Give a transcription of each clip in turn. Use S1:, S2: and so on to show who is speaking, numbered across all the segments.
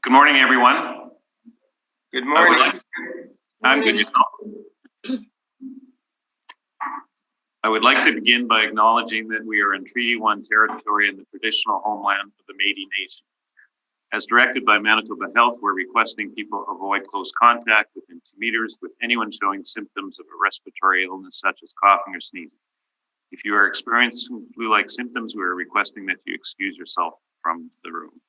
S1: Good morning, everyone.
S2: Good morning.
S1: I'm good. I would like to begin by acknowledging that we are in Treaty 1 territory in the traditional homeland of the Métis Nation. As directed by Manitoba Health, we're requesting people avoid close contact within 2 meters with anyone showing symptoms of a respiratory illness such as coughing or sneezing. If you are experiencing flu-like symptoms, we are requesting that you excuse yourself from the room.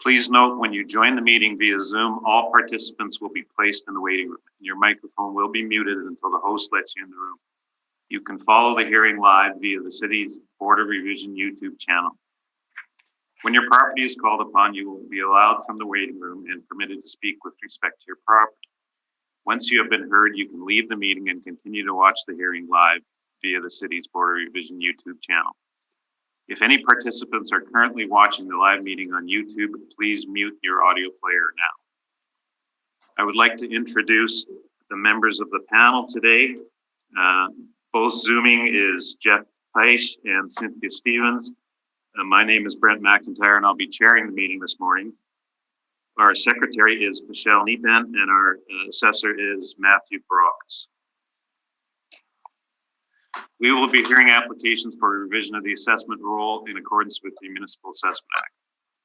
S1: Please note, when you join the meeting via Zoom, all participants will be placed in the waiting room. Your microphone will be muted until the host lets you in the room. You can follow the hearing live via the city's Board of Revision YouTube channel. When your property is called upon, you will be allowed from the waiting room and permitted to speak with respect to your property. Once you have been heard, you can leave the meeting and continue to watch the hearing live via the city's Board of Revision YouTube channel. If any participants are currently watching the live meeting on YouTube, please mute your audio player now. I would like to introduce the members of the panel today. Both Zooming is Jeff Peisch and Cynthia Stevens. My name is Brent McIntyre, and I'll be chairing the meeting this morning. Our secretary is Michelle Nepen, and our assessor is Matthew Baracus. We will be hearing applications for revision of the assessment roll in accordance with the Municipal Assessment Act.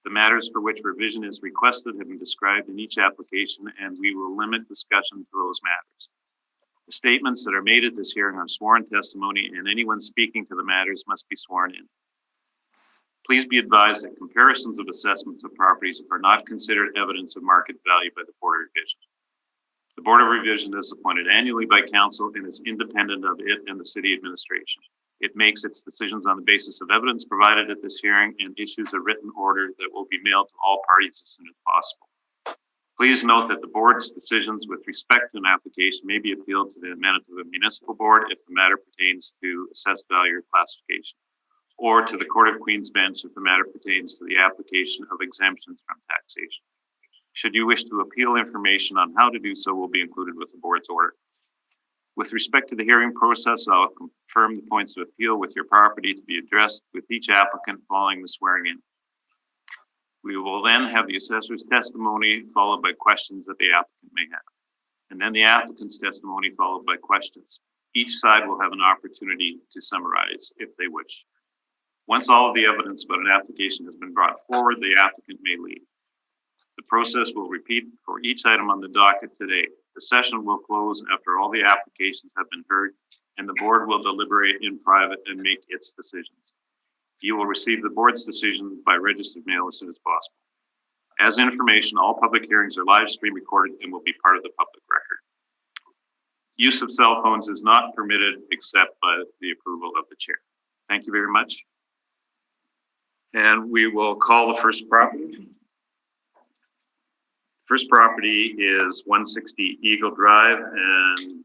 S1: The matters for which revision is requested have been described in each application, and we will limit discussion to those matters. The statements that are made at this hearing are sworn testimony, and anyone speaking to the matters must be sworn in. Please be advised that comparisons of assessments of properties are not considered evidence of market value by the Board of Revision. The Board of Revision is appointed annually by Council and is independent of it and the City Administration. It makes its decisions on the basis of evidence provided at this hearing and issues a written order that will be mailed to all parties as soon as possible. Please note that the Board's decisions with respect to an application may be appealed to the Manitoba Municipal Board if the matter pertains to assessed value or classification, or to the Court of Queen's Bench if the matter pertains to the application of exemptions from taxation. Should you wish to appeal, information on how to do so will be included with the Board's order. With respect to the hearing process, I'll confirm the points of appeal with your property to be addressed with each applicant following the swearing in. We will then have the assessor's testimony followed by questions that the applicant may have, and then the applicant's testimony followed by questions. Each side will have an opportunity to summarize if they wish. Once all of the evidence about an application has been brought forward, the applicant may leave. The process will repeat for each item on the docket today. The session will close after all the applications have been heard, and the Board will deliberate in private and make its decisions. You will receive the Board's decision by registered mail as soon as possible. As information, all public hearings are live stream recorded and will be part of the public record. Use of cell phones is not permitted except by the approval of the chair. Thank you very much. And we will call the first property. First property is 160 Eagle Drive, and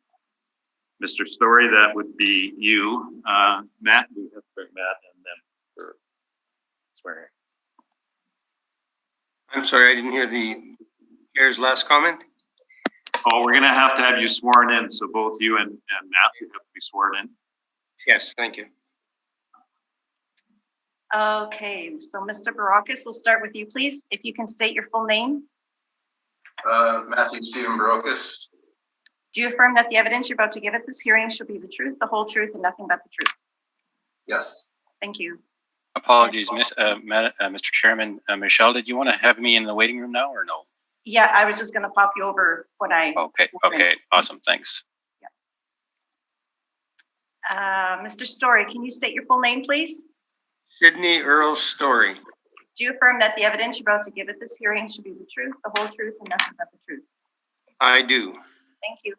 S1: Mr. Story, that would be you. Matt, we have to bring Matt and then for swearing.
S2: I'm sorry, I didn't hear the chair's last comment.
S1: Oh, we're going to have you sworn in, so both you and Matthew have to be sworn in.
S2: Yes, thank you.
S3: Okay, so Mr. Baracus, we'll start with you, please. If you can state your full name.
S4: Matthew Stephen Baracus.
S3: Do you affirm that the evidence you're about to give at this hearing shall be the truth, the whole truth, and nothing but the truth?
S4: Yes.
S3: Thank you.
S5: Apologies, Mr. Chairman. Michelle, did you want to have me in the waiting room now or no?
S3: Yeah, I was just going to pop you over when I...
S5: Okay, awesome, thanks.
S3: Yeah. Mr. Story, can you state your full name, please?
S2: Sydney Earl Story.
S3: Do you affirm that the evidence you're about to give at this hearing should be the truth, the whole truth, and nothing but the truth?
S2: I do.
S3: Thank you.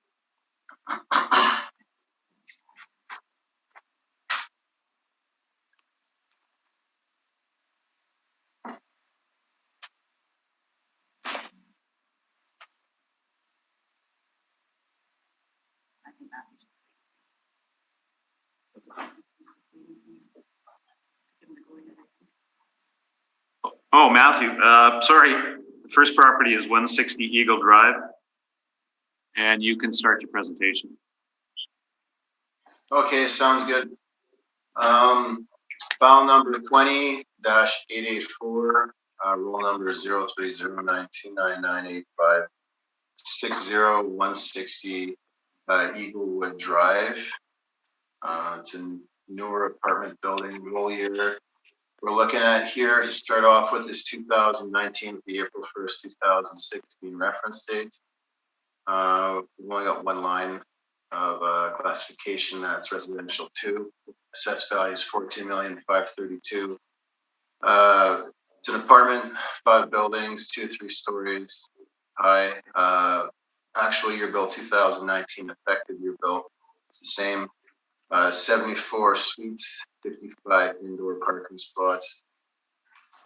S1: Oh, Matthew, sorry. The first property is 160 Eagle Drive, and you can start your presentation.
S4: Okay, sounds good. File number 20-884, roll number 03092998560160 Eaglewood Drive. It's a newer apartment building, roll year. We're looking at here to start off with this 2019, the April 1st, 2016 reference date. We've only got one line of classification, that's residential 2. Assessed value is $14,532,000. It's an apartment, 5 buildings, 2 3 stories high. Actual year built 2019, effective year built. It's the same. 74 suites, 55 indoor parking spots.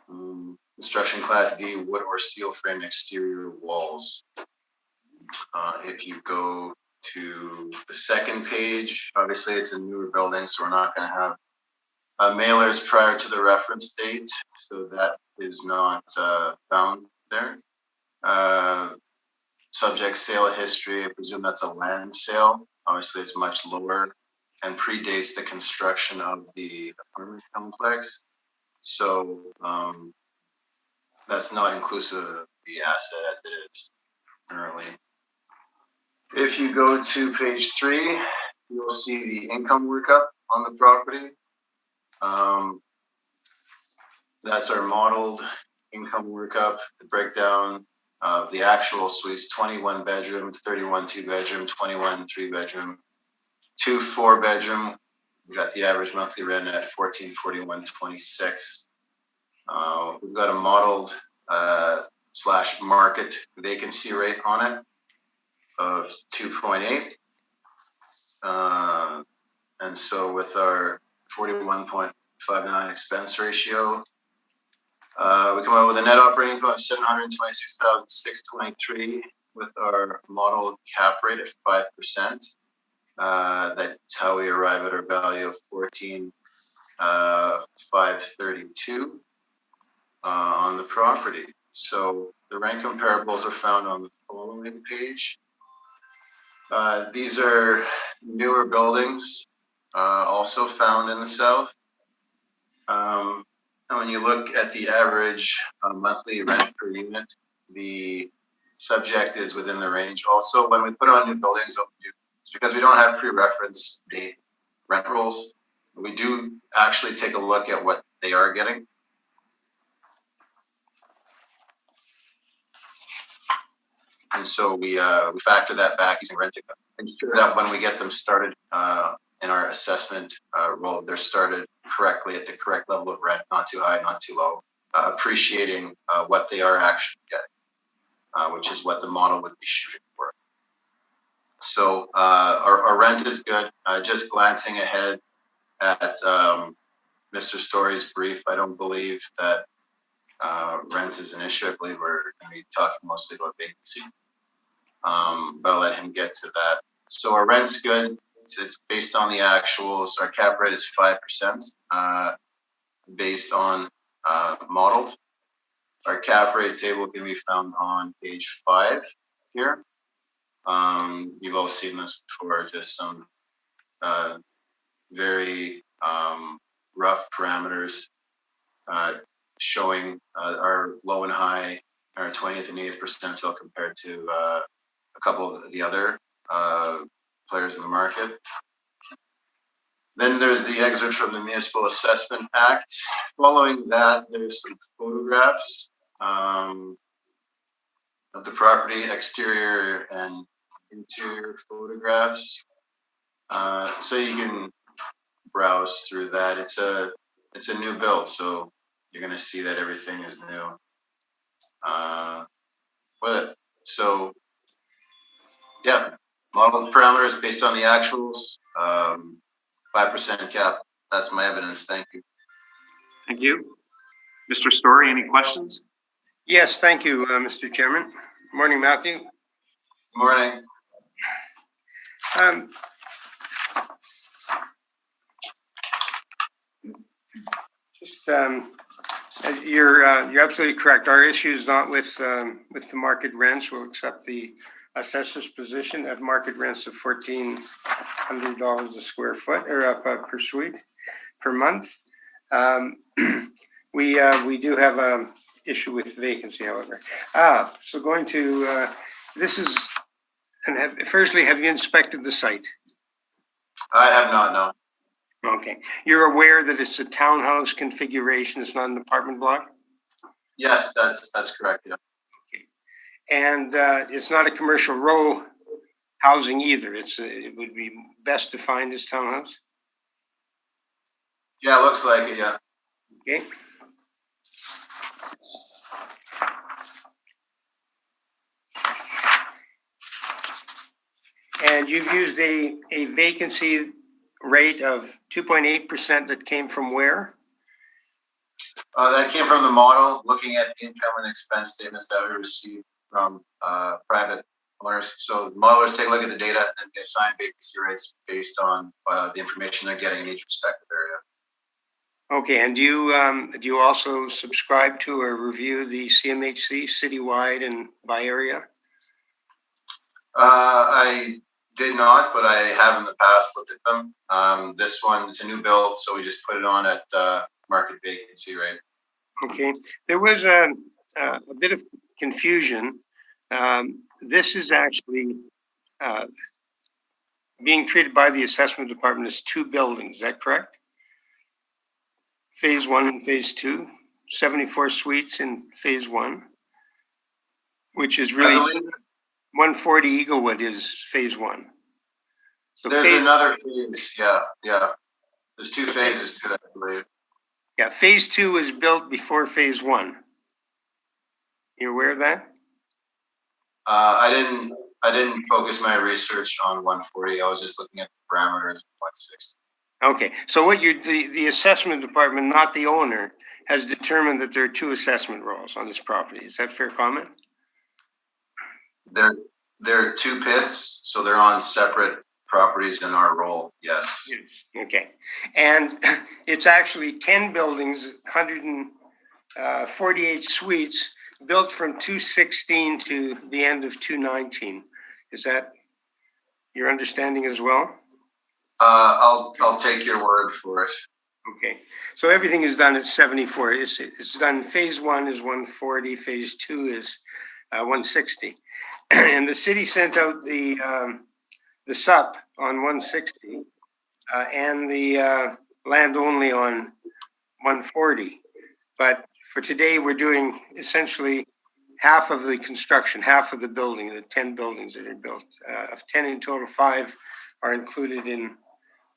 S4: Construction class D, wood or steel frame exterior walls. If you go to the second page, obviously it's a newer building, so we're not going to have mailers prior to the reference date, so that is not found there. Subject sale history, I presume that's a land sale. Obviously it's much lower and predates the construction of the apartment complex. So that's not inclusive of the asset as it is currently. If you go to page 3, you'll see the income workup on the property. That's our modeled income workup, the breakdown of the actual suites: 21 bedroom, 31 2 bedroom, 21 3 bedroom, 2 4 bedroom. We got the average monthly rent at $1441.26. We've got a modeled / market vacancy rate on it of 2.8. And so with our 41.59 expense ratio, we come out with a net operating income of $726,623 with our model cap rate at 5%. That's how we arrive at our value of $14,532 on the property. So the rent comparables are found on the following page. These are newer buildings, also found in the south. And when you look at the average monthly rent per unit, the subject is within the range. Also, when we put on new buildings, what we do is, because we don't have pre-reference date rent rolls, we do actually take a look at what they are getting. And so we factor that back using rent income, ensure that when we get them started in our assessment roll, they're started correctly at the correct level of rent, not too high, not too low, appreciating what they are actually getting, which is what the model would be shooting for. So our rent is good. Just glancing ahead at Mr. Story's brief, I don't believe that rent is an issue. I believe we're going to be talking mostly about vacancy. But I'll let him get to that. So our rent's good. It's based on the actuals. Our cap rate is 5%, based on modeled. Our cap rate table can be found on page 5 here. You've all seen this before, just some very rough parameters showing our low and high, our 20th and 80th percentile compared to a couple of the other players in the market. Then there's the excerpt from the Municipal Assessment Act. Following that, there's some photographs of the property, exterior and interior photographs. So you can browse through that. It's a new build, so you're going to see that everything is new with it. So yeah, model parameters based on the actuals, 5% cap. That's my evidence. Thank you.
S1: Thank you. Mr. Story, any questions?
S2: Yes, thank you, Mr. Chairman. Morning, Matthew.
S4: Good morning.
S2: You're absolutely correct. Our issue is not with the market rents. We'll accept the assessor's position at market rents of $1,400 a square foot or per suite per month. We do have issue with vacancy, however. So going to, this is, and firstly, have you inspected the site?
S4: I have not, no.
S2: Okay. You're aware that it's a townhouse configuration, it's not an apartment block?
S4: Yes, that's correct, yeah.
S2: And it's not a commercial row housing either. It would be best defined as townhouse?
S4: Yeah, it looks like it, yeah.
S2: Okay. And you've used a vacancy rate of 2.8% that came from where?
S4: That came from the model, looking at the income and expense statements that we received from private owners. So the modelers take a look at the data and they assign vacancy rates based on the information they're getting in each respective area.
S2: Okay, and do you also subscribe to or review the CMHC citywide and by area?
S4: I did not, but I have in the past looked at them. This one is a new build, so we just put it on at market vacancy rate.
S2: Okay, there was a bit of confusion. This is actually being treated by the assessment department as two buildings, is that correct? Phase 1 and phase 2, 74 suites in phase 1, which is really 140 Eaglewood is phase 1. So
S4: there's another phase, yeah. There's two phases to that, I believe.
S2: Yeah, phase 2 was built before phase 1. You aware of that?
S4: I didn't focus my research on 140. I was just looking at the parameters of 160.
S2: Okay, so what the assessment department, not the owner, has determined that there are two assessment roles on this property. Is that fair comment?
S4: There are two pits, so they're on separate properties in our role, yes.
S2: Okay, and it's actually 10 buildings, 148 suites, built from 216 to the end of 219. Is that your understanding as well?
S4: I'll take your word for it.
S2: Okay, so everything is done at 74. It's done. Phase 1 is 140. Phase 2 is 160, and the city sent out the SUP on 160 and the land only on 140. But for today, we're doing essentially half of the construction, half of the building, the 10 buildings that are built. Of 10 in total, 5 are included in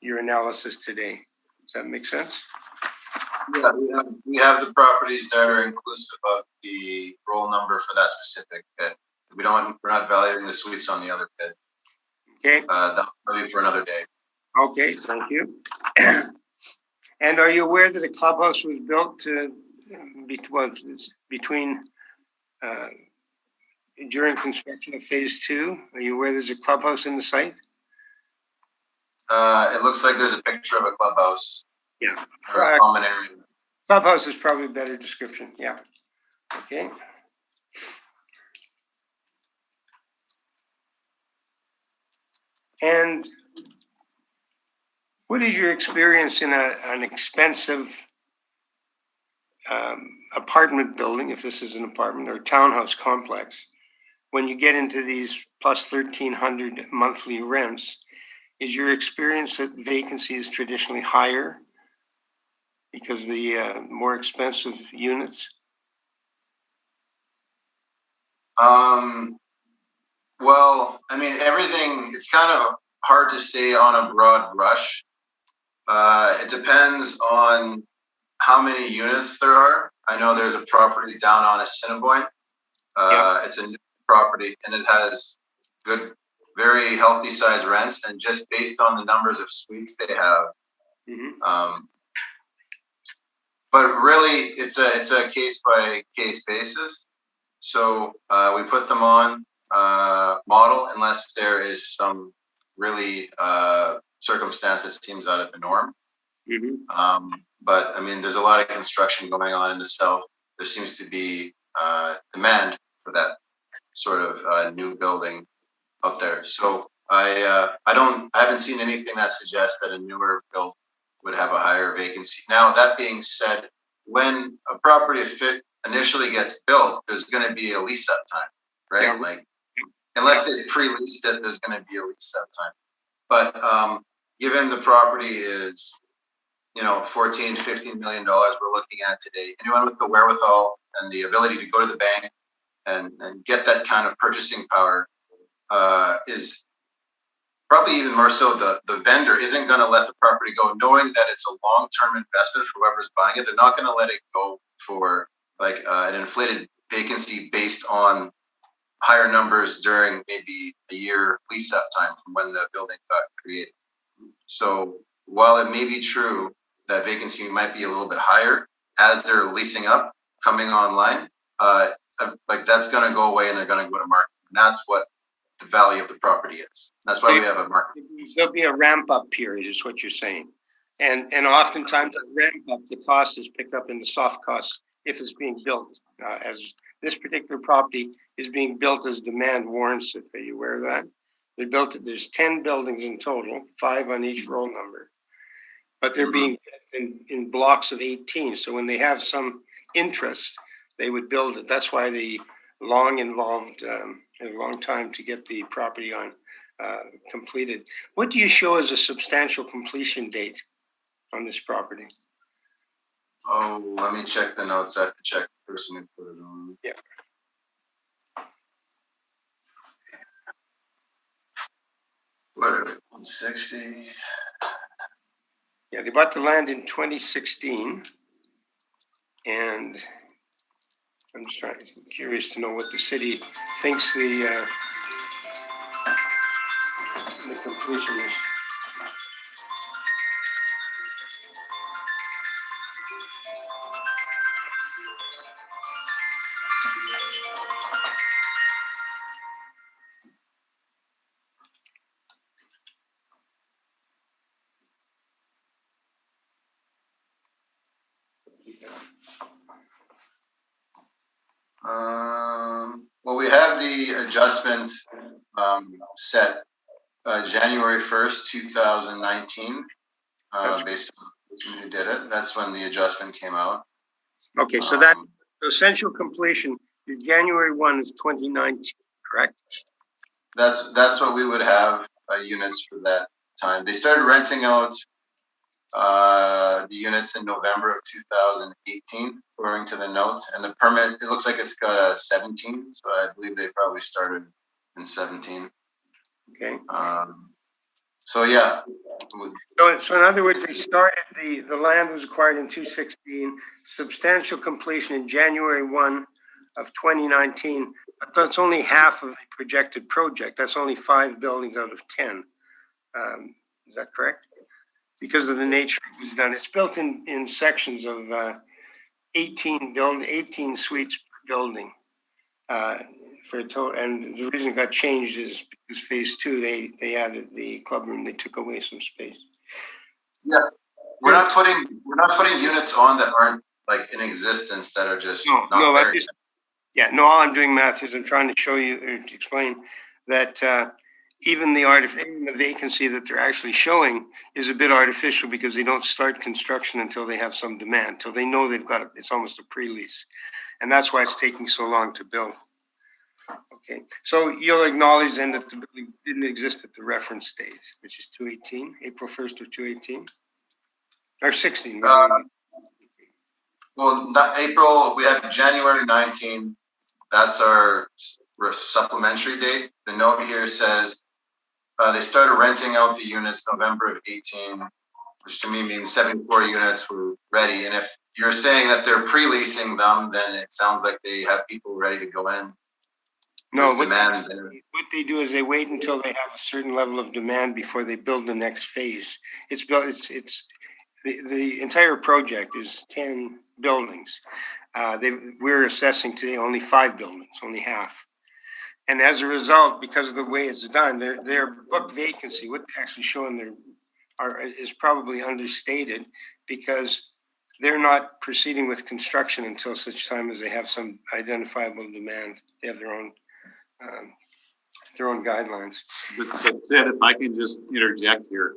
S2: your analysis today. Does that make sense?
S4: Yeah, we have the properties that are inclusive of the roll number for that specific pit. We're not valuing the suites on the other pit.
S2: Okay.
S4: That'll be for another day.
S2: Okay, thank you. And are you aware that a clubhouse was built between during construction of phase 2? Are you aware there's a clubhouse in the site?
S4: It looks like there's a picture of a clubhouse.
S2: Yeah.
S4: Or a common area.
S2: Clubhouse is probably a better description. Yeah. Okay. And what is your experience in an expensive apartment building, if this is an apartment or townhouse complex, when you get into these plus 1,300 monthly rents? Is your experience that vacancy is traditionally higher because of the more expensive units?
S4: Well, I mean, everything, it's kind of hard to say on a broad brush. It depends on how many units there are. I know there's a property down on Assiniboine. It's a new property and it has good, very healthy size rents, and just based on the numbers of suites they have. But really, it's a case by case basis. So we put them on model unless there is some really circumstance that seems out of the norm. But I mean, there's a lot of construction going on in the south. There seems to be demand for that sort of new building out there. So I haven't seen anything that suggests that a newer build would have a higher vacancy. Now, that being said, when a property initially gets built, there's going to be a lease up time, right?
S2: Yeah.
S4: Like, unless they pre-leased it, there's going to be a lease up time. But given the property is, you know, $14, $15 million we're looking at today, anyone with the wherewithal and the ability to go to the bank and get that kind of purchasing power is probably even more so the vendor isn't going to let the property go, knowing that it's a long-term investment for whoever's buying it. They're not going to let it go for like an inflated vacancy based on higher numbers during maybe a year lease up time from when the building got created. So while it may be true that vacancy might be a little bit higher as they're leasing up, coming online, like that's going to go away and they're going to go to market. And that's what the value of the property is. That's why we have a market.
S2: There'll be a ramp up period is what you're saying. And oftentimes the ramp up, the cost is picked up in the soft costs if it's being built. As this particular property is being built as demand warrants it. Are you aware of that? They built it, there's 10 buildings in total, 5 on each roll number. But they're being built in blocks of 18. So when they have some interest, they would build it. That's why the long involved a long time to get the property on completed. What do you show as a substantial completion date on this property?
S4: Oh, let me check the notes. I have to check the person who put it on.
S2: Yeah.
S4: What are we, 160?
S2: Yeah, they bought the land in 2016, and I'm just curious to know what the city thinks the completion is.
S4: Well, we have the adjustment set January 1st, 2019, based on who did it. That's when the adjustment came out.
S2: Okay, so that essential completion is January 1 is 2019, correct?
S4: That's what we would have units for that time. They started renting out the units in November of 2018, according to the note. And the permit, it looks like it's got a 17, so I believe they probably started in 17.
S2: Okay.
S4: So yeah.
S2: So in other words, they started, the land was acquired in 2016, substantial completion in January 1 of 2019. But that's only half of the projected project. That's only 5 buildings out of 10. Is that correct? Because of the nature it was done. It's built in sections of 18 suites per building. For a total, and the reason it got changed is because phase 2, they added the club room. They took away some space.
S4: Yeah, we're not putting units on that aren't like in existence that are just not there.
S2: All I'm doing, Matthew, is I'm trying to show you or to explain that even the vacancy that they're actually showing is a bit artificial because they don't start construction until they have some demand, until they know they've got it. It's almost a pre-lease, and that's why it's taking so long to build. Okay, so you'll acknowledge then that the building didn't exist at the reference date, which is 2018, April 1st of 2018, or 16.
S4: Well, not April, we have January 19. That's our supplementary date. The note here says they started renting out the units November of 18, which to me means 74 units were ready. And if you're saying that they're pre-leasing them, then it sounds like they have people ready to go in.
S2: No, what they do is they wait until they have a certain level of demand before they build the next phase. It's the entire project is 10 buildings. We're assessing today only 5 buildings, only half. And as a result, because of the way it's done, their book vacancy, what they're actually showing is probably understated because they're not proceeding with construction until such time as they have some identifiable demand. They have their own guidelines.
S1: But Sid, if I can just interject here,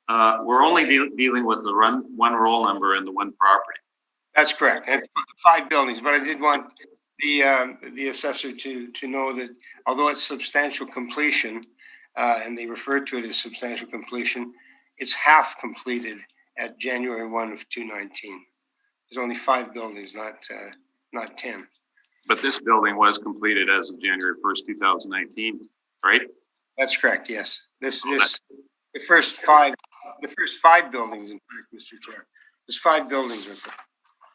S1: we're only dealing with the one roll number and the one property.
S2: That's correct. And 5 buildings, but I did want the assessor to know that although it's substantial completion, and they referred to it as substantial completion, it's half completed at January 1 of 2019. There's only 5 buildings, not 10.
S1: But this building was completed as of January 1st, 2019, right?
S2: That's correct, yes. The first five buildings, in fact, Mr. Chair. There's 5 buildings with it.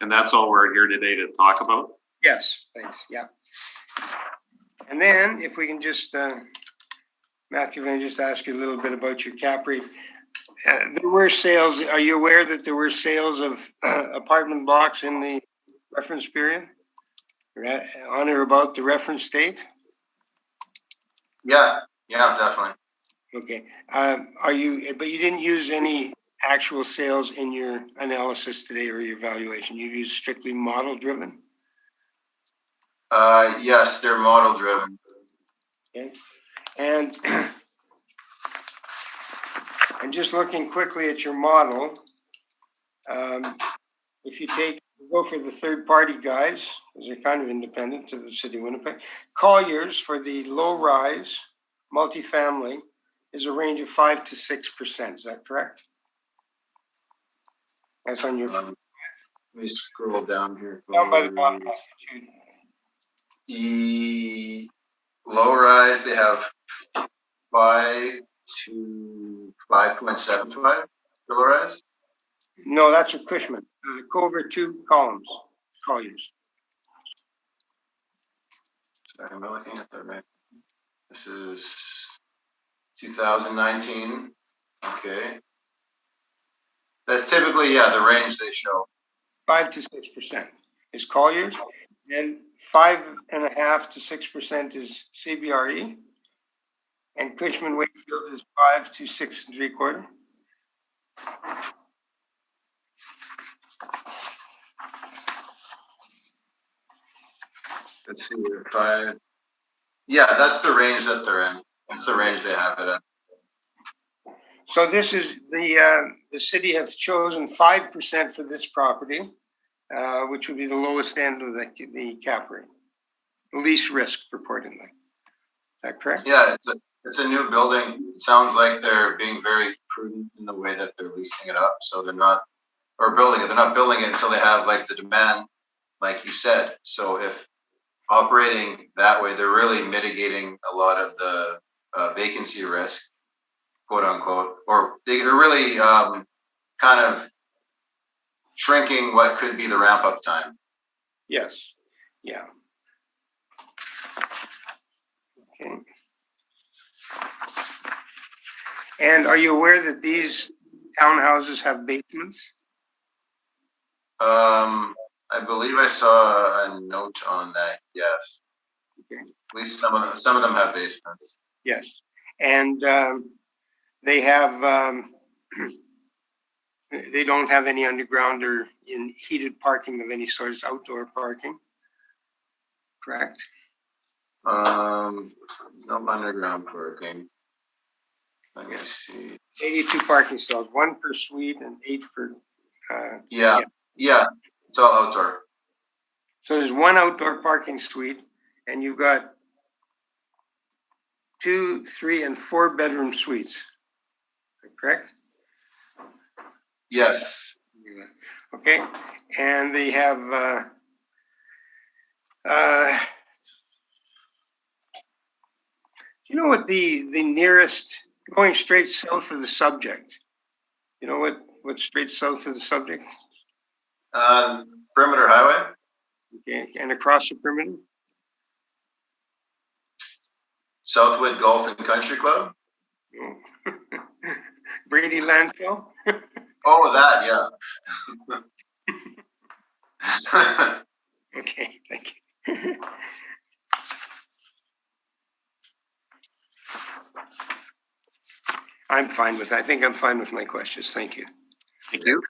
S1: And that's all we're here today to talk about?
S2: Yes, thanks, yeah. And then if we can just, Matthew, if I can just ask you a little bit about your cap rate. There were sales, are you aware that there were sales of apartment blocks in the reference period? On or about the reference date?
S4: Yeah, definitely.
S2: Okay, but you didn't use any actual sales in your analysis today or your evaluation? You used strictly model driven?
S4: Yes, they're model driven.
S2: Okay, and I'm just looking quickly at your model. If you go for the third party guys, because they're kind of independent to the city of Winnipeg, Colliers for the low rise multifamily is a range of 5 to 6%. Is that correct? That's on your.
S4: Let me scroll down here.
S2: Down by the bottom.
S4: The low rise, they have 5 to 5.75 for low rise.
S2: No, that's a Cushman. Go over 2 columns. Colliers.
S4: Sorry, am I looking at that right? This is 2019. Okay. That's typically, the range they show.
S2: 5 to 6% is Colliers, and 5.5 to 6% is CBRE, and Cushman Wakefield is 5 to 6.75.
S4: Let's see, 5. Yeah, that's the range that they're in. That's the range they have it at.
S2: So this is the city has chosen 5% for this property, which would be the lowest end of the cap rate, least risk purportedly. Is that correct?
S4: Yeah, it's a new building. It sounds like they're being very prudent in the way that they're leasing it up. So they're not building it until they have like the demand, like you said. So if operating that way, they're really mitigating a lot of the vacancy risk, quote unquote, or they're really kind of shrinking what could be the ramp up time.
S2: Yes. Yeah. Okay. And are you aware that these townhouses have basements?
S4: I believe I saw a note on that. Yes.
S2: Okay.
S4: At least some of them have basements.
S2: Yes. And they have they don't have any underground or in heated parking of any sort. It's outdoor parking. Correct?
S4: No underground parking. Let me see.
S2: 82 parking stalls, 1 per suite and 8 for.
S4: Yeah. It's all outdoor.
S2: So there's 1 outdoor parking suite, and you've got 2, 3, and 4 bedroom suites. Correct?
S4: Yes.
S2: Okay, and they have do you know what the nearest, going straight south of the subject, you know what's straight south of the subject?
S4: Perimeter Highway.
S2: Okay, and across the perimeter?
S4: Southwood Golf and Country Club.
S2: Oh. Brady Landfill?
S4: Oh, that, yeah.
S2: Okay, thank you. I'm fine with, I think I'm fine with my questions. Thank you.
S1: Thank you.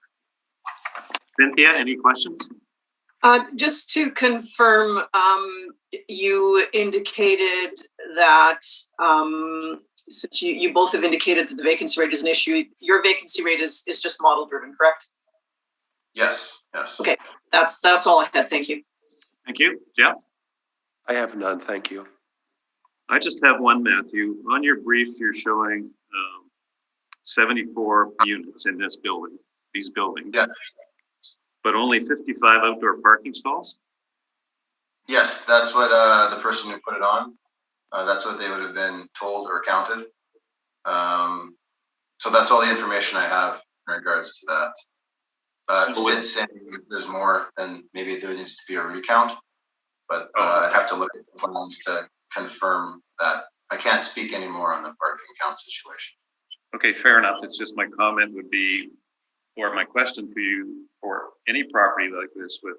S1: Cynthia, any questions?
S6: Just to confirm, you indicated that since you both have indicated that the vacancy rate is an issue, your vacancy rate is just model driven, correct?
S4: Yes.
S6: Okay. That's all I had. Thank you.
S1: Thank you. Jeff?
S7: I have none, thank you.
S1: I just have one, Matthew. On your brief, you're showing 74 units in this building, these buildings.
S4: Yes.
S1: But only 55 outdoor parking stalls?
S4: Yes, that's what the person who put it on, that's what they would have been told or counted. So that's all the information I have in regards to that. Sid's saying there's more, and maybe there needs to be a recount, but I'd have to look at the plans to confirm that. I can't speak anymore on the parking count situation.
S1: Okay, fair enough. It's just my comment would be, or my question to you, for any property like this with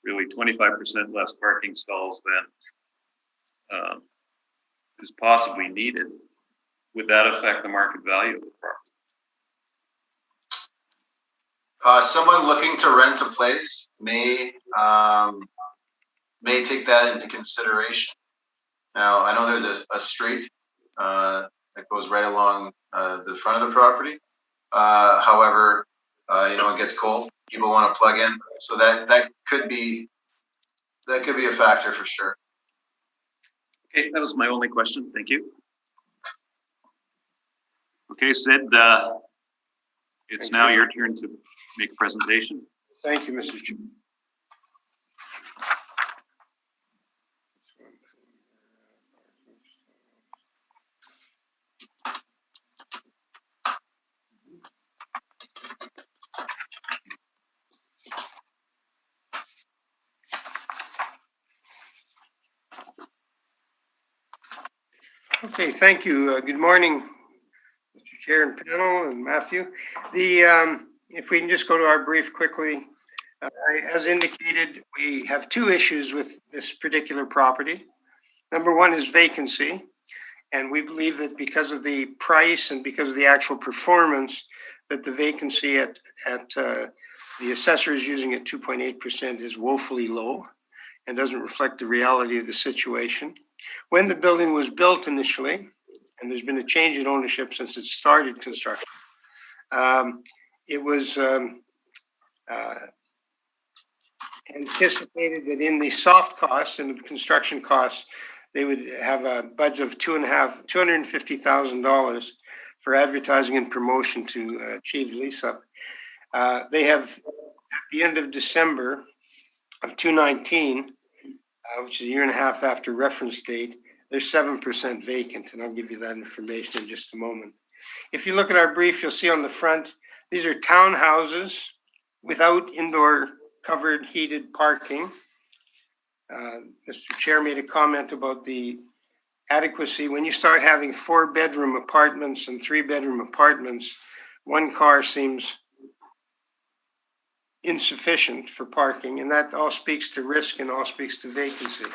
S1: really 25% less parking stalls than is possibly needed, would that affect the market value of the property?
S4: Someone looking to rent a place may take that into consideration. Now, I know there's a street that goes right along the front of the property. However, it gets cold. People want to plug in, so that could be a factor for sure.
S1: Okay, that was my only question. Thank you. Okay, Sid, it's now your turn to make a presentation.
S2: Thank you, Mr. Chair. Okay, thank you. Good morning, Mr. Chair and panel and Matthew. If we can just go to our brief quickly. As indicated, we have two issues with this particular property. Number one is vacancy. And we believe that because of the price and because of the actual performance, that the vacancy at the assessor is using at 2.8% is woefully low and doesn't reflect the reality of the situation. When the building was built initially, and there's been a change in ownership since it started construction, it was anticipated that in the soft costs and the construction costs, they would have a budget of $250,000 for advertising and promotion to achieve lease up. They have, at the end of December of 2019, which is a year and a half after reference date, they're 7% vacant, and I'll give you that information in just a moment. If you look at our brief, you'll see on the front, these are townhouses without indoor covered heated parking. Mr. Chair made a comment about the adequacy. When you start having 4-bedroom apartments and 3-bedroom apartments, one car seems insufficient for parking, and that all speaks to risk and all speaks to vacancy.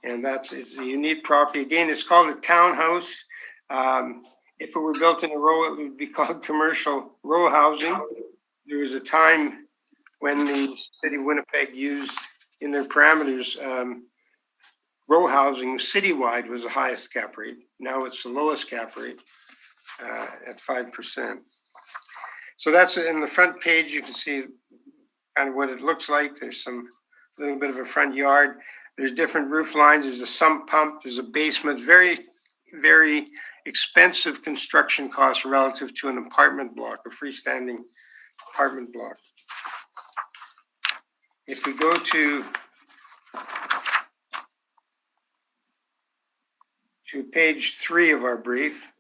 S2: And it's a unique property. Again, it's called a townhouse. If it were built in a row, it would be called commercial row housing. There was a time when the city of Winnipeg used in their parameters, row housing citywide was the highest cap rate. Now it's the lowest cap rate at 5%. So that's in the front page. You can see kind of what it looks like. There's a little bit of a front yard. There's different roof lines. There's a sump pump. There's a basement. Very, very expensive construction costs relative to an apartment block, a freestanding apartment block. If we go to page 3 of our brief,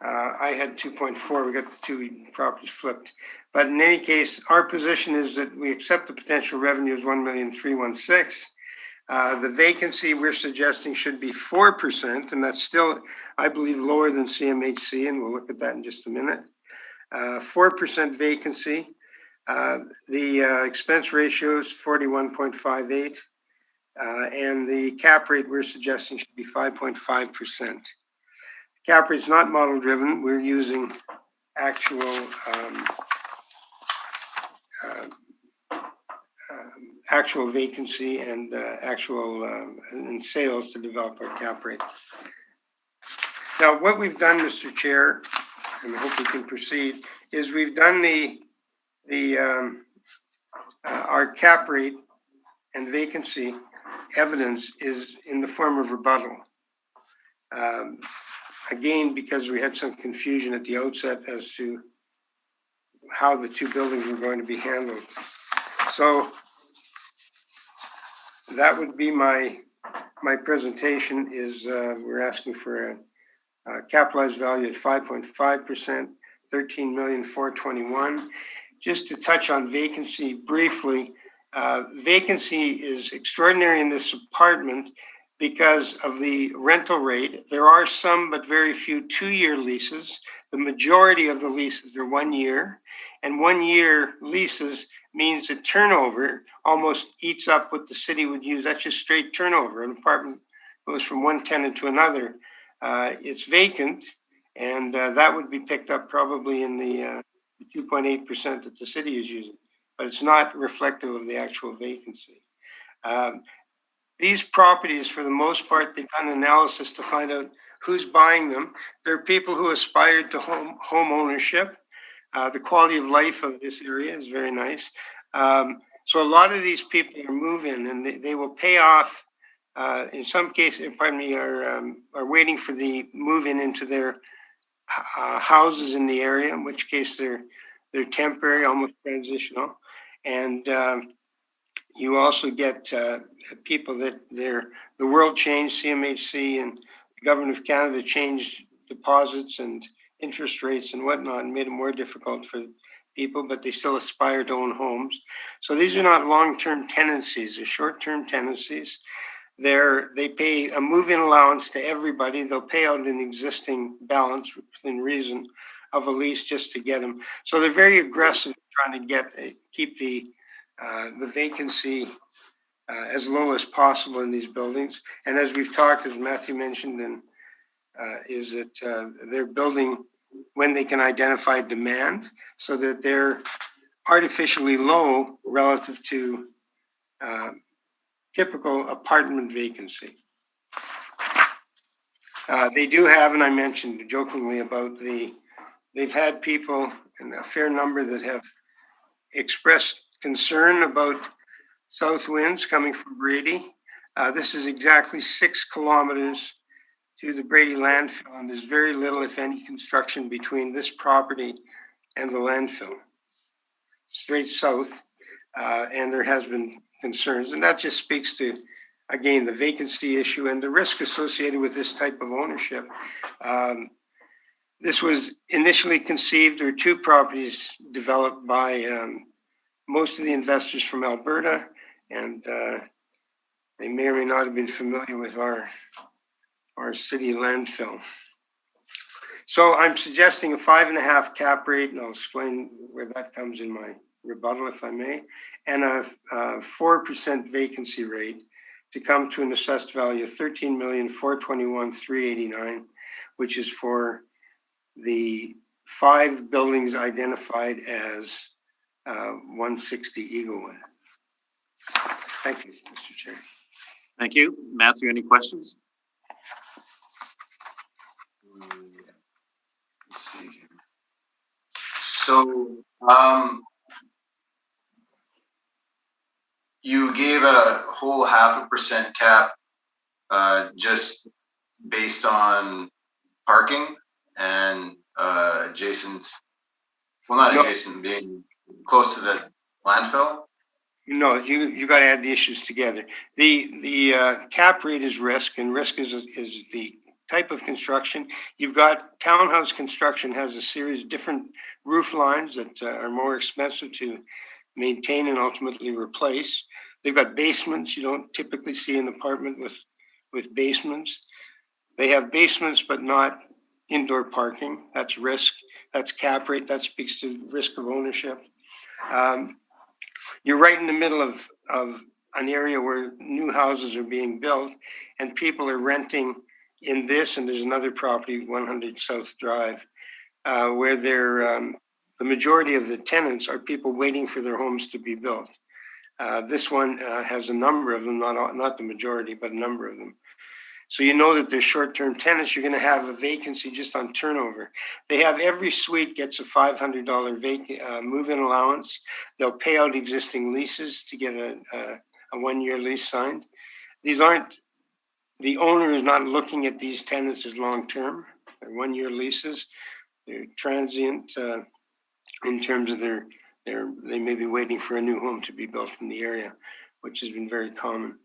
S2: I had 2.4. We got the two properties flipped. But in any case, our position is that we accept the potential revenue as $1,316,000. The vacancy we're suggesting should be 4%, and that's still, I believe, lower than CMHC, and we'll look at that in just a minute. 4% vacancy. The expense ratio is 41.58, and the cap rate we're suggesting should be 5.5%. Cap rate is not model driven. We're using actual actual vacancy and actual in sales to develop our cap rate. Now, what we've done, Mr. Chair, and I hope we can proceed, is we've done the our cap rate and vacancy evidence is in the form of rebuttal. Again, because we had some confusion at the outset as to how the two buildings were going to be handled. So that would be my presentation is we're asking for a capitalized value at 5.5%, 13,421,000. Just to touch on vacancy briefly, vacancy is extraordinary in this apartment because of the rental rate. There are some, but very few 2-year leases. The majority of the leases are 1 year, and 1 year leases means that turnover almost eats up what the city would use. That's just straight turnover. An apartment goes from one tenant to another. It's vacant, and that would be picked up probably in the 2.8% that the city is using, but it's not reflective of the actual vacancy. These properties, for the most part, they've done analysis to find out who's buying them. There are people who aspired to home ownership. The quality of life of this area is very nice. So a lot of these people are move-in, and they will pay off. In some cases, are waiting for the move-in into their houses in the area, in which case they're temporary, almost transitional. And you also get people that the world changed, CMHC and the government of Canada changed deposits and interest rates and whatnot and made it more difficult for people, but they still aspire to own homes. So these are not long-term tenancies, they're short-term tenancies. They pay a move-in allowance to everybody. They'll pay out an existing balance within reason of a lease just to get them. So they're very aggressive trying to keep the vacancy as low as possible in these buildings. And as we've talked, as Matthew mentioned, is that they're building when they can identify demand so that they're artificially low relative to typical apartment vacancy. They do have, and I mentioned jokingly about they've had people, and a fair number that have expressed concern about south winds coming from Brady. This is exactly 6 kilometers to the Brady landfill, and there's very little, if any, construction between this property and the landfill, straight south, and there has been concerns, and that just speaks to, again, the vacancy issue and the risk associated with this type of ownership. This was initially conceived, or 2 properties developed by most of the investors from Alberta, and they may or may not have been familiar with our city landfill. So I'm suggesting a 5.5 cap rate, and I'll explain where that comes in my rebuttal, if I may, and a 4% vacancy rate to come to an assessed value of $13,421,389, which is for the 5 buildings identified as 160 Eaglewood. Thank you, Mr. Chair.
S1: Thank you. Matthew, any questions?
S4: Let's see here. So, you gave a whole 0.5% cap just based on parking and adjacent, well, not adjacent, being close to the landfill?
S2: No, you got to add the issues together. The cap rate is risk, and risk is the type of construction. You've got townhouse construction has a series of different roof lines that are more expensive to maintain and ultimately replace. They've got basements. You don't typically see an apartment with basements. They have basements, but not indoor parking. That's risk. That's cap rate. That speaks to risk of ownership. You're right in the middle of an area where new houses are being built and people are renting in this, and there's another property, 100 South Drive, where the majority of the tenants are people waiting for their homes to be built. This one has a number of them, not the majority, but a number of them. So you know that they're short-term tenants, you're gonna have a vacancy just on turnover. They have, every suite gets a $500 move-in allowance. They'll pay out existing leases to get a 1-year lease signed. These aren't, the owner is not looking at these tenants as long-term. They're 1-year leases. They're transient in terms of they may be waiting for a new home to be built in the area, which has been very common.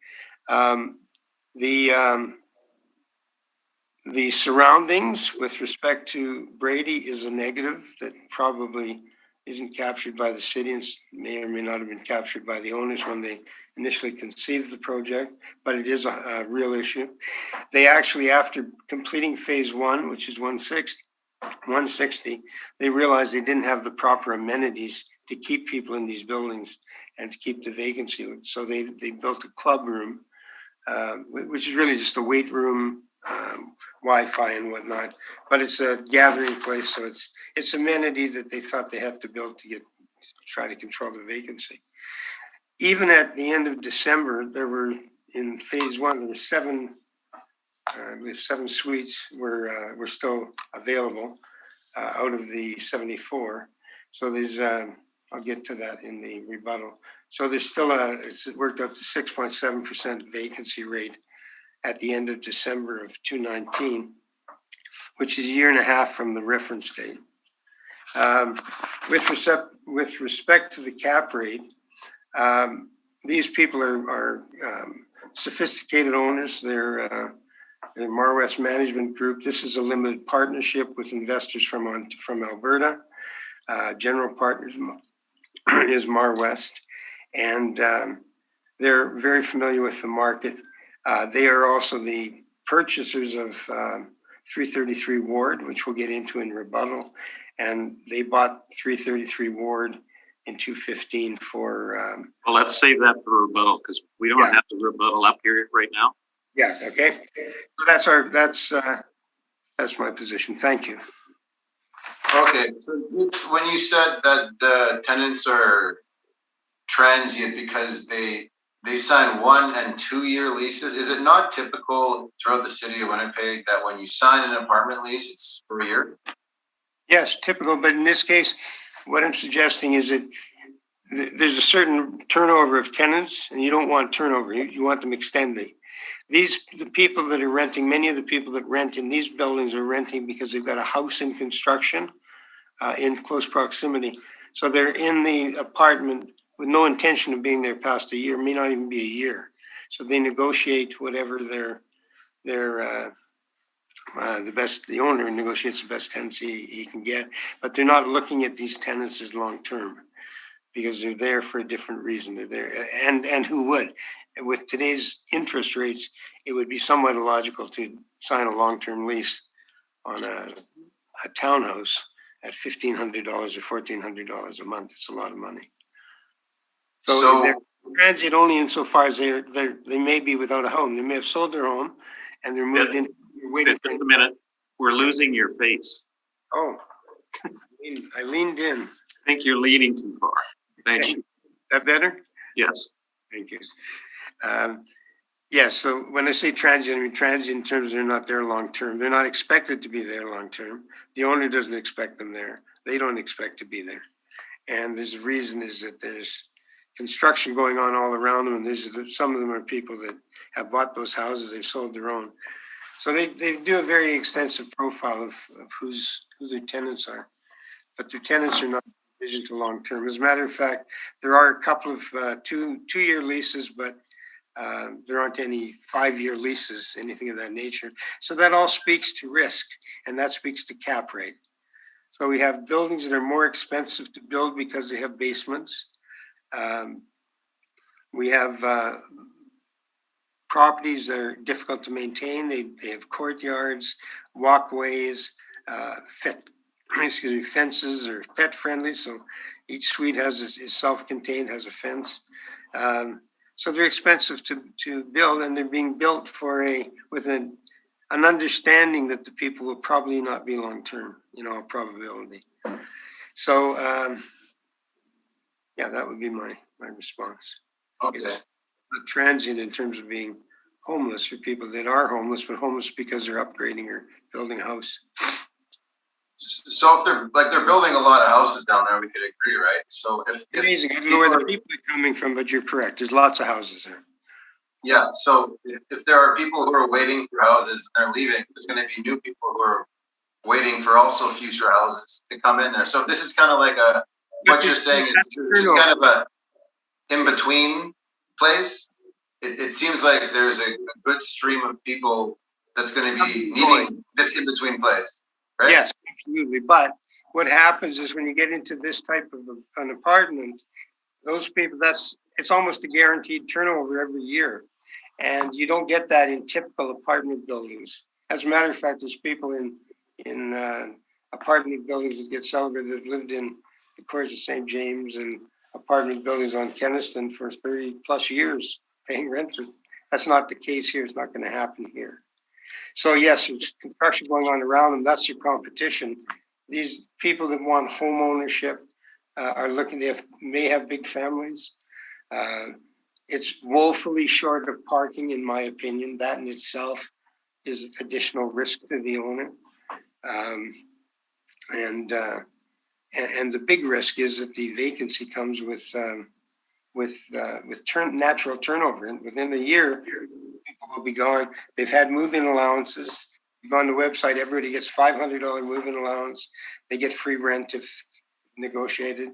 S2: The surroundings with respect to Brady is a negative that probably isn't captured by the city and may or may not have been captured by the owners when they initially conceived the project, but it is a real issue. They actually, after completing phase 1, which is 160, they realized they didn't have the proper amenities to keep people in these buildings and to keep the vacancy. So they built a club room, which is really just a weight room, Wi-Fi and whatnot, but it's a gathering place. So it's amenity that they thought they had to build to try to control the vacancy. Even at the end of December, there were, in phase 1, there were 7 suites were still available out of the 74. So there's, I'll get to that in the rebuttal. So there's still it's worked up to 6.7% vacancy rate at the end of December of 2019, which is a year and a half from the reference date. With respect to the cap rate, these people are sophisticated owners. They're Marwest Management Group. This is a limited partnership with investors from Alberta. General partners is Marwest, and they're very familiar with the market. They are also the purchasers of 333 Ward, which we'll get into in rebuttal, and they bought 333 Ward in 2015 for.
S1: Well, let's save that for rebuttal because we don't have to rebuttal up here right now.
S2: Yeah. Okay. So that's my position. Thank you.
S4: Okay, so when you said that the tenants are transient because they sign 1 and 2 year leases, is it not typical throughout the city of Winnipeg that when you sign an apartment lease, it's for a year?
S2: Yes, typical. But in this case, what I'm suggesting is that there's a certain turnover of tenants, and you don't want turnover. You want them extending. The people that are renting, many of the people that rent in these buildings are renting because they've got a house in construction in close proximity. So they're in the apartment with no intention of being there past a year, may not even be a year. So they negotiate whatever the owner negotiates the best tenancy he can get, but they're not looking at these tenants as long-term because they're there for a different reason. They're there, and who would? With today's interest rates, it would be somewhat illogical to sign a long-term lease on a townhouse at $1,500 or $1,400 a month. It's a lot of money. So they're transient only insofar as they may be without a home. They may have sold their home and they're moved in. Waiting
S1: Just a minute. We're losing your face.
S2: Oh, I leaned in.
S1: I think you're leaning too far. Thank you.
S2: That better?
S1: Yes.
S2: Thank you. Yes, so when I say transient, I mean transient in terms of they're not there long-term. They're not expected to be there long-term. The owner doesn't expect them there. They don't expect to be there. And there's a reason is that there's construction going on all around them. And some of them are people that have bought those houses. They've sold their own. So they do a very extensive profile of who their tenants are. But their tenants are not vision to long-term. As a matter of fact, there are a couple of two-year leases, but there aren't any 5-year leases, anything of that nature. So that all speaks to risk, and that speaks to cap rate. So we have buildings that are more expensive to build because they have basements. We have properties that are difficult to maintain. They have courtyards, walkways, fences are pet friendly. So each suite is self-contained, has a fence. So they're expensive to build, and they're being built with an understanding that the people will probably not be long-term, in all probability. So, that would be my response.
S4: Okay.
S2: It's not transient in terms of being homeless or people that are homeless, but homeless because they're upgrading or building a house.
S4: So if they're building a lot of houses down there, we could agree, right? So if
S2: Amazing. I don't know where the people are coming from, but you're correct. There's lots of houses there.
S4: yeah, so if there are people who are waiting for houses and they're leaving, there's going to be new people who are waiting for also future houses to come in there. So this is kind of like what you're saying is this is kind of a in between place. It seems like there's a good stream of people that's going to be needing this in between place, right?
S2: Yes, absolutely. But what happens is when you get into this type of an apartment, those people, it's almost a guaranteed turnover every year. And you don't get that in typical apartment buildings. As a matter of fact, there's people in apartment buildings that get celebrated that have lived in the Cours de St. James and apartment buildings on Kenniston for 30 plus years paying rent. That's not the case here. It's not going to happen here. So yes, there's construction going on around them. That's your competition. These people that want home ownership are looking, may have big families. It's woefully short of parking, in my opinion. That in itself is additional risk to the owner. And the big risk is that the vacancy comes with natural turnover. And within a year, people will be gone. They've had move-in allowances. You go on the website, everybody gets $500 move-in allowance. They get free rent if negotiated.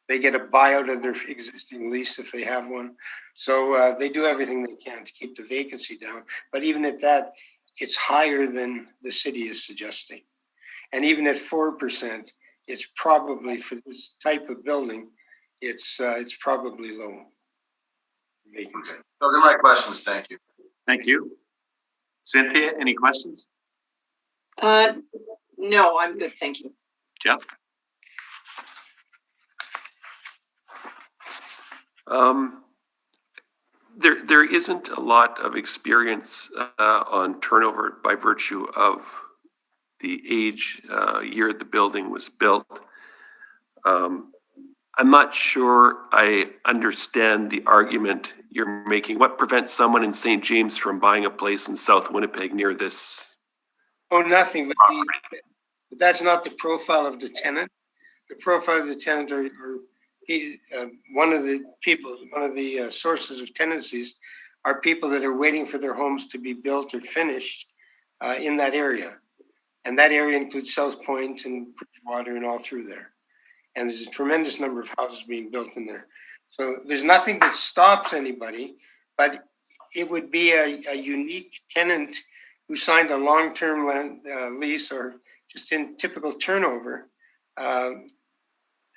S2: They get a buyout of their existing lease if they have one. So they do everything they can to keep the vacancy down. But even at that, it's higher than the city is suggesting. And even at 4%, it's probably, for this type of building, it's probably low vacancy.
S4: Those are my questions. Thank you.
S1: Thank you. Cynthia, any questions?
S6: No, I'm good. Thank you.
S1: Jeff?
S7: There isn't a lot of experience on turnover by virtue of the age, year the building was built. I'm not sure I understand the argument you're making. What prevents someone in St. James from buying a place in South Winnipeg near this?
S2: Oh, nothing. But that's not the profile of the tenant. The profile of the tenant are one of the sources of tenancies are people that are waiting for their homes to be built or finished in that area. And that area includes South Point and Bridgewater and all through there. And there's a tremendous number of houses being built in there. So there's nothing that stops anybody, but it would be a unique tenant who signed a long-term land lease or just in typical turnover.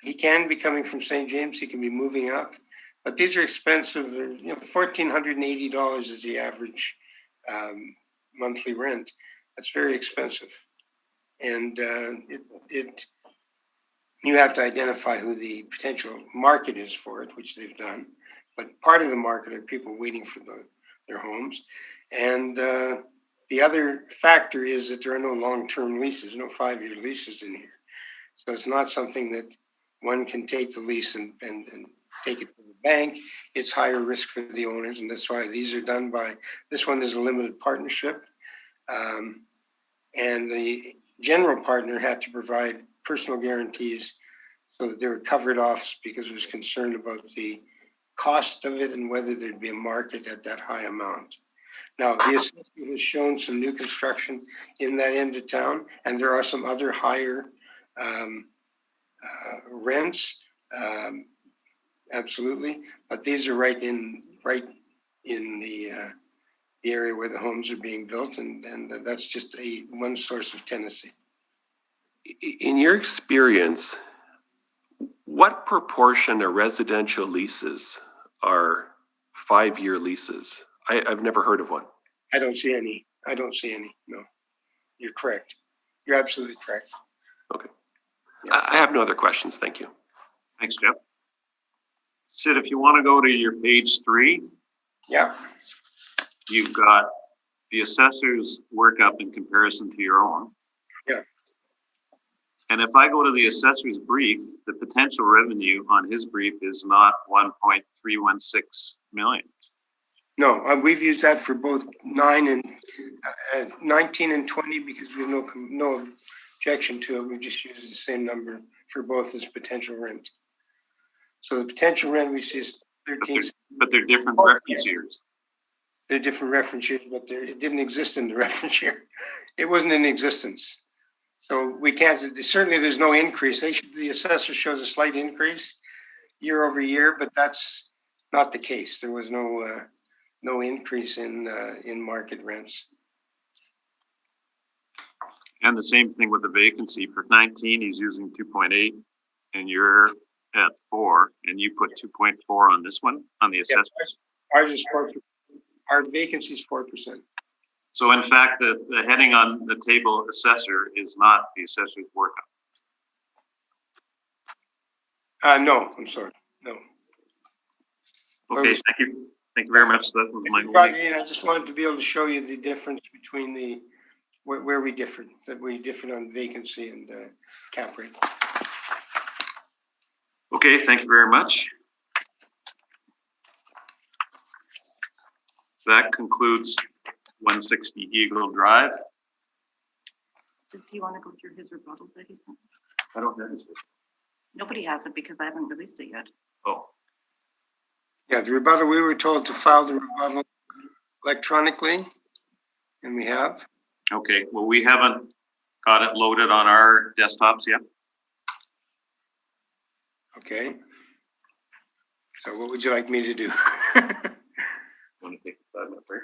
S2: He can be coming from St. James. He can be moving up, but these are expensive. $1,480 is the average monthly rent. That's very expensive, and you have to identify who the potential market is for it, which they've done. But part of the market are people waiting for their homes, and the other factor is that there are no long-term leases, no 5-year leases in here. So it's not something that one can take the lease and take it to the bank. It's higher risk for the owners, and that's why these are done by, this one is a limited partnership. And the general partner had to provide personal guarantees so that they were covered off because it was concerned about the cost of it and whether there'd be a market at that high amount. Now, the assessment has shown some new construction in that end of town, and there are some other higher rents, absolutely. But these are right in the area where the homes are being built, and that's just one source of tenancy.
S7: In your experience, what proportion of residential leases are 5-year leases? I've never heard of one.
S2: I don't see any. No, you're correct. You're absolutely correct.
S7: Okay. Yeah. I have no other questions. Thank you.
S1: Thanks, Jeff. Sid, if you want to go to your page 3.
S2: Yeah.
S1: You've got the assessor's workup in comparison to your own.
S2: Yeah.
S1: And if I go to the assessor's brief, the potential revenue on his brief is not 1.316 million.
S2: No, we've used that for both 19 and 20 because we have no objection to it. We just use the same number for both as potential rent. So the potential rent we see is 13.
S1: But they're different reference years.
S2: They're different reference years, but it didn't exist in the reference year. It wasn't in existence. So we can't, certainly there's no increase. The assessor shows a slight increase year over year, but that's not the case. There was no increase in market rents.
S1: And the same thing with the vacancy. For 19, he's using 2.8, and you're at 4, and you put 2.4 on this one, on the assessment.
S2: Yeah, ours is 4%. Our vacancy is 4%.
S1: So in fact, the heading on the table, assessor, is not the assessor's workup.
S2: No, I'm sorry. No.
S1: Okay, thank you. Thank you very much. That was my only.
S2: I just wanted to be able to show you the difference between where we differed, that we differed on vacancy and cap rate.
S1: Okay, thank you very much. That concludes 160 Eagle Drive.
S3: Does he want to go through his rebuttal that he sent?
S1: I don't have this.
S3: Nobody has it because I haven't released it yet.
S1: Oh,
S2: Yeah, the rebuttal, we were told to file the rebuttal electronically, and we have.
S1: okay. Well, we haven't got it loaded on our desktops yet.
S2: Okay. So what would you like me to do?
S1: Want to take a 5-minute break?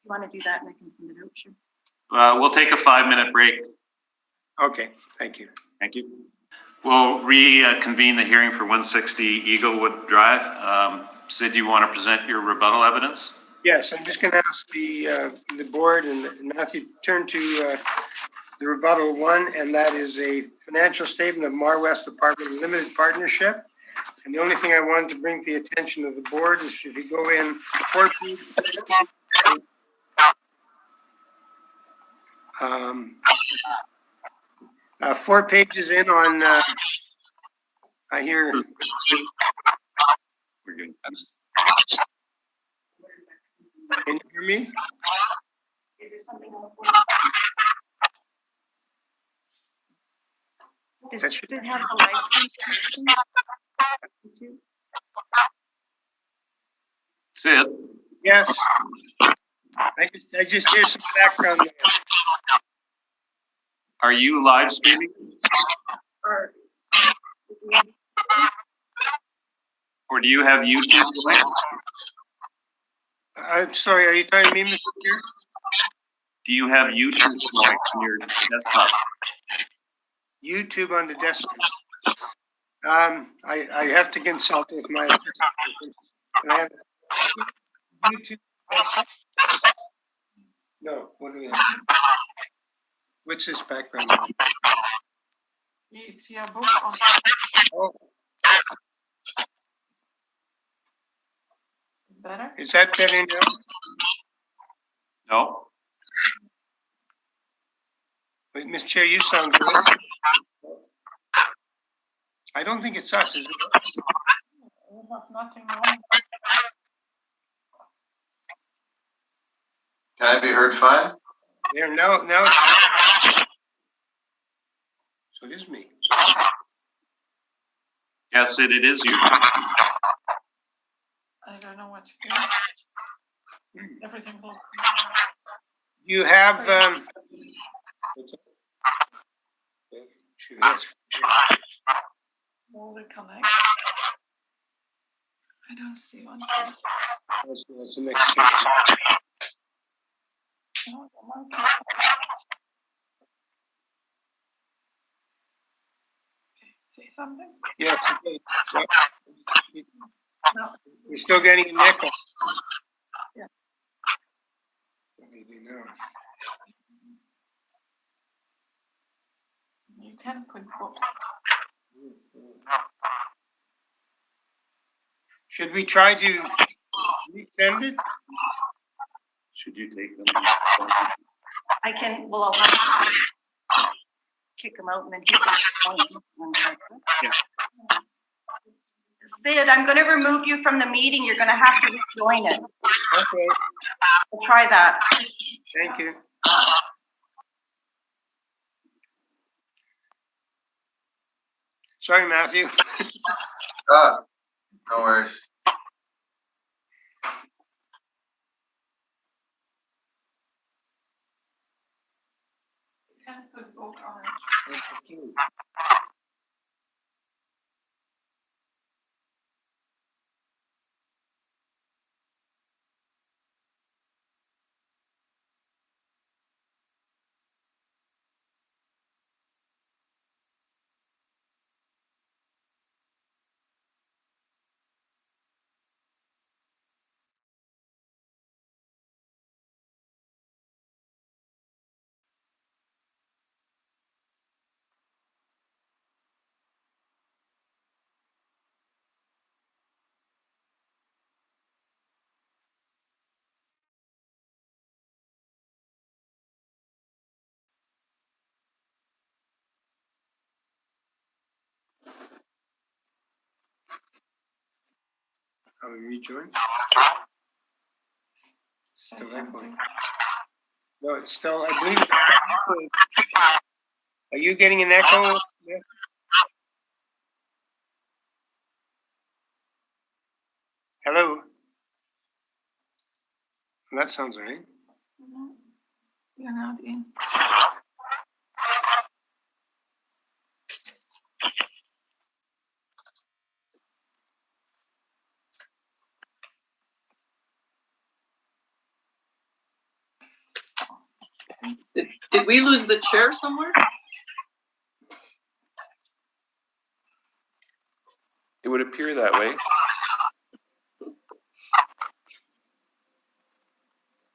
S3: You want to do that and I can send it out, sure.
S1: We'll take a 5-minute break.
S2: Okay, thank you.
S1: Thank you. We'll reconvene the hearing for 160 Eaglewood Drive. Sid, you want to present your rebuttal evidence?
S2: Yes, I'm just going to ask the board and Matthew turn to the rebuttal 1, and that is a financial statement of Mar West Apartment Limited Partnership. And the only thing I wanted to bring to the attention of the board is if you go in 4 pages in on, I hear.
S1: We're good.
S2: Can you hear me?
S3: Is there something else? Does it have the live stream?
S1: Sid,
S2: Yes. I just hear some background noise.
S1: are you live streaming? Or do you have YouTube going?
S2: I'm sorry, are you talking to me, Mr. Chair?
S1: Do you have YouTube going on your desktop?
S2: YouTube on the desktop. I have to consult with my assistant. Can I have YouTube? No, what do we have? What's this background?
S8: It's your book on.
S2: Oh,
S8: Better?
S2: is that better now?
S1: No?
S2: Wait, Mr. Chair, you sound good. I don't think it's us, is it?
S8: We have nothing wrong.
S4: Can I be heard fine?
S2: There, now it's. So it is me.
S1: Yes, Sid, it is you.
S8: I don't know what to do. Everything will.
S2: You have,
S8: Will we connect? I don't see one.
S2: that's the next step.
S8: No, the mic. Okay, say something?
S2: Yeah, okay. So,
S8: No.
S2: we're still getting an echo.
S8: Yeah.
S2: Maybe now.
S8: You can put book.
S2: Should we try to resend it?
S1: Should you take them?
S3: I can, well, I'll have to kick him out and then he can.
S1: Yeah.
S3: Sid, I'm going to remove you from the meeting. You're going to have to join it.
S2: Okay,
S3: We'll try that.
S2: thank you. Sorry, Matthew.
S4: No worries.
S2: Are we rejoined? Still echoing. No, it's still, I believe it's echoing. Are you getting an echo? Hello? That sounds all right.
S8: You're not in.
S6: Did we lose the chair somewhere?
S7: It would appear that way.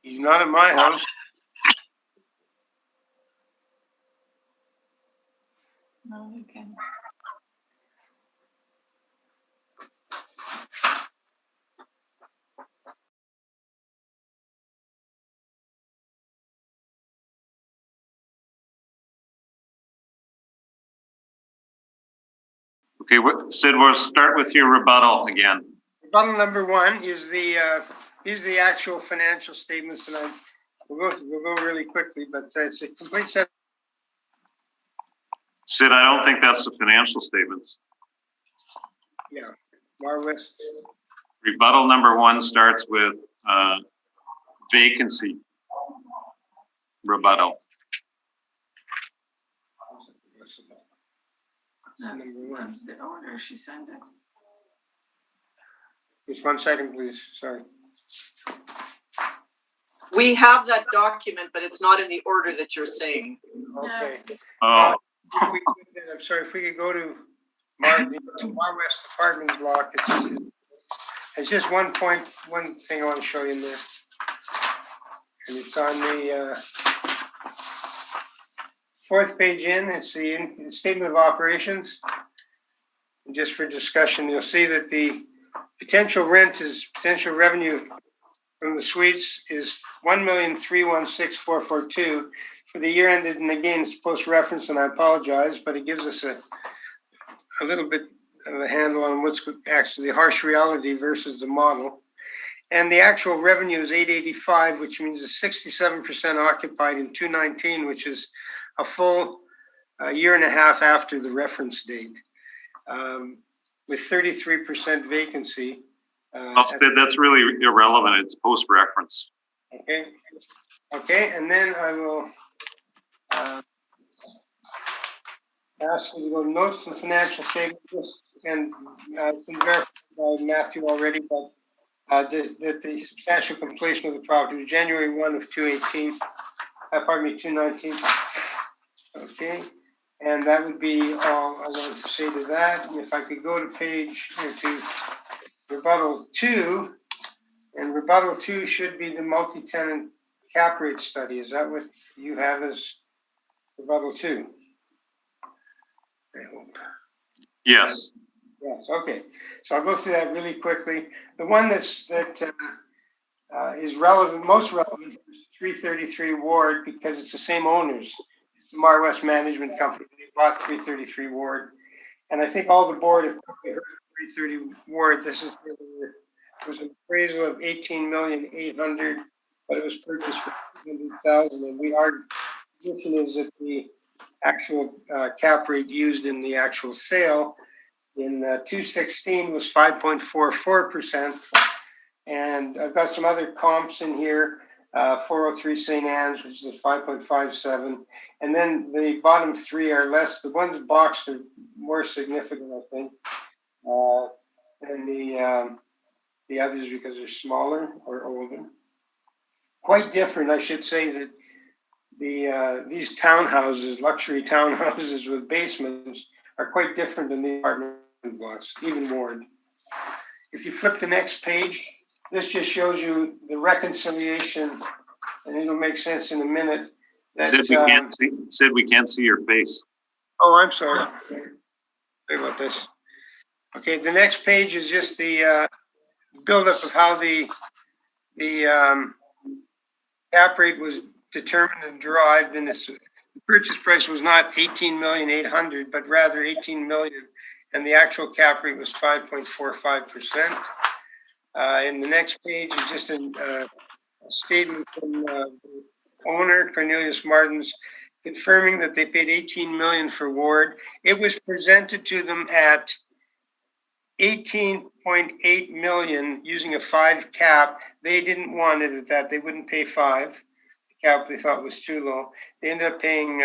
S2: He's not at my house.
S8: No, you can.
S1: Okay, Sid, we'll start with your rebuttal again.
S2: Rebuttal number one is these are the actual financial statements, and we'll go really quickly, but it's a complete set.
S1: Sid, I don't think that's the financial statements.
S2: Yeah, Marwest.
S1: Rebuttal number one starts with vacancy rebuttal.
S8: That's the order she sent it.
S2: Just 1 second, please. Sorry.
S6: We have that document, but it's not in the order that you're saying.
S2: Okay.
S8: Yes.
S1: Oh,
S2: I'm sorry, if we could go to the Marwest Apartments block. It's just one thing I want to show you in there. And it's on the fourth page in. It's the statement of operations. And just for discussion, you'll see that the potential revenue from the suites is $1,316,442 for the year ended. And again, it's post-reference, and I apologize, but it gives us a little bit of a handle on what's actually the harsh reality versus the model. And the actual revenue is 885, which means it's 67% occupied in 219, which is a full year and a half after the reference date, with 33% vacancy.
S1: that's really irrelevant. It's post-reference.
S2: Okay, and then I will ask you to go to notes and financial statements, and it's been verified by Matthew already, but that the substantial completion of the property, January 1 of 219. Okay, and that would be all I wanted to say to that. And if I could go to to rebuttal 2, and rebuttal 2 should be the multi-tenant cap rate study. Is that what you have as rebuttal 2? I hope.
S1: Yes.
S2: Yes, okay. So I'll go through that really quickly. The one that is most relevant is 333 Ward, because it's the same owners. It's the Marwest Management Company. They bought 333 Ward. And I think all the board have probably heard 330 Ward. This is where there was an appraisal of 18,800,000, but it was purchased for 200,000. And our position is that the actual cap rate used in the actual sale in 216 was 5.44%. And I've got some other comps in here. 403 St. Anne's, which is 5.57. And then the bottom three are less. The ones boxed are more significant, I think. And the others because they're smaller or older. Quite different, I should say, that these townhouses, luxury townhouses with basements, are quite different than the apartment blocks, even Ward. If you flip the next page, this just shows you the reconciliation, and it'll make sense in a minute.
S1: Sid, we can't see your face.
S2: Oh, I'm sorry. Sorry about this. Okay, the next page is just the buildup of how the cap rate was determined and derived. And the purchase price was not 18,800,000, but rather 18 million, and the actual cap rate was 5.45%. And the next page is just a statement from the owner, Cornelius Martins, confirming that they paid 18 million for Ward. It was presented to them at 18.8 million using a 5 cap. They didn't want it at that. They wouldn't pay 5. The cap they thought was too low. They ended up paying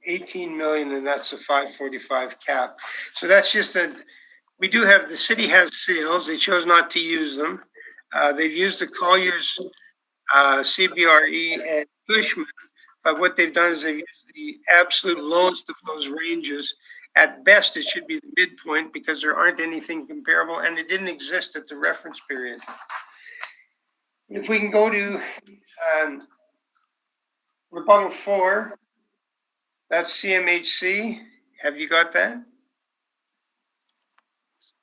S2: 18 million, and that's a 545 cap. So that's just we do have, the city has sales. They chose not to use them. They've used the Colliers, CBRE, and Cushman, but what they've done is they've used the absolute lowest of those ranges. At best, it should be the midpoint because there aren't anything comparable, and it didn't exist at the reference period. If we can go to rebuttal 4, that's CMHC. Have you got that?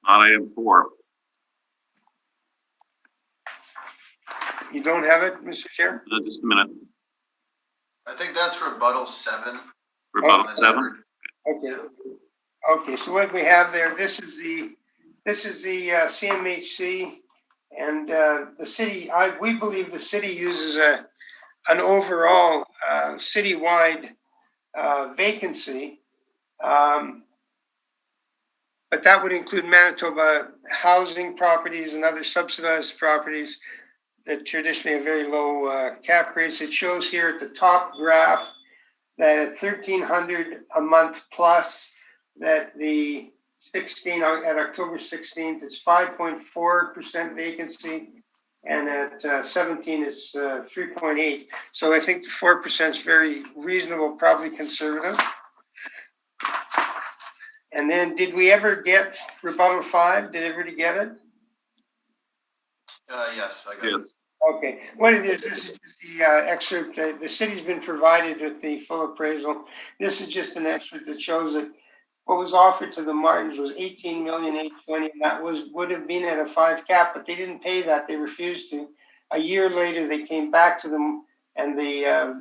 S1: On item 4.
S2: You don't have it, Mr. Chair?
S1: Just a minute.
S4: I think that's rebuttal 7.
S1: Rebuttal 7.
S2: Okay. Okay. So what we have there, this is the CMHC, and the city. We believe the city uses an overall citywide vacancy, but that would include Manitoba housing properties and other subsidized properties that traditionally have very low cap rates. It shows here at the top graph that at $1,300 a month plus, that the at October 16th, it's 5.4% vacancy, and at 17, it's 3.8. So I think the 4% is very reasonable, probably conservative. And then, did we ever get rebuttal 5? Did everybody get it?
S4: Yes, I got it.
S2: Okay, what it is, this is just the excerpt. The city's been provided with the full appraisal. This is just an excerpt that shows that what was offered to the Martins was 18,820,000, and that would have been at a 5 cap, but they didn't pay that. They refused to. A year later, they came back to them, and the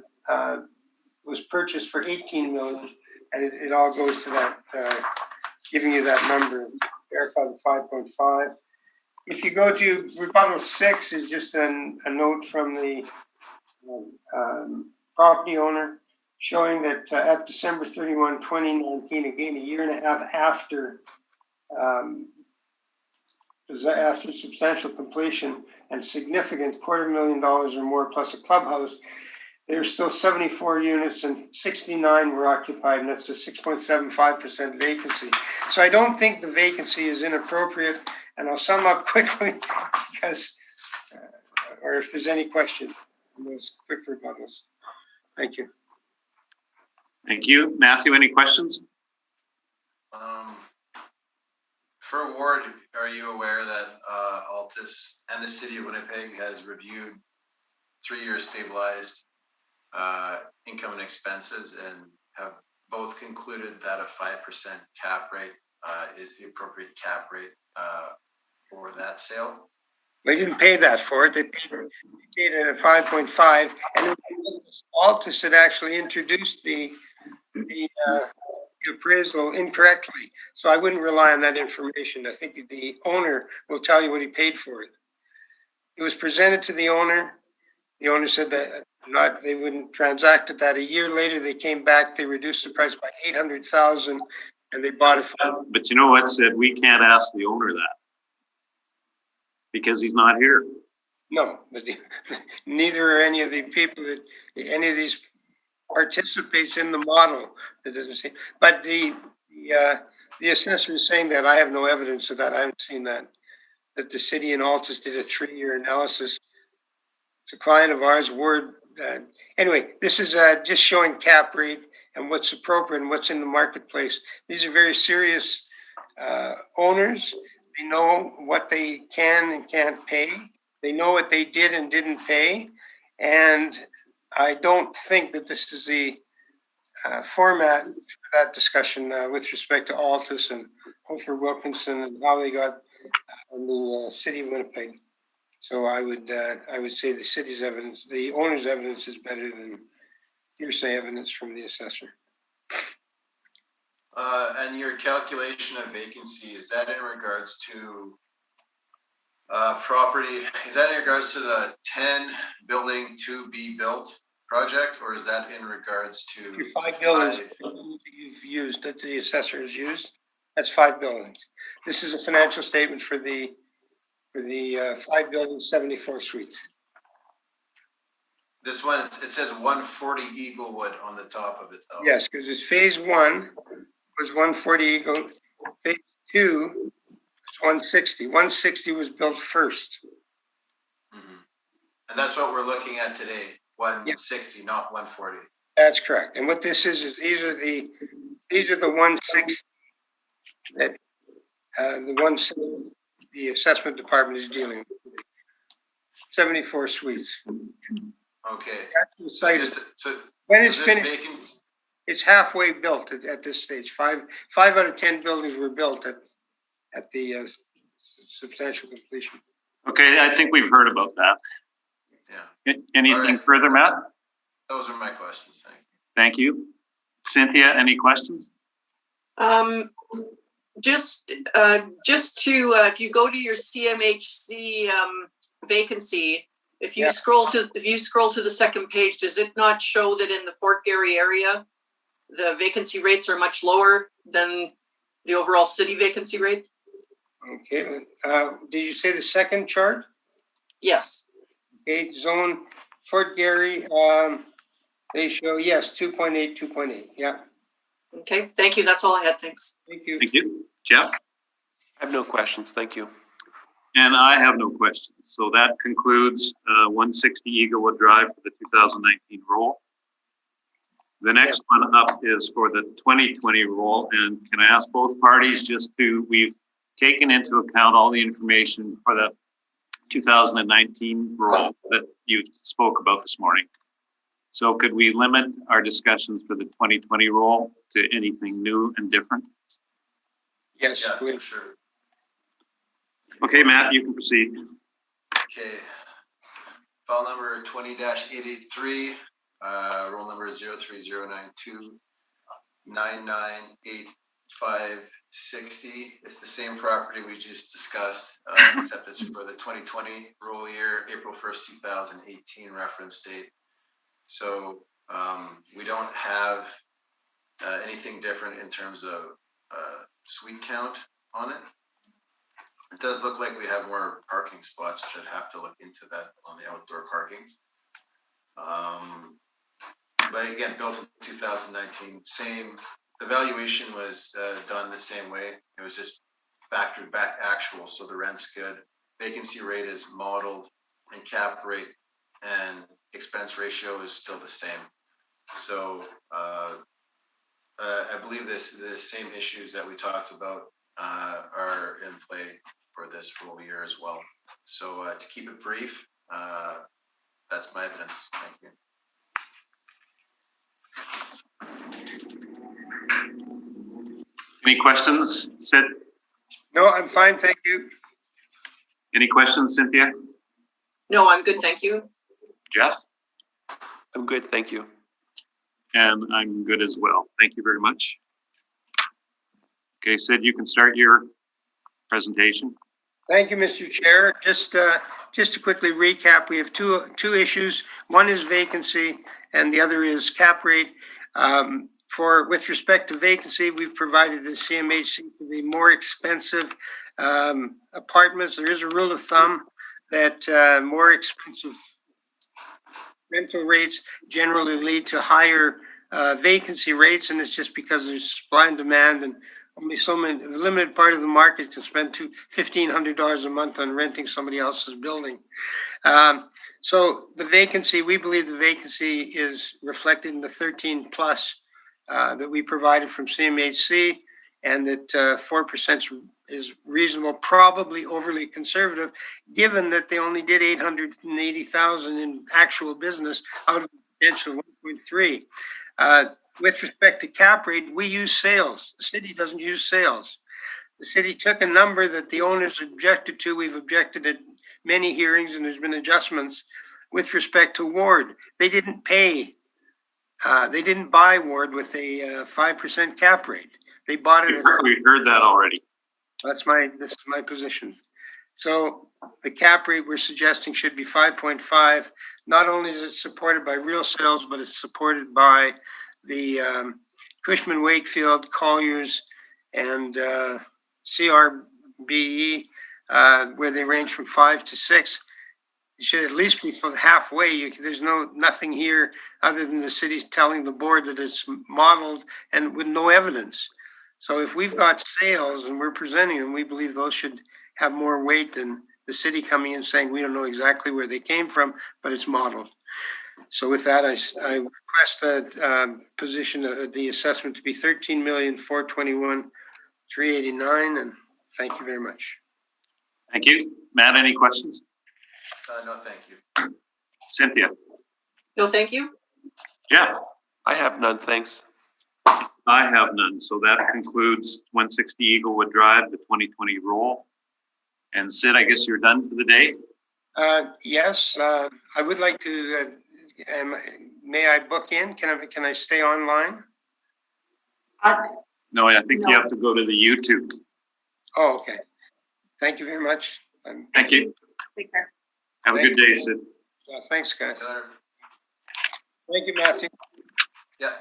S2: was purchased for 18 million, and it all goes to that, giving you that number. Verify the 5.5. If you go to rebuttal 6, is just a note from the property owner showing that at December 31, 2019, again, a year and a half after substantial completion and significant $250,000 or more plus a clubhouse, there's still 74 units and 69 were occupied, and that's a 6.75% vacancy. So I don't think the vacancy is inappropriate, and I'll sum up quickly because, or if there's any questions on those quick rebuttals. Thank you.
S1: Thank you. Matthew, any questions?
S4: For Ward, are you aware that Altus and the city of Winnipeg has reviewed 3-year stabilized income and expenses and have both concluded that a 5% cap rate is the appropriate cap rate for that sale?
S2: They didn't pay that for it. They paid it at 5.5, and Altus had actually introduced the the appraisal incorrectly. So I wouldn't rely on that information. I think the owner will tell you what he paid for it. It was presented to the owner. The owner said that they wouldn't transact it. That a year later, they came back, they reduced the price by 800,000 and they bought it for.
S1: But you know what, Sid? We can't ask the owner that because he's not here.
S2: No, but neither are any of the people any of these participates in the model. That doesn't seem, but the assessor is saying that. I have no evidence of that. I haven't seen that the city in Altus did a 3-year analysis. It's a client of ours, Word. Anyway, this is just showing cap rate and what's appropriate and what's in the marketplace. These are very serious owners. They know what they can and can't pay. They know what they did and didn't pay. And I don't think that this is the format for that discussion with respect to Altus and Hofer Wilkinson and how they got in the city of Winnipeg. So I would say the city's evidence, the owner's evidence is better than hearsay evidence from the assessor.
S4: And your calculation of vacancy, is that in regards to property, is that in regards to the 10 building to be built project, or is that in regards to
S2: your 5 buildings you've used, that the assessor has used? That's 5 buildings. This is a financial statement for the 5 buildings, 74 suites.
S4: This one, it says 140 Eaglewood on the top of it though.
S2: Yes, because it's phase 1 was 140 Eagle, phase 2 was 160. 160 was built first.
S4: Mm-hmm. And that's what we're looking at today, 160, not 140.
S2: That's correct. And what this is these are the 160 that the assessment department is dealing with. 74 suites.
S4: Okay.
S2: Actual site
S4: So
S2: when it's finished, it's halfway built at this stage. 5 out of 10 buildings were built at the substantial completion.
S1: Okay, I think we've heard about that.
S4: Yeah.
S1: Anything further, Matt?
S4: Those are my questions.
S1: Thank you. Cynthia, any questions?
S6: Just to if you go to your CMHC vacancy, if you scroll to the second page, does it not show that in the Fort Garry area the vacancy rates are much lower than the overall city vacancy rate?
S2: Okay. Did you say the second chart?
S6: Yes.
S2: Okay. Zone Fort Garry. They show 2.8, 2.8. Yeah.
S6: Okay. Thank you. That's all I had. Thanks.
S2: Thank you.
S1: Thank you. Jeff?
S7: I have no questions. Thank you.
S1: And I have no questions. So that concludes 160 Eaglewood Drive for the 2019 roll. The next one up is for the 2020 roll. And can I ask both parties we've taken into account all the information for the 2019 roll that you spoke about this morning. So could we limit our discussions for the 2020 roll to anything new and different?
S2: Yes,
S4: yeah, for sure.
S1: Okay, Matt, you can proceed.
S4: Okay. File number 20-883, roll number 03092 9985560. It's the same property we just discussed, except it's for the 2020 roll year, April 1st, 2018 reference date. So we don't have anything different in terms of suite count on it. It does look like we have more parking spots, which I'd have to look into that on the outdoor parking. But again, built in 2019, the valuation was done the same way. It was just factored back actual, so the rent's good. Vacancy rate is modeled, and cap rate and expense ratio is still the same. So I believe the same issues that we talked about are in play for this roll year as well. So to keep it brief, that's my evidence. Thank you.
S1: Any questions, Sid?
S2: No, I'm fine. Thank you.
S1: Any questions, Cynthia?
S6: No, I'm good. Thank you.
S1: Jeff?
S7: I'm good. Thank you.
S1: And I'm good as well. Thank you very much. Okay, Sid, you can start your presentation.
S2: Thank you, Mr. Chair. Just to quickly recap, we have two issues. One is vacancy and the other is cap rate. With respect to vacancy, we've provided the CMHC for the more expensive apartments. There is a rule of thumb that more expensive rental rates generally lead to higher vacancy rates, and it's just because there's supply and demand, and only a limited part of the market can spend $1,500 a month on renting somebody else's building. So the vacancy, we believe the vacancy is reflected in the 13 plus that we provided from CMHC, and that 4% is reasonable, probably overly conservative, given that they only did 880,000 in actual business out of a potential of 1.3. With respect to cap rate, we use sales. The city doesn't use sales. The city took a number that the owners objected to. We've objected at many hearings, and there's been adjustments. With respect to Ward, they didn't pay. They didn't buy Ward with a 5% cap rate. They bought it.
S1: We heard that already.
S2: This is my position. So the cap rate we're suggesting should be 5.5. Not only is it supported by real sales, but it's supported by the Cushman Wakefield, Colliers, and CRBE, where they range from 5 to 6. It should at least be from halfway. There's nothing here other than the city telling the board that it's modeled and with no evidence. So if we've got sales and we're presenting them, we believe those should have more weight than the city coming in saying we don't know exactly where they came from, but it's modeled. So with that, I request that position, the assessment to be $13,421,389, and thank you very much.
S1: Thank you. Matt, any questions?
S4: No, thank you.
S1: Cynthia?
S6: No, thank you.
S1: Yeah.
S7: I have none, thanks.
S1: I have none. So that concludes 160 Eaglewood Drive, the 2020 roll. And Sid, I guess you're done for the day?
S2: Yes, I would like to, may I book in? Can I stay online?
S1: No, I think
S6: No.
S1: you have to go to the YouTube.
S2: Oh, okay. Thank you very much.
S1: Thank you.
S3: Take care.
S1: Have a good day, Sid.
S2: Thanks, guys.
S4: Tyler?
S2: Thank you, Matthew.
S4: Yeah.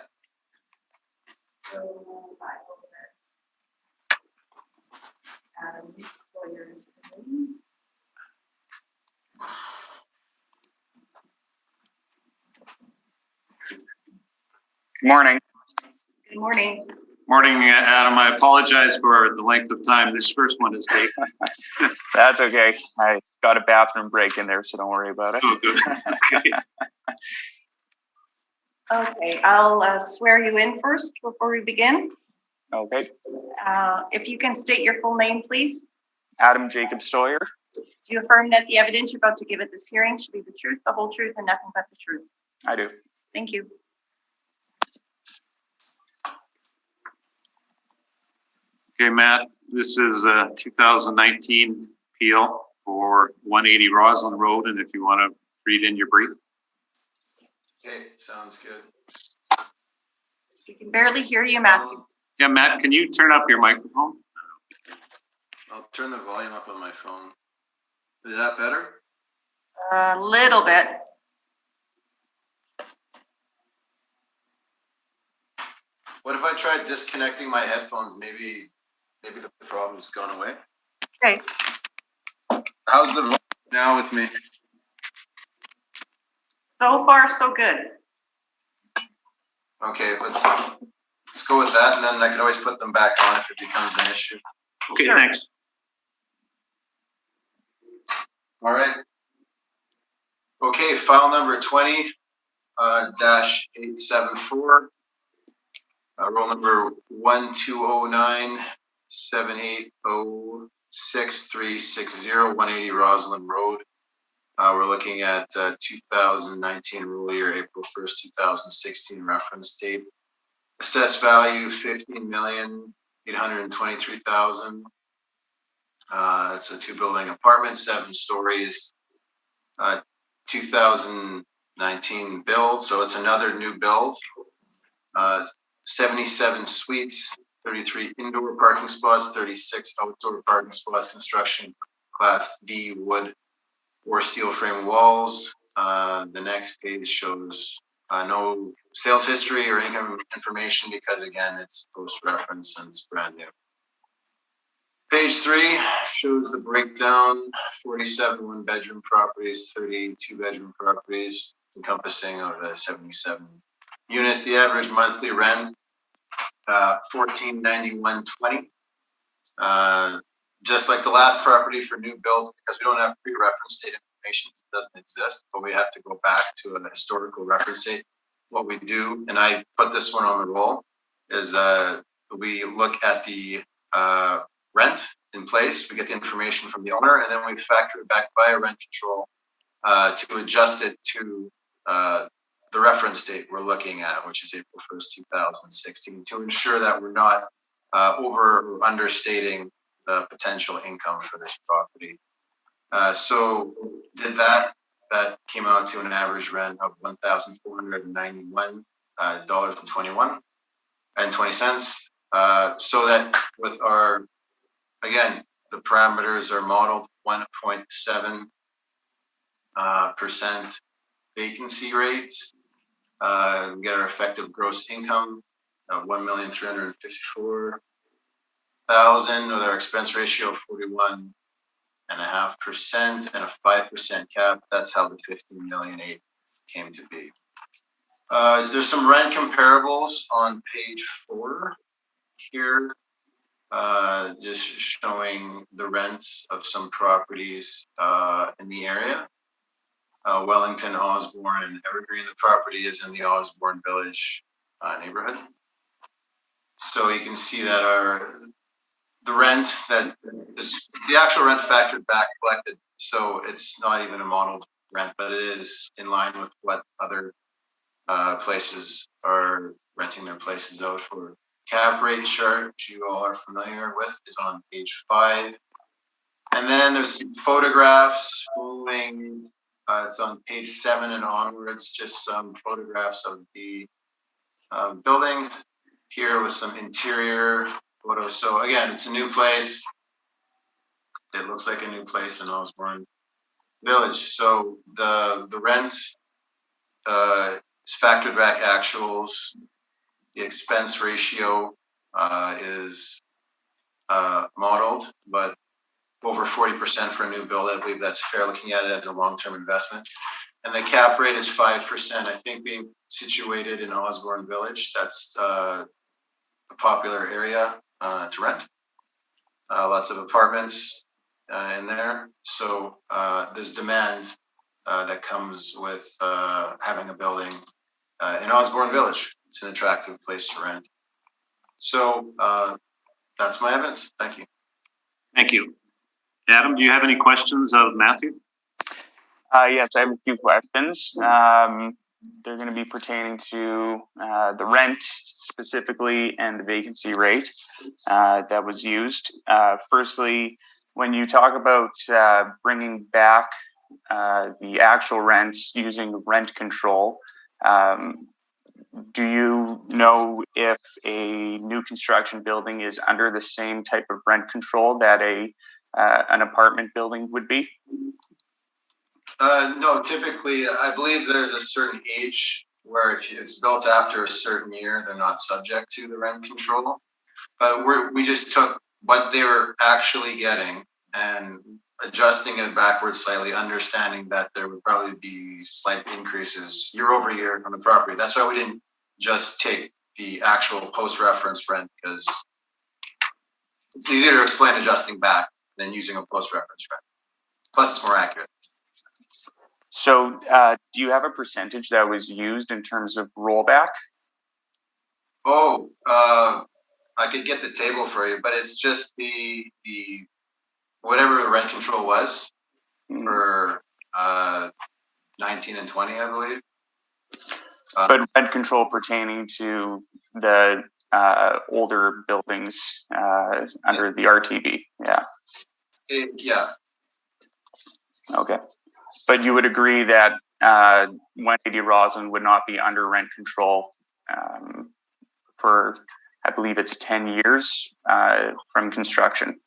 S9: Morning.
S3: Good morning.
S1: Morning, Adam. I apologize for the length of time this first one has taken.
S9: That's okay. I got a bathroom break in there, so don't worry about it.
S1: Oh, good. Okay.
S3: Okay, I'll swear you in first before we begin.
S9: Okay.
S3: If you can state your full name, please.
S9: Adam Jacob Sawyer.
S3: Do you affirm that the evidence you're about to give at this hearing should be the truth, the whole truth, and nothing but the truth?
S9: I do.
S3: Thank you.
S1: Okay, Matt, this is a 2019 appeal for 180 Roslyn Road, and if you want to read in your brief.
S4: Okay, sounds good.
S3: We can barely hear you, Matthew.
S1: Yeah, Matt, can you turn up your microphone?
S4: I'll turn the volume up on my phone. Is that better?
S3: A little bit.
S4: What if I tried disconnecting my headphones? Maybe the problem's gone away.
S3: Okay.
S4: How's the volume now with me?
S3: So far, so good.
S4: Okay, let's go with that, and then I can always put them back on if it becomes an issue.
S1: Okay,
S3: Sure.
S1: thanks.
S4: All right. Okay, file number 20-874. Roll number 1209-780-6360, 180 Roslyn Road. We're looking at 2019 rule year, April 1st, 2016 reference date. Assessed value $15,823,000. It's a 2-building apartment, 7 stories. 2019 build, so it's another new build. 77 suites, 33 indoor parking spots, 36 outdoor parking spots, construction class D wood or steel frame walls. The next page shows no sales history or income information because again, it's post-reference and it's brand new. Page 3 shows the breakdown, 47 one-bedroom properties, 38 two-bedroom properties, encompassing of the 77 units. The average monthly rent, $1491.20. Just like the last property for new builds, because we don't have pre-reference date information, it doesn't exist, but we have to go back to an historical reference date. What we do, and I put this one on the roll, is we look at the rent in place, we get the information from the owner, and then we factor it back by a rent control to adjust it to the reference date we're looking at, which is April 1st, 2016, to ensure that we're not over or understating the potential income for this property. So did that came out to an average rent of $1,491.20. So that with our, again, the parameters are modeled 1.7% vacancy rates. We get our effective gross income of $1,354,000 with our expense ratio of 41.5% and a 5% cap. That's how the $15.8 million came to be. Is there some rent comparables on page 4 here? Just showing the rents of some properties in the area. Wellington, Osborne, and Evergreen. The property is in the Osborne Village neighborhood. So you can see that the rent that is the actual rent factored back collected. So it's not even a modeled rent, but it is in line with what other places are renting their places out for. Cap rate chart, which you all are familiar with, is on page 5. And then there's some photographs following. It's on page 7 and onwards, just some photographs of the buildings here with some interior photos. So again, it's a new place. It looks like a new place in Osborne Village. So the rent is factored back actuals. The expense ratio is modeled, but over 40% for a new build. I believe that's fair looking at it as a long-term investment. And the cap rate is 5%. I think being situated in Osborne Village, that's a popular area to rent. Lots of apartments in there. So there's demand that comes with having a building in Osborne Village. It's an attractive place to rent. So that's my evidence. Thank you.
S1: Thank you. Adam, do you have any questions of Matthew?
S9: Yes, I have a few questions. They're going to be pertaining to the rent specifically and the vacancy rate that was used. Firstly, when you talk about bringing back the actual rents using rent control, do you know if a new construction building is under the same type of rent control that an apartment building would be?
S4: No, typically, I believe there's a certain age where if it's built after a certain year, they're not subject to the rent control. But we just took what they were actually getting and adjusting it backwards slightly, understanding that there would probably be slight increases year over year on the property. That's why we didn't just take the actual post-reference rent, because it's easier to explain adjusting back than using a post-reference rent. Plus, it's more accurate.
S9: So do you have a percentage that was used in terms of rollback?
S4: Oh, I could get the table for you, but it's just the whatever the rent control was for 19 and 20, I believe.
S9: But rent control pertaining to the older buildings under the RTB, yeah.
S4: Yeah.
S9: Okay. But you would agree that 180 Roslyn would not be under rent control for I believe it's 10 years from construction.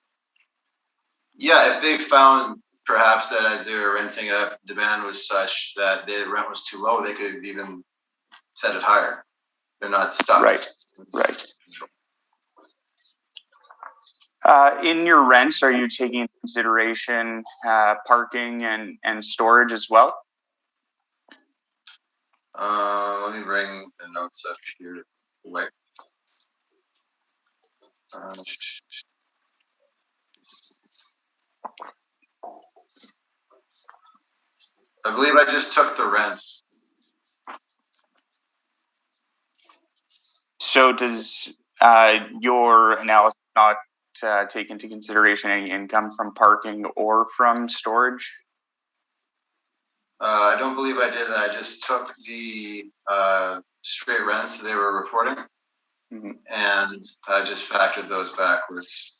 S4: Yeah, if they found perhaps that as they were renting it up, demand was such that the rent was too low, they could even set it higher. They're not stuck.
S9: Right. In your rents, are you taking into consideration parking and storage as well?
S4: Let me bring the notes up here quick. I believe I just took the rents.
S9: So does your analysis not take into consideration any income from parking or from storage?
S4: I don't believe I did that. I just took the straight rents they were reporting, and I just factored those backwards.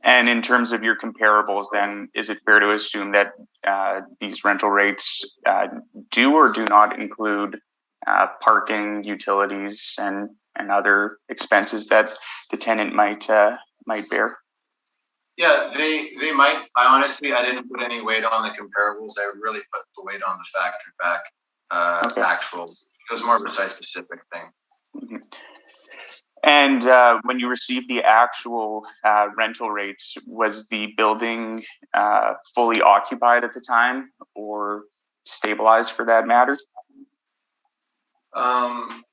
S9: And in terms of your comparables, then, is it fair to assume that these rental rates do or do not include parking, utilities, and other expenses that the tenant might bear?
S4: Yeah, they might. I didn't put any weight on the comparables. I really put the weight on the factored back actual. It was more of a site-specific thing.
S9: Mm-hmm. And when you received the actual rental rates, was the building fully occupied at the time or stabilized for that matter?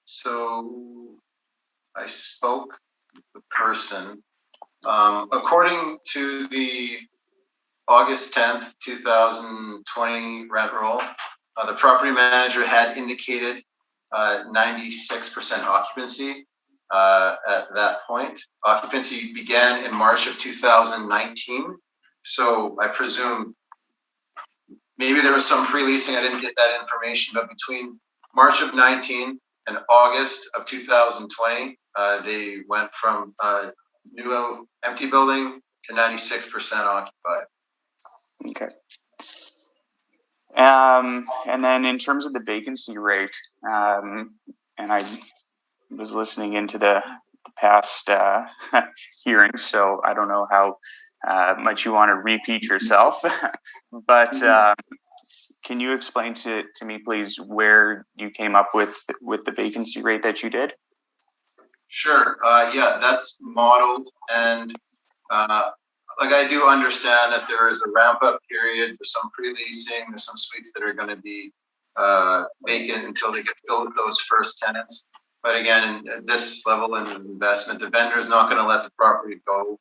S4: So I spoke with the person. According to the August 10th, 2020 rent roll, the property manager had indicated 96% occupancy. At that point, occupancy began in March of 2019. So I presume maybe there was some pre-leasing. I didn't get that information, but between March of 19 and August of 2020, they went from new empty building to 96% occupied.
S9: Okay. And then in terms of the vacancy rate, and I was listening into the past hearings, so I don't know how much you want to repeat yourself, but can you explain to me, please, where you came up with the vacancy rate that you did?
S4: Sure. Yeah, that's modeled, and I do understand that there is a ramp-up period. There's some pre-leasing. There's some suites that are going to be vacant until they get filled with those first tenants. But again, at this level of investment, the vendor is not going to let the property go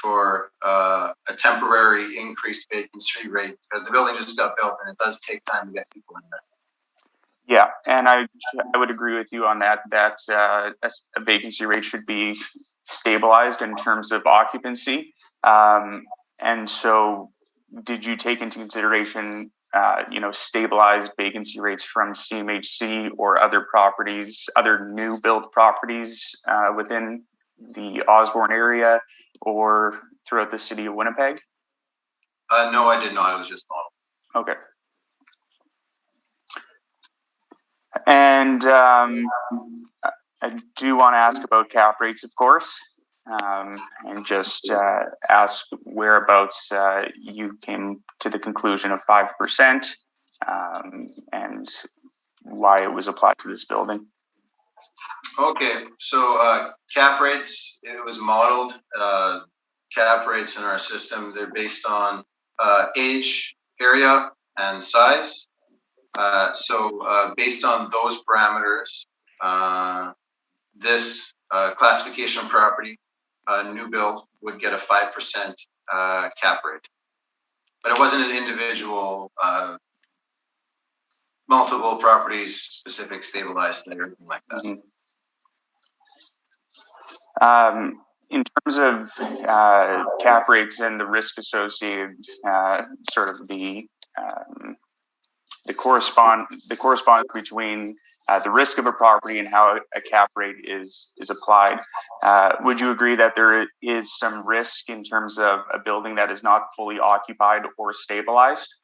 S4: for a temporary increased vacancy rate because the building just got built, and it does take time to get people in there. Yeah,
S9: and I would agree with you on that. That a vacancy rate should be stabilized in terms of occupancy. And so, did you take into consideration, stabilized vacancy rates from CMHC or other properties, other new build properties within the Osborne area or throughout the city of Winnipeg?
S4: No, I did not. It was just modeled.
S9: Okay. And I do want to ask about cap rates, of course, and just ask whereabouts you came to the conclusion of 5% and why it was applied to this building.
S4: Okay, so cap rates, it was modeled. Cap rates in our system, they're based on age, area, and size. So based on those parameters, this classification property, new build, would get a 5% cap rate. But it wasn't an individual, multiple properties, specific stabilized or anything like that.
S9: Mm-hmm. In terms of cap rates and the risk associated, sort of the correspondence between the risk of a property and how a cap rate is applied. Would you agree that there is some risk in terms of a building that is not fully occupied or stabilized?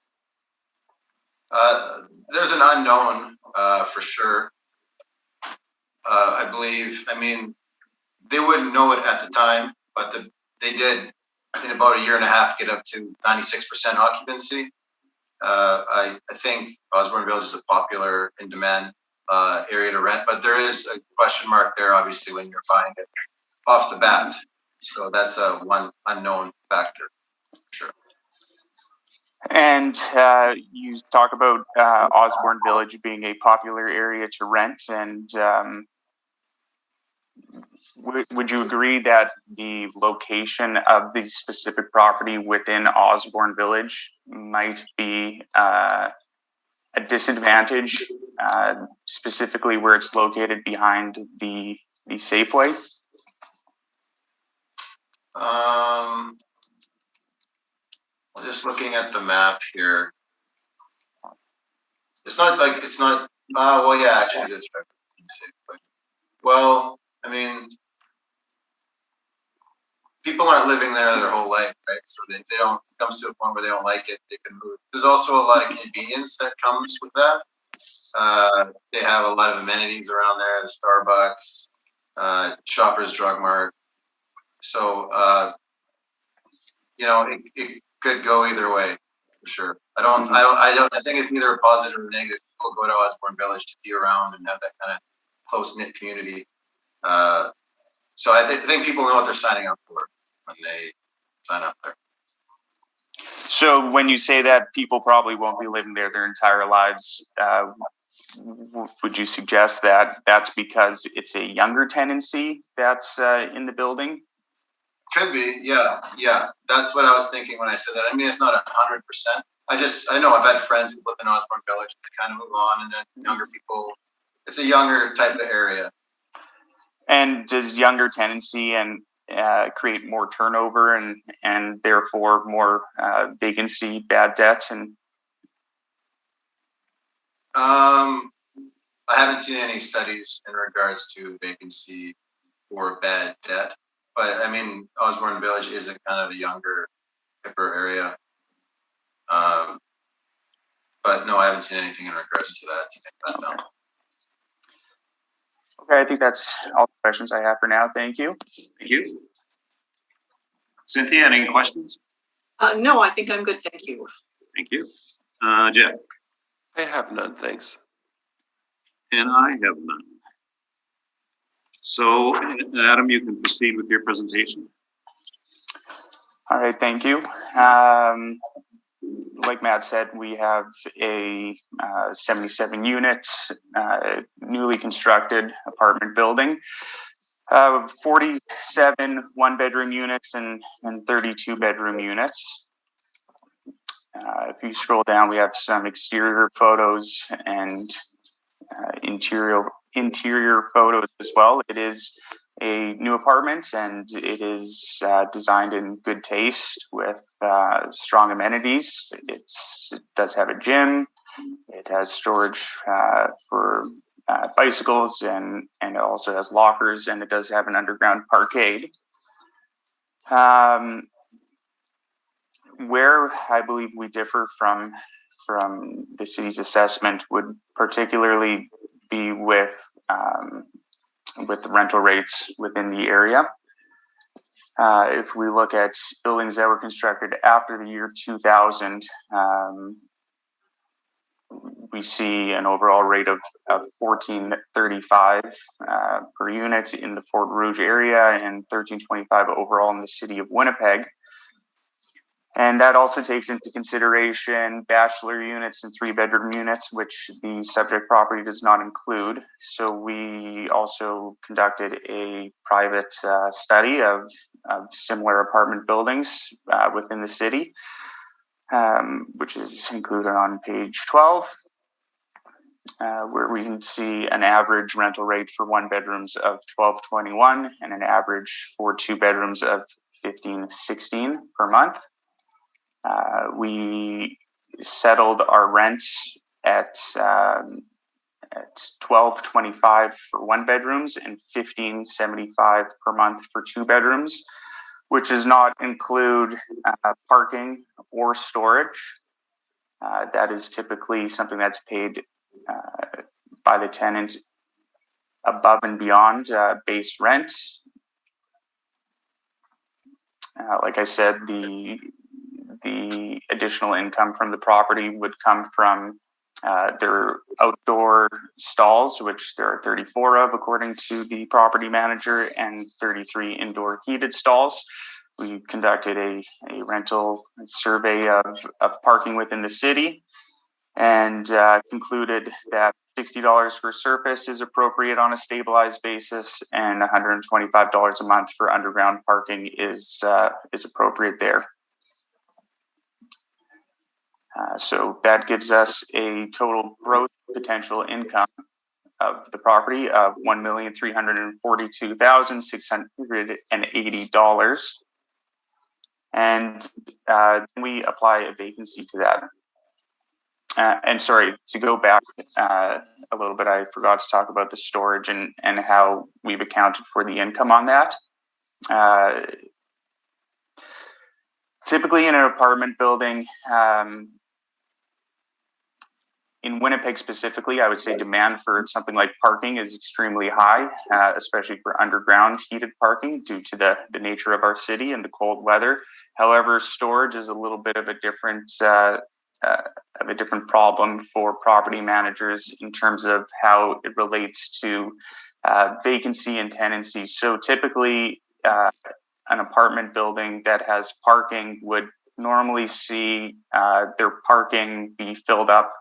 S4: There's an unknown for sure. I believe, they wouldn't know it at the time, but they did in about a year and a half get up to 96% occupancy. I think Osborne Village is a popular, in demand area to rent, but there is a question mark there, obviously, when you're buying it off the bat. So that's one unknown factor, for sure.
S9: And you talk about Osborne Village being a popular area to rent, and would you agree that the location of the specific property within Osborne Village might be a disadvantage, specifically where it's located behind the Safeway?
S4: Just looking at the map here, it's not. Well, yeah, actually, it is right. Well, I mean, people aren't living there their whole life, right? So they don't, it comes to a point where they don't like it, they can move. There's also a lot of convenience that comes with that. They have a lot of amenities around there, the Starbucks, Shoppers Drug Mart. So, it could go either way, for sure. I think it's neither a positive or negative. People go to Osborne Village to be around and have that kind of close-knit community. So I think people know what they're signing up for when they sign up there.
S9: So when you say that people probably won't be living there their entire lives, would you suggest that that's because it's a younger tenancy that's in the building?
S4: Could be, yeah. That's what I was thinking when I said that. I mean, it's not 100%. I know I've had friends who live in Osborne Village that kind of move on, and then younger people. It's a younger type of area.
S9: And does younger tenancy and create more turnover and therefore more vacancy, bad debt? And
S4: I haven't seen any studies in regards to vacancy or bad debt, but I mean, Osborne Village is a kind of a younger, hipper area. But no, I haven't seen anything in regards to that to make that known.
S9: Okay, I think that's all the questions I have for now. Thank you.
S1: Thank you. Cynthia, any questions?
S6: No, I think I'm good. Thank you.
S1: Thank you. Jeff?
S7: I have none, thanks.
S1: And I have none. So, Adam, you can proceed with your presentation.
S9: All right, thank you. Like Matt said, we have a 77-unit, newly constructed apartment building. 47 one-bedroom units and 32 bedroom units. If you scroll down, we have some exterior photos and interior photos as well. It is a new apartment, and it is designed in good taste with strong amenities. It does have a gym. It has storage for bicycles, and it also has lockers, and it does have an underground parkade. Where I believe we differ from the city's assessment would particularly be with the rental rates within the area. If we look at buildings that were constructed after the year 2000, we see an overall rate of $14.35 per unit in the Fort Rouge area and $13.25 overall in the city of Winnipeg. And that also takes into consideration bachelor units and 3-bedroom units, which the subject property does not include. So we also conducted a private study of similar apartment buildings within the city, which is included on page 12, where we can see an average rental rate for 1-bedrooms of $12.21 and an average for 2-bedrooms of $15.16 per month. We settled our rents at $12.25 for 1-bedrooms and $15.75 per month for 2-bedrooms, which does not include parking or storage. That is typically something that's paid by the tenant above and beyond base rent. like I said, the additional income from the property would come from their outdoor stalls, which there are 34 of according to the property manager, and 33 indoor heated stalls. We conducted a rental survey of parking within the city, and concluded that $60 for surface is appropriate on a stabilized basis, and $125 a month for underground parking is appropriate there. So that gives us a total gross potential income of the property of $1,342,680. And we apply a vacancy to that. And sorry, to go back a little bit, I forgot to talk about the storage and how we've accounted for the income on that. Typically in an apartment building, in Winnipeg specifically, I would say demand for something like parking is extremely high, especially for underground heated parking due to the nature of our city and the cold weather. However, storage is a little bit of a different problem for property managers in terms of how it relates to vacancy and tenancy. So typically, an apartment building that has parking would normally see their parking be filled up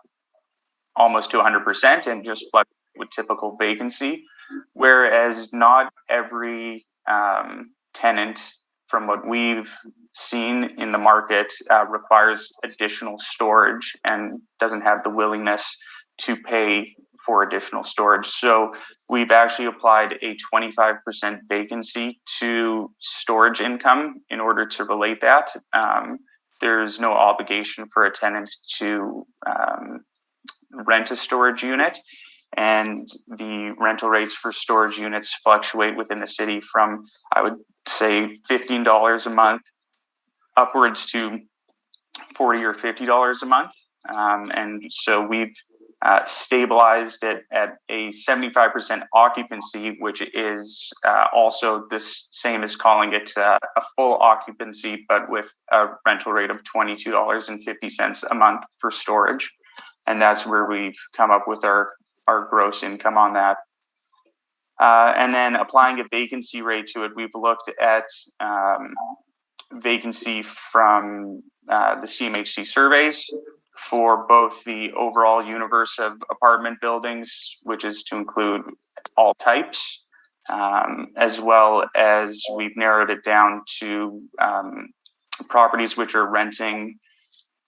S9: almost to 100% and just like with typical vacancy, whereas not every tenant, from what we've seen in the market, requires additional storage and doesn't have the willingness to pay for additional storage. So we've actually applied a 25% vacancy to storage income in order to relate that. There's no obligation for a tenant to rent a storage unit, and the rental rates for storage units fluctuate within the city from, I would say, $15 a month upwards to $40 or $50 a month. And so we've stabilized it at a 75% occupancy, which is also the same as calling it a full occupancy, but with a rental rate of $22.50 a month for storage. And that's where we've come up with our gross income on that. And then applying a vacancy rate to it, we've looked at vacancy from the CMHC surveys for both the overall universe of apartment buildings, which is to include all types, as well as we've narrowed it down to properties which are renting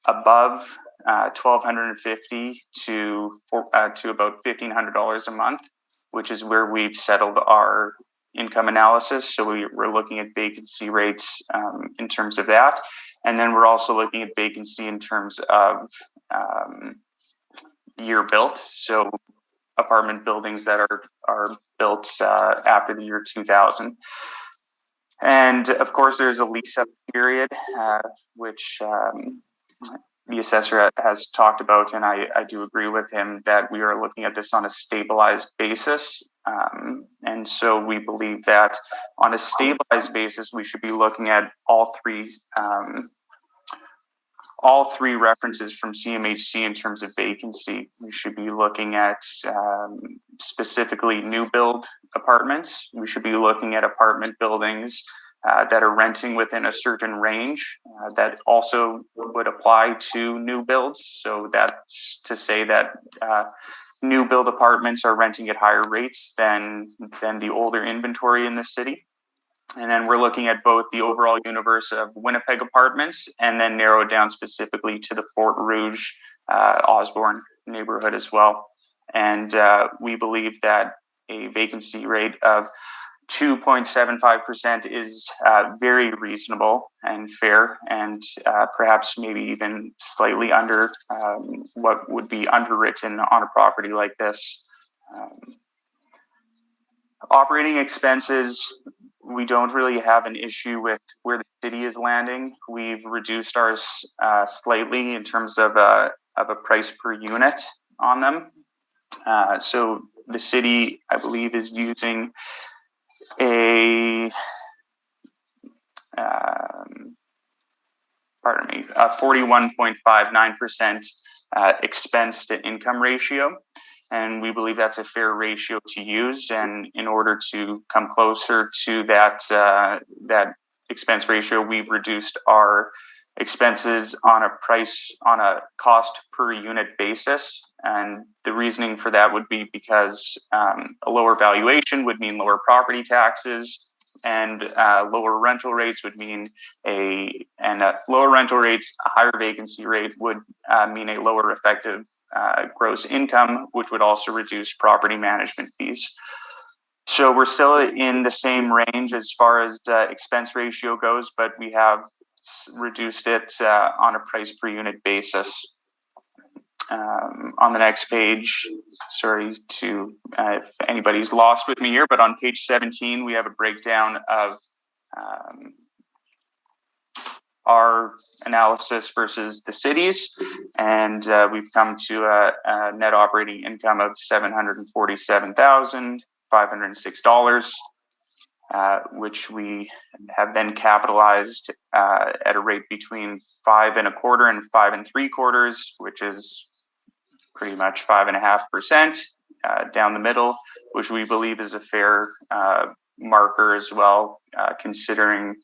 S9: above $1,250 to about $1,500 a month, which is where we've settled our income analysis. So we're looking at vacancy rates in terms of that. And then we're also looking at vacancy in terms of year built. So apartment buildings that are built after the year 2000. And of course, there's a lease up period, which the assessor has talked about, and I do agree with him that we are looking at this on a stabilized basis. And so we believe that on a stabilized basis, we should be looking at all three references from CMHC in terms of vacancy. We should be looking at specifically new build apartments. We should be looking at apartment buildings that are renting within a certain range that also would apply to new builds. So that's to say that new build apartments are renting at higher rates than the older inventory in the city. And then we're looking at both the overall universe of Winnipeg apartments and then narrowed down specifically to the Fort Rouge, Osborne neighborhood as well. And we believe that a vacancy rate of 2.75% is very reasonable and fair, and perhaps maybe even slightly under what would be underwritten on a property like this. Operating expenses, we don't really have an issue with where the city is landing. We've reduced ours slightly in terms of a price per unit on them. So the city, I believe, is using a a 41.59% expense to income ratio. And we believe that's a fair ratio to use. And in order to come closer to that expense ratio, we've reduced our expenses on a cost per unit basis. And the reasoning for that would be because a lower valuation would mean lower property taxes, and lower rental rates would mean lower rental rates, a higher vacancy rate would mean a lower effective gross income, which would also reduce property management fees. So we're still in the same range as far as expense ratio goes, but we have reduced it on a price per unit basis. On the next page, sorry to if anybody's lost with me here, but on page 17, we have a breakdown of our analysis versus the cities, and we've come to a net operating income of $747,506, which we have then capitalized at a rate between 5.25% and 5.75%, which is pretty much 5.5% down the middle, which we believe is a fair marker as well, considering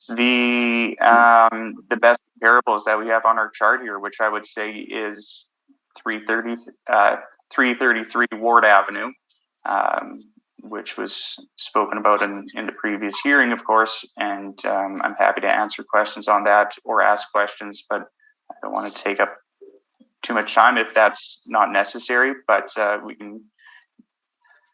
S9: the best comparables that we have on our chart here, which I would say is 333 Ward Avenue, which was spoken about in the previous hearing, of course, and I'm happy to answer questions on that or ask questions, but I don't want to take up too much time if that's not necessary, but we can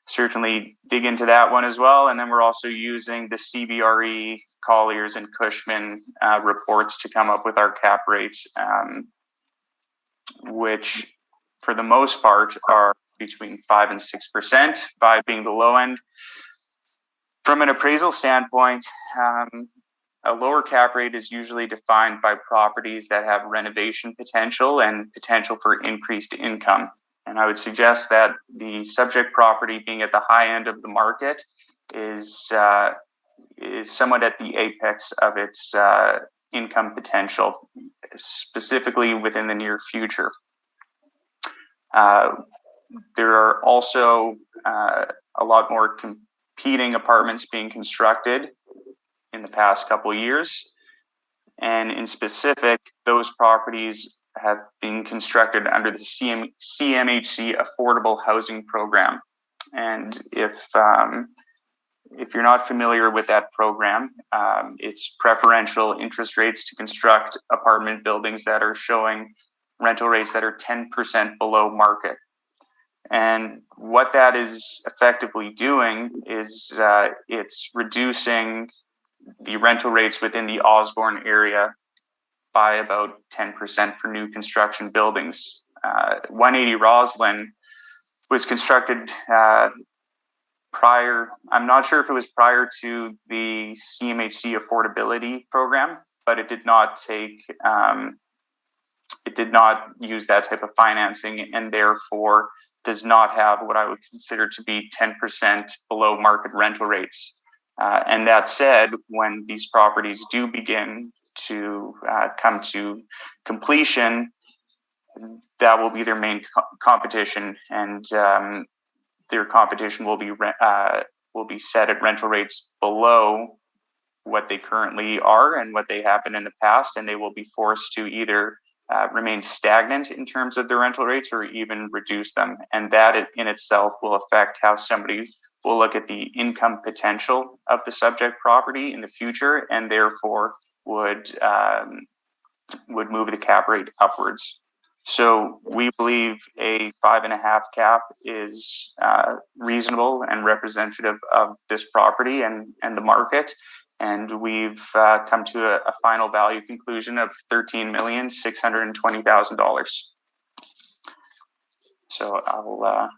S9: certainly dig into that one as well. And then we're also using the CBRE, Colliers, and Cushman reports to come up with our cap rates, which for the most part are between 5% and 6%, 5 being the low end. From an appraisal standpoint, a lower cap rate is usually defined by properties that have renovation potential and potential for increased income. And I would suggest that the subject property being at the high end of the market is somewhat at the apex of its income potential, specifically within the near future. There are also a lot more competing apartments being constructed in the past couple of years. And in specific, those properties have been constructed under the CMHC Affordable Housing Program. And if you're not familiar with that program, it's preferential interest rates to construct apartment buildings that are showing rental rates that are 10% below market. And what that is effectively doing is it's reducing the rental rates within the Osborne area by about 10% for new construction buildings. 180 Roslyn was constructed prior, I'm not sure if it was prior to the CMHC affordability program, but it did not use that type of financing, and therefore does not have what I would consider to be 10% below market rental rates. And that said, when these properties do begin to come to completion, that will be their main competition, and their competition will be set at rental rates below what they currently are and what they have been in the past, and they will be forced to either remain stagnant in terms of their rental rates or even reduce them. And that in itself will affect how somebody will look at the income potential of the subject property in the future, and therefore would move the cap rate upwards. So we believe a 5.5 cap is reasonable and representative of this property and the market. And we've come to a final value conclusion of $13,620,000. So I'll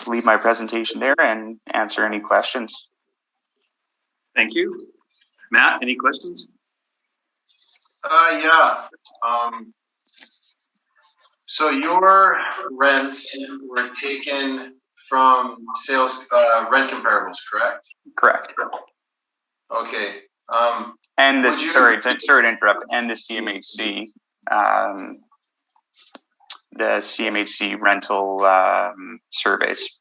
S9: leave my presentation there and answer any questions.
S1: Thank you. Matt, any questions?
S4: Yeah. So your rents were taken from sales rent comparables, correct?
S9: Correct.
S4: Okay.
S9: And this,
S4: Would you-
S9: sorry to interrupt, and the CMHC rental surveys.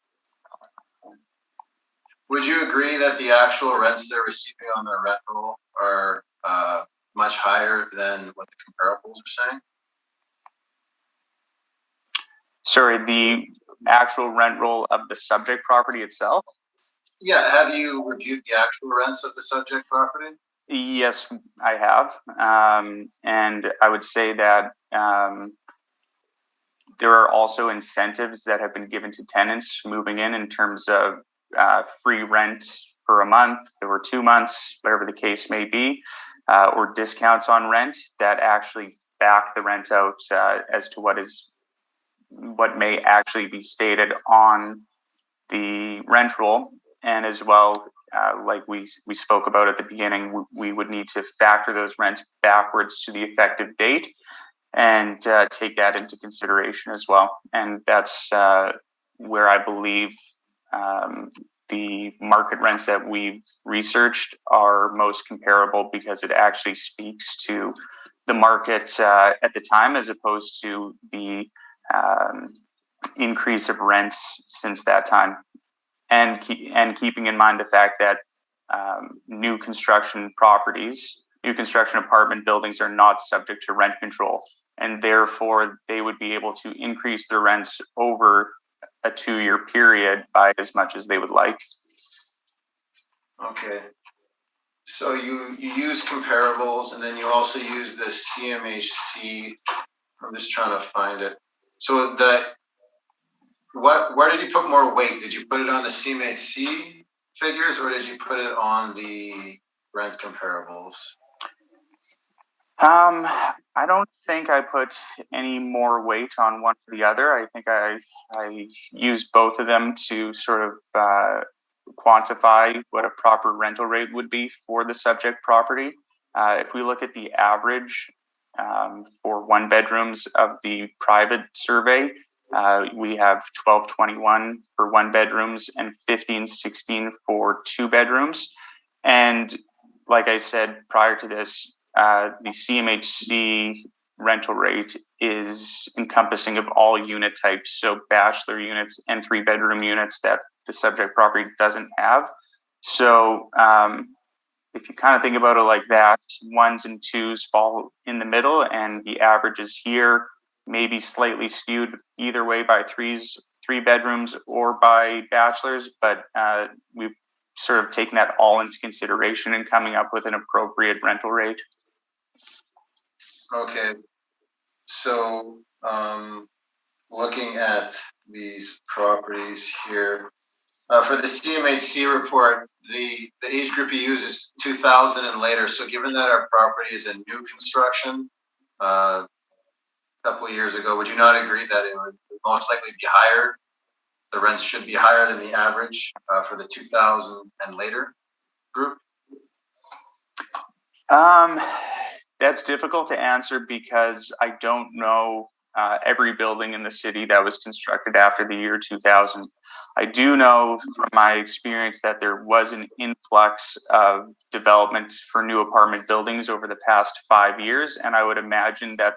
S4: Would you agree that the actual rents they're receiving on their rent roll are much higher than what the comparables are saying?
S9: Sorry, the actual rent roll of the subject property itself?
S4: Yeah, have you reviewed the actual rents of the subject property?
S9: Yes, I have. And I would say that there are also incentives that have been given to tenants moving in terms of free rent for a month or 2 months, whatever the case may be, or discounts on rent that actually back the rent out as to what may actually be stated on the rent roll. And as well, like we spoke about at the beginning, we would need to factor those rents backwards to the effective date and take that into consideration as well. And that's where I believe the market rents that we've researched are most comparable, because it actually speaks to the market at the time, as opposed to the increase of rents since that time. And keeping in mind the fact that new construction apartment buildings are not subject to rent control, and therefore they would be able to increase their rents over a 2-year period by as much as they would like.
S4: Okay. So you use comparables, and then you also use the CMHC. I'm just trying to find it. So where did you put more weight? Did you put it on the CMHC figures, or did you put it on the rent comparables?
S9: I don't think I put any more weight on one or the other. I think I used both of them to sort of quantify what a proper rental rate would be for the subject property. If we look at the average for 1 bedrooms of the private survey, we have $1,221 for 1 bedrooms and $1,516 for 2 bedrooms. And like I said prior to this, the CMHC rental rate is encompassing of all unit types, so bachelor units and 3-bedroom units that the subject property doesn't have. So if you kind of think about it like that, 1s and 2s fall in the middle, and the averages here may be slightly skewed either way by 3 bedrooms or by bachelors, but we've sort of taken that all into consideration and coming up with an appropriate rental rate.
S4: Okay. So looking at these properties here, for the CMHC report, the age group you use is 2000 and later. So given that our property is a new construction, a couple of years ago, would you not agree that it would most likely be higher? The rents should be higher than the average for the 2000 and later group?
S9: That's difficult to answer because I don't know every building in the city that was constructed after the year 2000. I do know from my experience that there was an influx of development for new apartment buildings over the past 5 years, and I would imagine that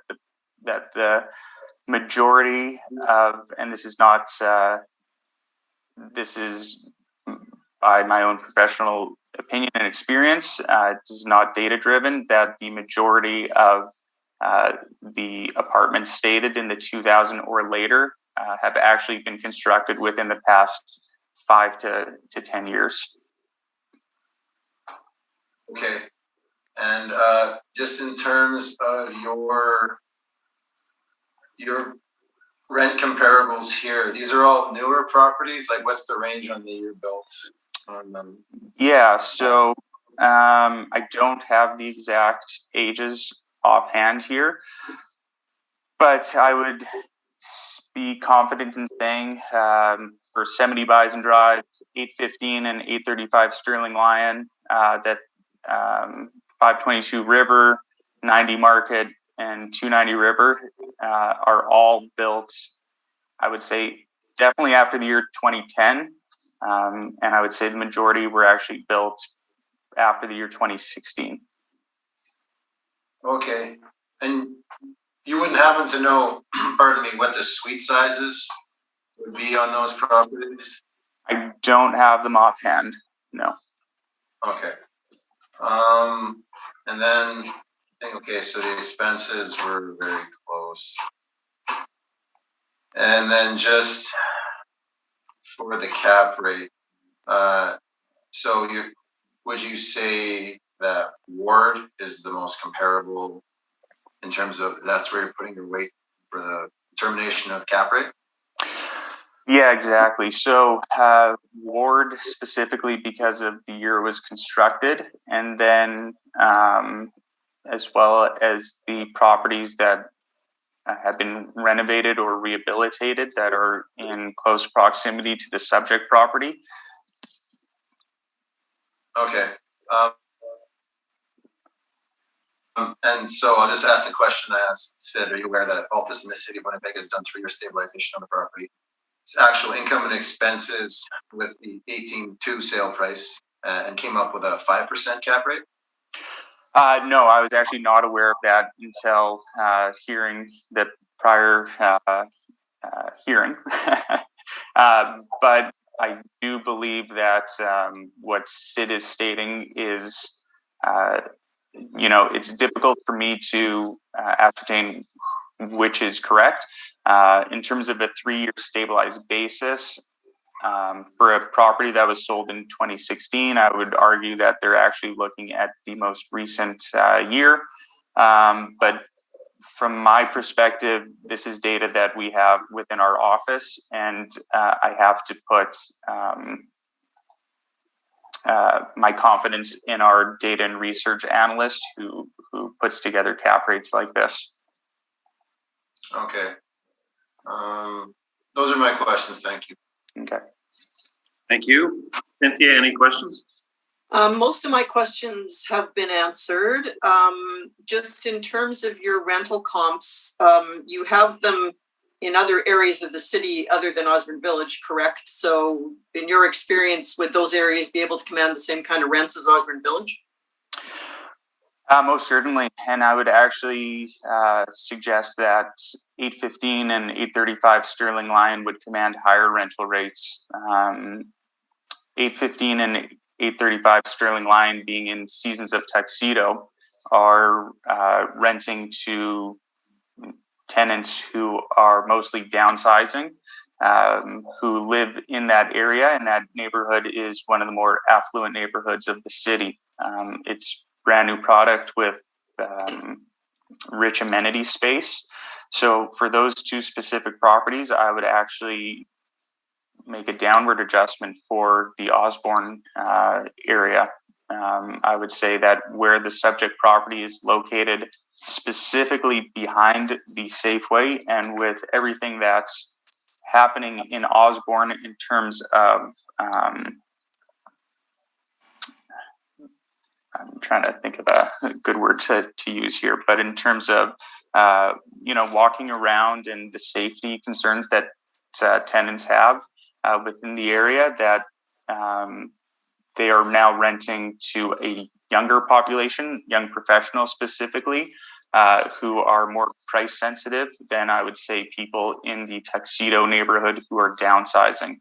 S9: the majority of, and this is by my own professional opinion and experience, it is not data driven, that the majority of the apartments stated in the 2000 or later have actually been constructed within the past 5 to 10 years.
S4: Okay. And just in terms of your rent comparables here, these are all newer properties. Like, what's the range on the year built on them?
S9: Yeah, so I don't have the exact ages offhand here, but I would be confident in saying for 70 Bison Drive, 815 and 835 Sterling Lion, that 522 River, 90 Market, and 290 River are all built, I would say, definitely after the year 2010. And I would say the majority were actually built after the year 2016.
S4: Okay. And you wouldn't happen to know, pardon me, what the suite sizes would be on those properties?
S9: I don't have them offhand. No.
S4: Okay. And then, okay, so the expenses were very close. And then just for the cap rate, so would you say that Ward is the most comparable in terms of that's where you're putting your weight for the determination of cap rate?
S9: Yeah, exactly. So Ward specifically because of the year it was constructed, and then as well as the properties that have been renovated or rehabilitated that are in close proximity to the subject property.
S4: Okay. And so I'll just ask the question I asked, Sid, are you aware that Altus in the city of Winnipeg has done 3-year stabilization on the property? It's actual income and expenses with the 18.2 sale price and came up with a 5% cap rate?
S9: No, I was actually not aware of that until hearing the prior hearing. But I do believe that what Sid is stating is, it's difficult for me to ascertain which is correct. In terms of a 3-year stabilized basis, for a property that was sold in 2016, I would argue that they're actually looking at the most recent year. But from my perspective, this is data that we have within our office, and I have to put my confidence in our data and research analyst who puts together cap rates like this.
S4: Okay. Those are my questions. Thank you.
S9: Okay.
S1: Thank you. Cynthia, any questions?
S6: Most of my questions have been answered. Just in terms of your rental comps, you have them in other areas of the city other than Osborne Village, correct? So in your experience, would those areas be able to command the same kind of rents as Osborne Village?
S9: Most certainly. And I would actually suggest that 815 and 835 Sterling Line would command higher rental rates. 815 and 835 Sterling Line, being in Seasons of Tuxedo, are renting to tenants who are mostly downsizing, who live in that area, and that neighborhood is one of the more affluent neighborhoods of the city. It's brand new product with rich amenity space. So for those two specific properties, I would actually make a downward adjustment for the Osborne area. I would say that where the subject property is located specifically behind the Safeway, and with everything that's happening in Osborne in terms of I'm trying to think of a good word to use here, but in terms of walking around and the safety concerns that tenants have within the area, that they are now renting to a younger population, young professionals specifically, who are more price sensitive than I would say people in the Tuxedo neighborhood who are downsizing.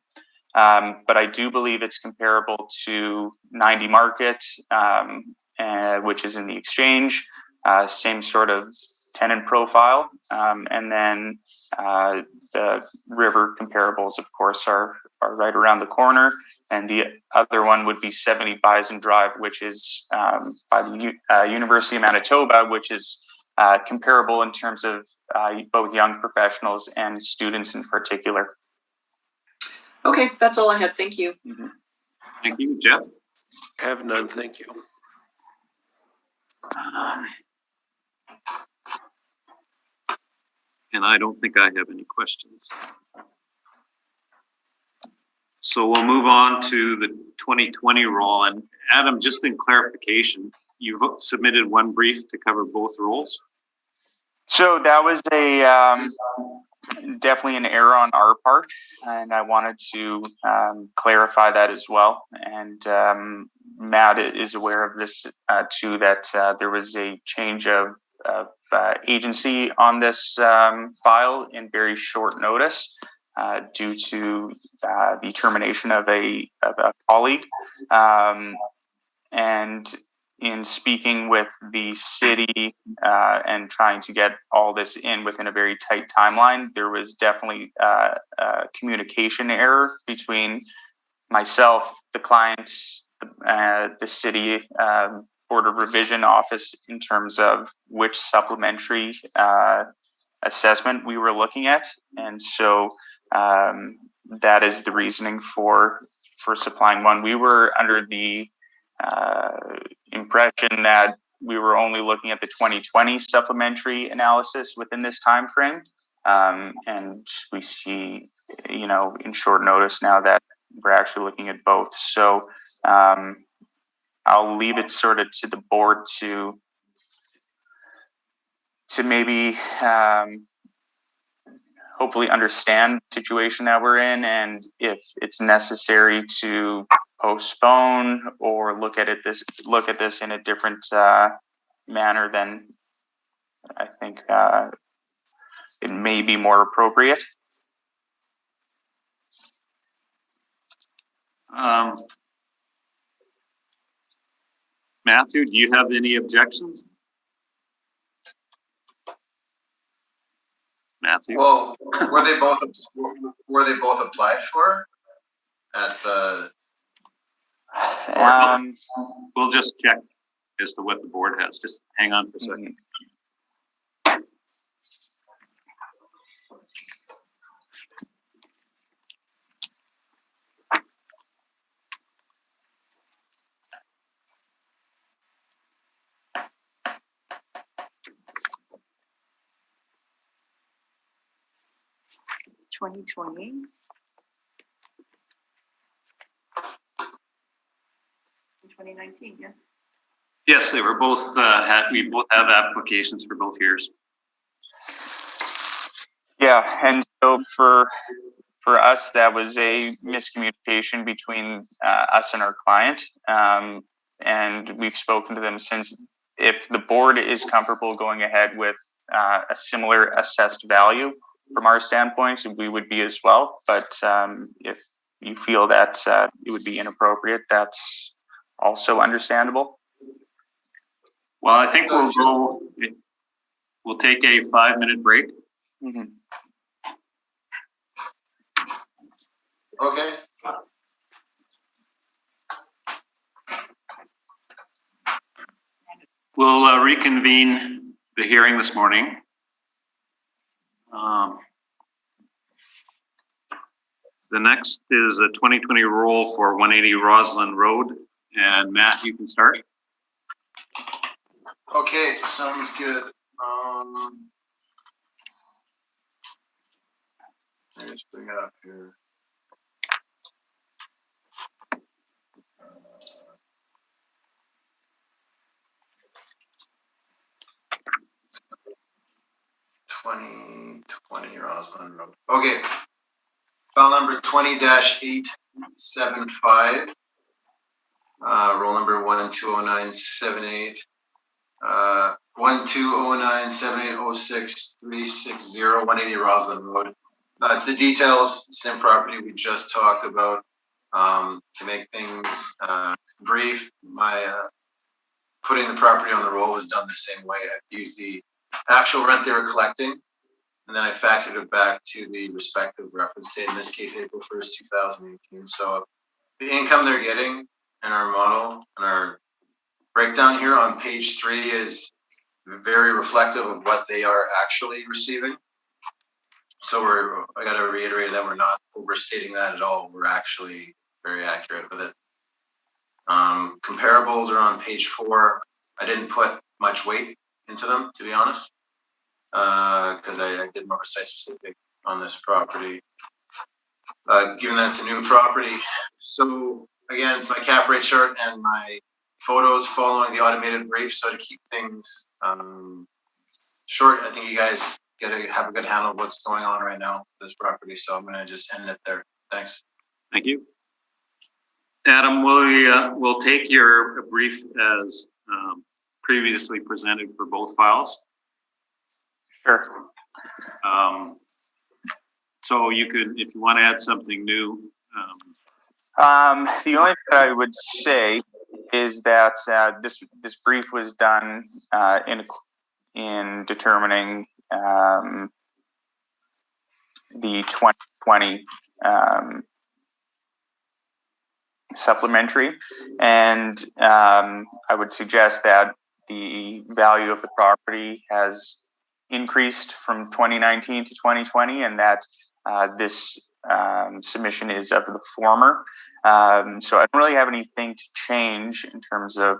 S9: But I do believe it's comparable to 90 Market, which is in the Exchange, same sort of tenant profile. And then the River comparables, of course, are right around the corner. And the other one would be 70 Bison Drive, which is by the University of Manitoba, which is comparable in terms of both young professionals and students in particular.
S6: Okay, that's all I had. Thank you.
S9: Mm-hmm.
S1: Thank you. Jeff?
S7: I have none. Thank you.
S1: And I don't think I have any questions. So we'll move on to the 2020 roll. And Adam, just in clarification, you've submitted one brief to cover both roles?
S9: So that was definitely an error on our part, and I wanted to clarify that as well. And Matt is aware of this too, that there was a change of agency on this file in very short notice due to the termination of a colleague. And in speaking with the city and trying to get all this in within a very tight timeline, there was definitely a communication error between myself, the client, the city Board of Revision office in terms of which supplementary assessment we were looking at. And so that is the reasoning for supplying one. We were under the impression that we were only looking at the 2020 supplementary analysis within this time frame, and we see, in short notice now that we're actually looking at both. So I'll leave it sort of to the board to maybe hopefully understand the situation that we're in, and if it's necessary to postpone or look at this in a different manner, then I think it may be more appropriate.
S1: Matthew, do you have any objections? Matthew?
S4: Well, were they both applied for at the?
S1: We'll just check as to what the board has. Just hang on for a second.
S3: $2020. 2019, yeah.
S1: Yes, they were both, we both have applications for both years.
S9: Yeah, and so for us, that was a miscommunication between us and our client. And we've spoken to them since. If the board is comfortable going ahead with a similar assessed value from our standpoint, we would be as well. But if you feel that it would be inappropriate, that's also understandable.
S1: Well, I think we'll take a 5-minute break.
S9: Mm-hmm.
S4: Okay.
S1: We'll reconvene the hearing this morning. The next is a 2020 roll for 180 Roslyn Road. And Matt, you can start.
S4: Okay, sounds good. Let me just bring it up here. $20 Roslyn Road. Okay. File number 20-875. Roll number 120978. 120978063660 180 Roslyn Road. It's the details, same property we just talked about. To make things brief, my putting the property on the roll was done the same way. I used the actual rent they were collecting, and then I factored it back to the respective reference date, in this case, April 1st, 2018. So the income they're getting in our model and our breakdown here on page 3 is very reflective of what they are actually receiving. So I got to reiterate that we're not overstating that at all. We're actually very accurate with it. Comparables are on page 4. I didn't put much weight into them, to be honest, because I did more site specific on this property, given that it's a new property. So again, it's my cap rate chart and my photos following the automated brief. So to keep things short, I think you guys have a good handle of what's going on right now with this property. So I'm going to just end it there. Thanks.
S1: Thank you. Adam, we'll take your brief as previously presented for both files.
S9: Sure.
S1: So you could, if you want to add something new,
S9: The only thing that I would say is that this brief was done in determining the 2020 supplementary, and I would suggest that the value of the property has increased from 2019 to 2020, and that this submission is of the former. So I don't really have anything to change in terms of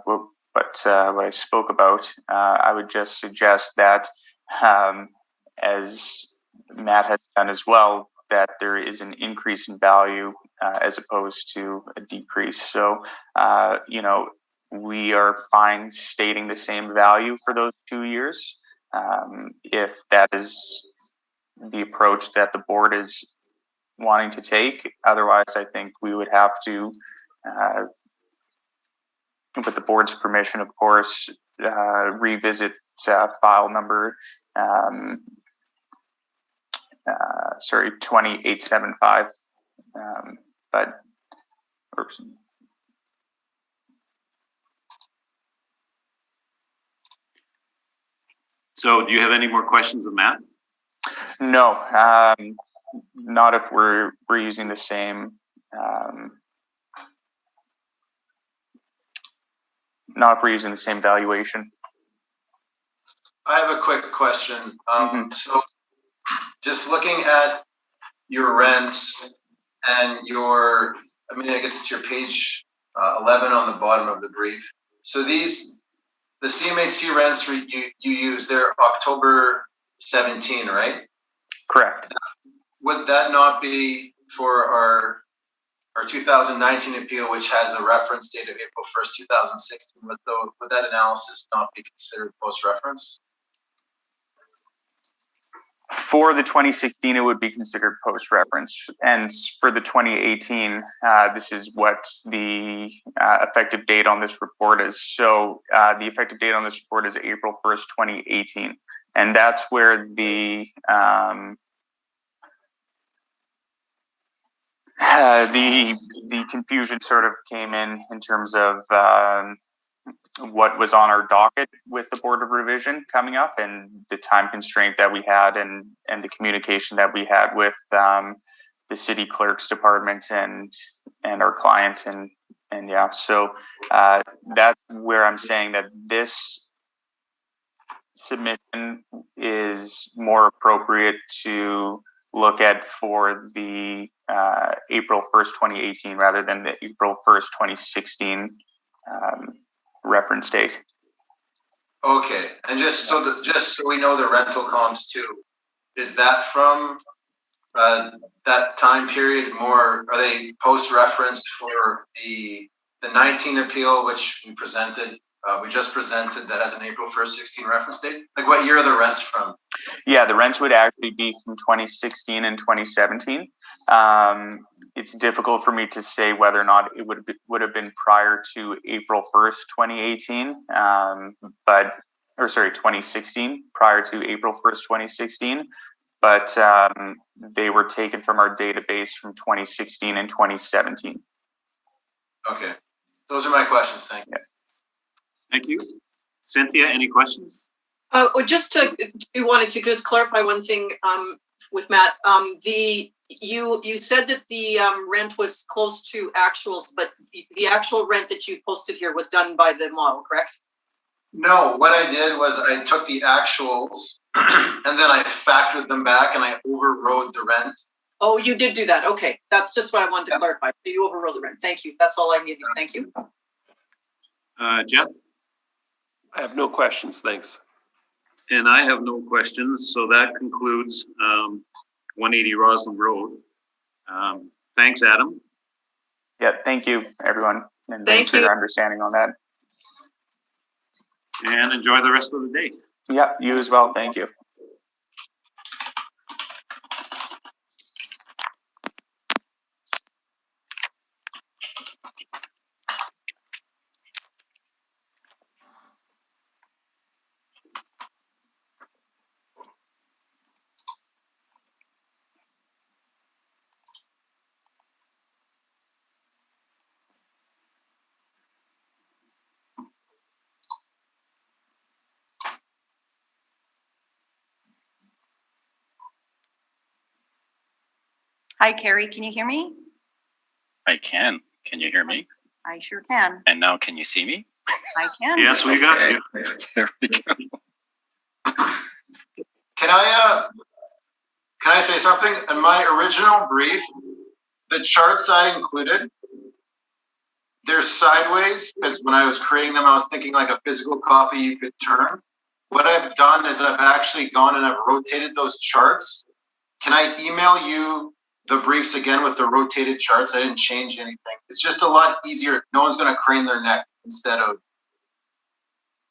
S9: what I spoke about. I would just suggest that, as Matt has done as well, that there is an increase in value as opposed to a decrease. So, we are fine stating the same value for those 2 years. If that is the approach that the board is wanting to take. Otherwise, I think we would have to, with the board's permission, of course, revisit file number 2875. But
S1: so do you have any more questions of Matt?
S9: no, not if we're using the same. Not if we're using the same valuation.
S4: I have a quick question. So just looking at your rents and I guess it's your page 11 on the bottom of the brief. So the CMHC rents you use, they're October 17, right?
S9: Correct.
S4: Would that not be for our 2019 appeal, which has a reference date of April 1st, 2016? Would that analysis not be considered post-reference?
S9: For the 2016, it would be considered post-reference. And for the 2018, this is what the effective date on this report is. So the effective date on this report is April 1st, 2018. And that's where the confusion sort of came in terms of what was on our docket with the Board of Revision coming up, and the time constraint that we had, and the communication that we had with the city clerk's department and our client, and yeah. So that's where I'm saying that this submission is more appropriate to look at for the April 1st, 2018, rather than the April 1st, 2016 reference date.
S4: Okay, and just so we know the rental comps too, is that from that time period? More, are they post-referenced for the 19 appeal, which we just presented, that has an April 1st, 16 reference date? Like, what year are the rents from?
S9: Yeah, the rents would actually be from 2016 and 2017. It's difficult for me to say whether or not it would have been prior to April 1st, 2018, 2016, prior to April 1st, 2016. But they were taken from our database from 2016 and 2017.
S4: Okay, those are my questions. Thank you.
S9: Yeah.
S1: Thank you. Cynthia, any questions?
S6: We wanted to just clarify one thing with Matt. You said that the rent was close to actuals, but the actual rent that you posted here was done by the model, correct?
S4: No, what I did was I took the actuals and then I factored them back and I overrode the rent.
S6: Oh, you did do that. Okay, that's just what I wanted to clarify. So you overrode the rent. Thank you. That's all I needed. Thank you.
S1: Jeff?
S7: I have no questions, thanks.
S1: And I have no questions, so that concludes 180 Roslyn Road. Thanks, Adam.
S9: Yeah, thank you, everyone. And
S6: Thank
S9: thanks for your understanding on that.
S1: And enjoy the rest of the day.
S9: Yeah, you as well. Thank you.
S3: Hi, Carrie, can you hear me?
S5: I can. Can you hear me?
S3: I sure can.
S5: And now can you see me?
S3: I can.
S1: Yes, we got you.
S5: There we go.
S4: Can I say something? In my original brief, the charts I included, they're sideways because when I was creating them, I was thinking like a physical copy you could turn. What I've done is I've actually gone and I've rotated those charts. Can I email you the briefs again with the rotated charts? I didn't change anything. It's just a lot easier. No one's going to crane their neck instead of.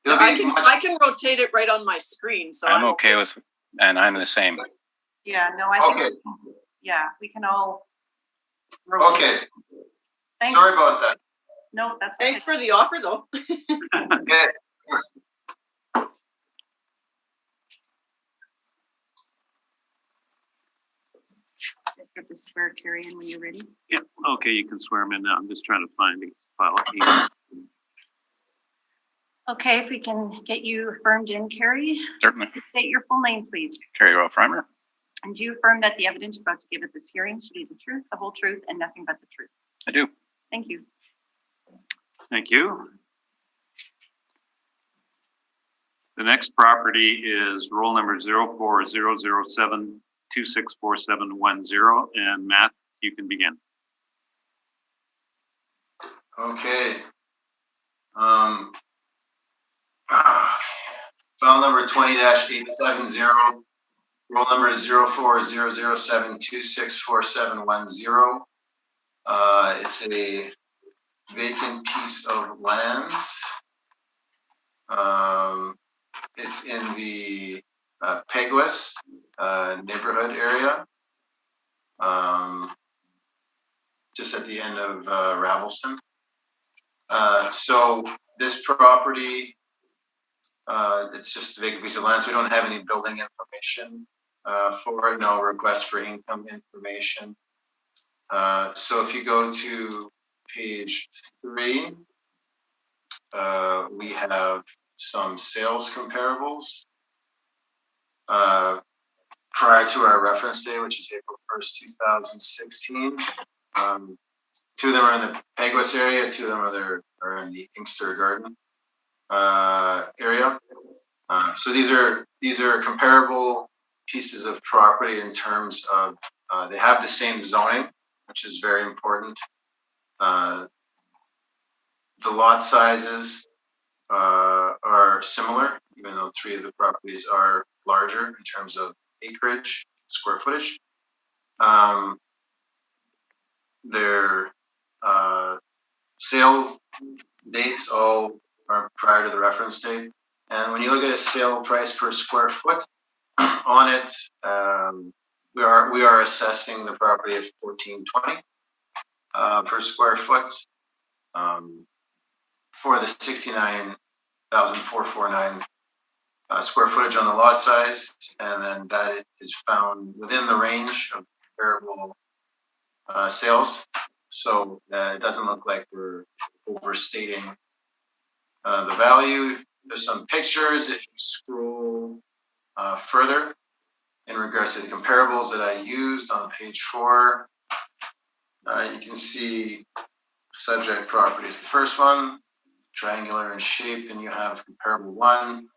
S6: I can rotate it right on my screen, so
S5: I'm okay with, and I'm the same.
S3: Yeah, no, I think,
S4: Okay.
S3: yeah, we can all rotate.
S4: Okay.
S3: Thanks.
S4: Sorry about that.
S3: No, that's
S6: Thanks
S3: okay.
S6: for the offer, though.
S4: Yeah.
S3: Get the swear Carrie in when you're ready.
S1: Yeah, okay, you can swear them in now. I'm just trying to find the file.
S3: Okay, if we can get you affirmed in, Carrie.
S5: Certainly.
S3: State your full name, please.
S5: Carrie Rolf Reimer.
S3: And do you affirm that the evidence you're about to give at this hearing should be the truth, the whole truth, and nothing but the truth?
S5: I do.
S3: Thank you.
S1: Thank you. The next property is roll number 04007264710, and Matt, you can begin.
S4: Okay. File number 20-870, roll number 04007264710. It's a vacant piece of land. It's in the Peguis neighborhood area, just at the end of Ravelston. So this property, it's just a vacant piece of land, so we don't have any building information for it, no request for income information. So if you go to page 3, we have some sales comparables prior to our reference day, which is April 1st, 2016. 2 of them are in the Peguis area, 2 of them are in the Inkster Garden area. So these are comparable pieces of property in terms of they have the same zoning, which is very important. The lot sizes are similar, even though 3 of the properties are larger in terms of acreage, square footage. Their sale dates all are prior to the reference date. And when you look at a sale price per square foot on it, we are assessing the property at $14.20 per square foot for the 69,449 square footage on the lot size, and then that is found within the range of comparable sales. So it doesn't look like we're overstating the value. There's some pictures if you scroll further in regards to the comparables that I used on page 4. You can see subject property is the first one, triangular in shape. Then you have comparable 1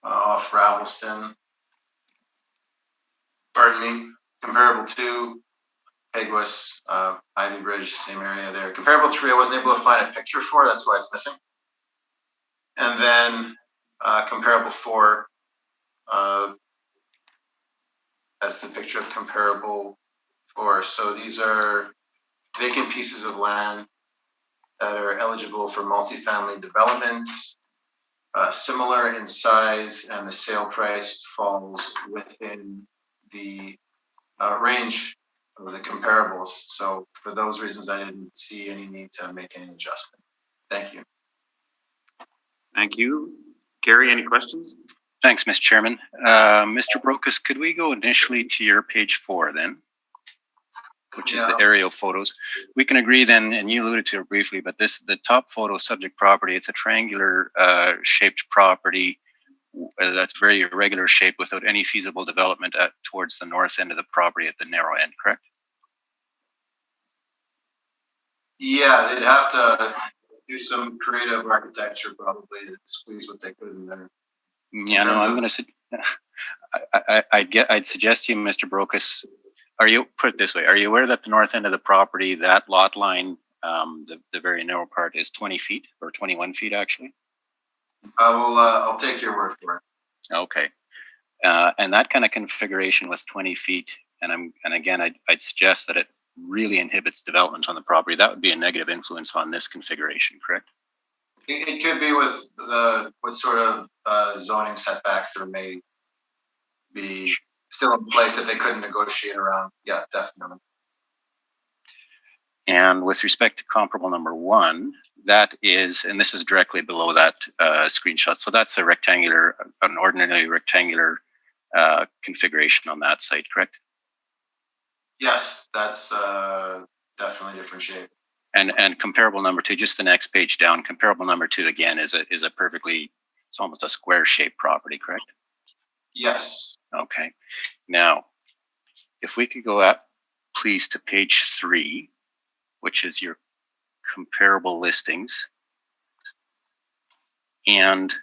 S4: off Ravelston. Pardon me. Comparable 2, Peguis, Ivy Bridge, same area there. Comparable 3, I wasn't able to find a picture for, that's why it's missing. And then comparable 4, that's the picture of comparable 4. So these are vacant pieces of land that are eligible for multifamily development, similar in size, and the sale price falls within the range of the comparables. So for those reasons, I didn't see any need to make any adjustment. Thank you.
S1: Thank you. Gary, any questions?
S5: Thanks, Mr. Chairman. Mr. Brokus, could we go initially to your page 4 then, which is the aerial photos? We can agree then, and you alluded to it briefly, but the top photo, subject property, it's a triangular shaped property that's very irregular shape without any feasible development towards the north end of the property at the narrow end, correct?
S4: Yeah, they'd have to do some creative architecture probably to squeeze what they could in there.
S5: Yeah, no, I'm going to. I'd suggest to you, Mr. Brokus. Put it this way? Are you aware that the north end of the property, that lot line, the very narrow part, is 20 feet or 21 feet actually?
S4: I'll take your word for it.
S5: Okay, and that kind of configuration with 20 feet, and again, I'd suggest that it really inhibits development on the property. That would be a negative influence on this configuration, correct?
S4: It could be with what sort of zoning setbacks there may be still in place that they couldn't negotiate around. Yeah, definitely.
S5: And with respect to comparable number 1, that is, and this is directly below that screenshot. So that's an ordinarily rectangular configuration on that site, correct?
S4: Yes, that's definitely different shape.
S5: And comparable number 2, just the next page down. Comparable number 2 again is a perfectly, it's almost a square shaped property, correct?
S4: Yes.
S5: Okay. Now, if we could go up, please, to page 3, which is your comparable listings. And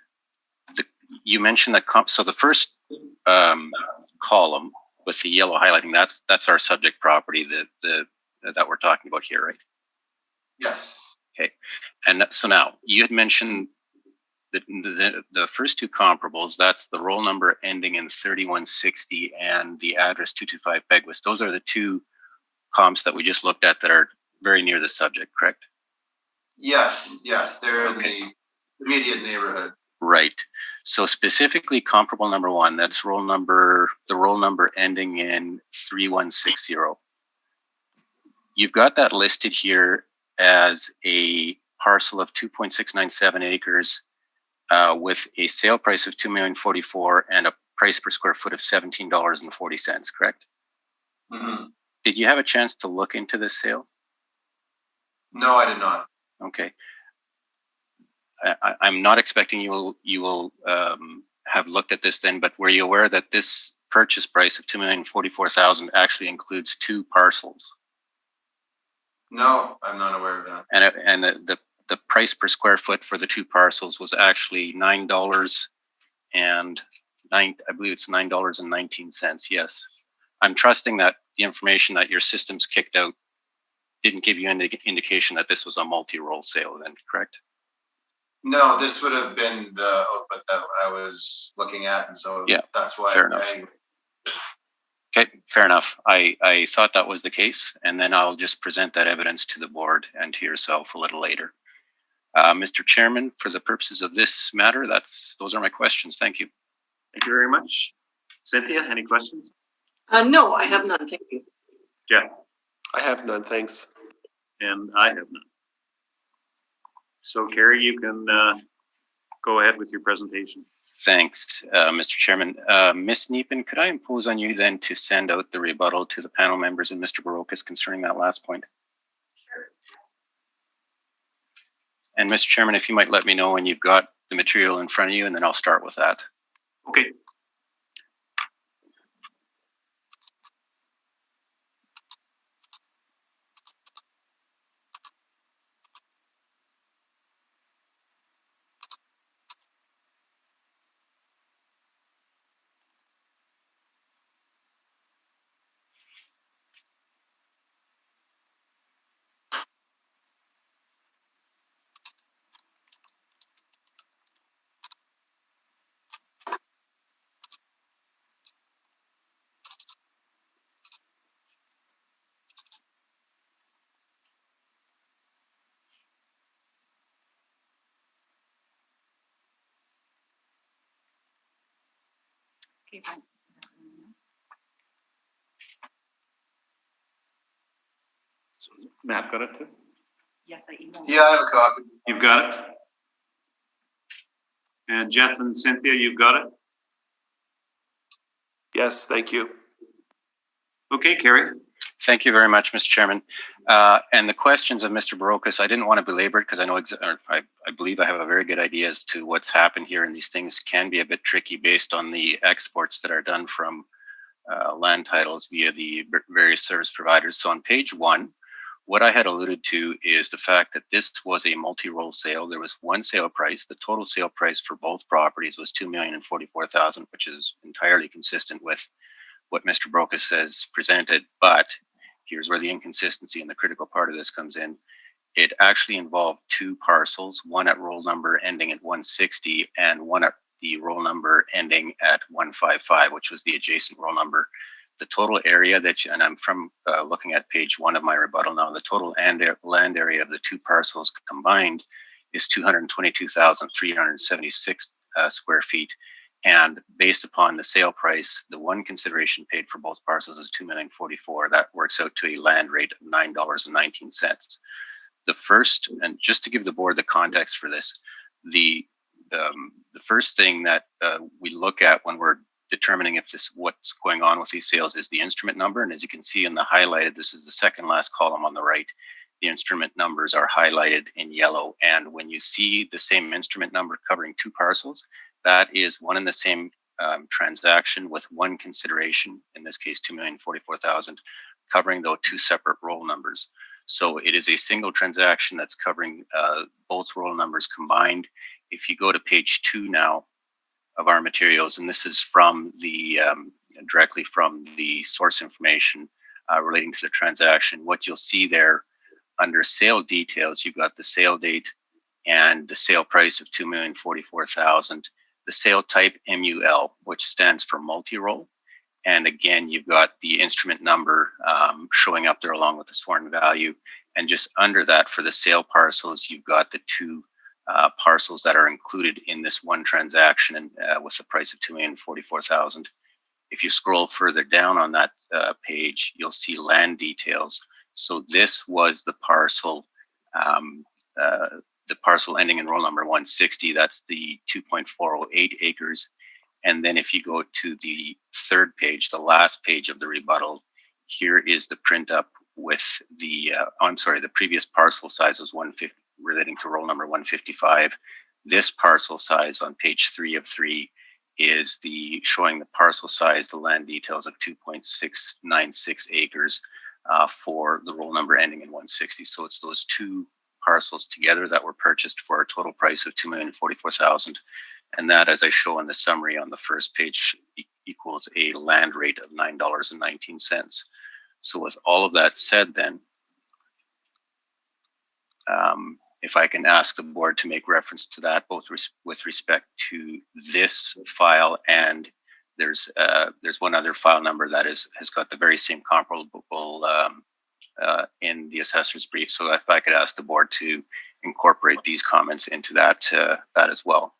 S5: you mentioned that, so the first column with the yellow highlighting, that's our subject property that we're talking about here, right?
S4: Yes.
S5: Okay. And so now you had mentioned the first 2 comparables, that's the roll number ending in 3160 and the address 225 Begwis. Those are the 2 comps that we just looked at that are very near the subject, correct?
S4: Yes, they're in the immediate neighborhood.
S5: Right. So specifically comparable number 1, that's the roll number ending in 3160. You've got that listed here as a parcel of 2.697 acres with a sale price of $2,044,000 and a price per square foot of $17.40, correct?
S4: Mm-hmm.
S5: Did you have a chance to look into this sale?
S4: No, I did not.
S5: Okay. I'm not expecting you will have looked at this then, but were you aware that this purchase price of $2,044,000 actually includes 2 parcels?
S4: No, I'm not aware of that.
S5: And the price per square foot for the 2 parcels was actually $9 and I believe it's $9.19. Yes, I'm trusting that the information that your system's kicked out didn't give you any indication that this was a multi-roll sale then, correct?
S4: No, this would have been the output that I was looking at, and so
S5: yeah,
S4: that's why.
S5: Fair enough. Okay, fair enough. I thought that was the case, and then I'll just present that evidence to the board and to yourself a little later. Mr. Chairman, for the purposes of this matter, those are my questions. Thank you.
S1: Thank you very much. Cynthia, any questions?
S6: No, I have none. Thank you.
S1: Jeff?
S7: I have none, thanks.
S1: And I have none. So Carrie, you can go ahead with your presentation.
S5: Thanks, Mr. Chairman. Ms. Nepen, could I impose on you then to send out the rebuttal to the panel members and Mr. Barokas concerning that last point?
S3: Sure.
S5: And Mr. Chairman, if you might let me know when you've got the material in front of you, and then I'll start with that.
S1: Okay.
S3: Okay, fine.
S1: So Matt got it too?
S3: Yes, I emailed.
S4: Yeah, I have a copy.
S1: You've got it? And Jeff and Cynthia, you've got it?
S7: Yes, thank you.
S1: Okay, Carrie.
S5: Thank you very much, Mr. Chairman. And the questions of Mr. Barokas, I didn't want to belabor it because I know I believe I have a very good idea as to what's happened here, and these things can be a bit tricky based on the exports that are done from land titles via the various service providers. So on page 1, What I had alluded to is the fact that this was a multi-roll sale. There was one sale price. The total sale price for both properties was $2,044,000, which is entirely consistent with what Mr. Brokus has presented. But here's where the inconsistency and the critical part of this comes in. It actually involved two parcels, one at roll number ending at 160 and one at the roll number ending at 155, which was the adjacent roll number. The total area and I'm from looking at page 1 of my rebuttal now, the total land area of the two parcels combined is 222,376 square feet. And based upon the sale price, the one consideration paid for both parcels is $2,044,000. That works out to a land rate of $9.19. The first, and just to give the board the context for this, the first thing that we look at when we're determining if what's going on with these sales is the instrument number. And as you can see in the highlighted, this is the second last column on the right. The instrument numbers are highlighted in yellow. And when you see the same instrument number covering two parcels, that is one and the same transaction with one consideration, in this case, $2,044,000, covering those two separate roll numbers. So it is a single transaction that's covering both roll numbers combined. If you go to page 2 now of our materials, and this is from the directly from the source information relating to the transaction, what you'll see there under sale details, you've got the sale date and the sale price of $2,044,000, the sale type MUL, which stands for multi-roll. And again, you've got the instrument number showing up there along with the sworn value. And just under that for the sale parcels, you've got the two parcels that are included in this one transaction and with the price of $2,044,000. If you scroll further down on that page, you'll see land details. So this was the parcel ending in roll number 160. That's the 2.408 acres. And then if you go to the third page, the last page of the rebuttal, here is the print up with the, the previous parcel size was 150, relating to roll number 155. This parcel size on page 3 of 3 is showing the parcel size, the land details of 2.696 acres for the roll number ending in 160. So it's those two parcels together that were purchased for a total price of $2,044,000. And that, as I show in the summary on the first page, equals a land rate of $9.19. So with all of that said then, if I can ask the board to make reference to that, both with respect to this file, and there's one other file number that has got the very same comparable in the assessor's brief. So if I could ask the board to incorporate these comments into that as well.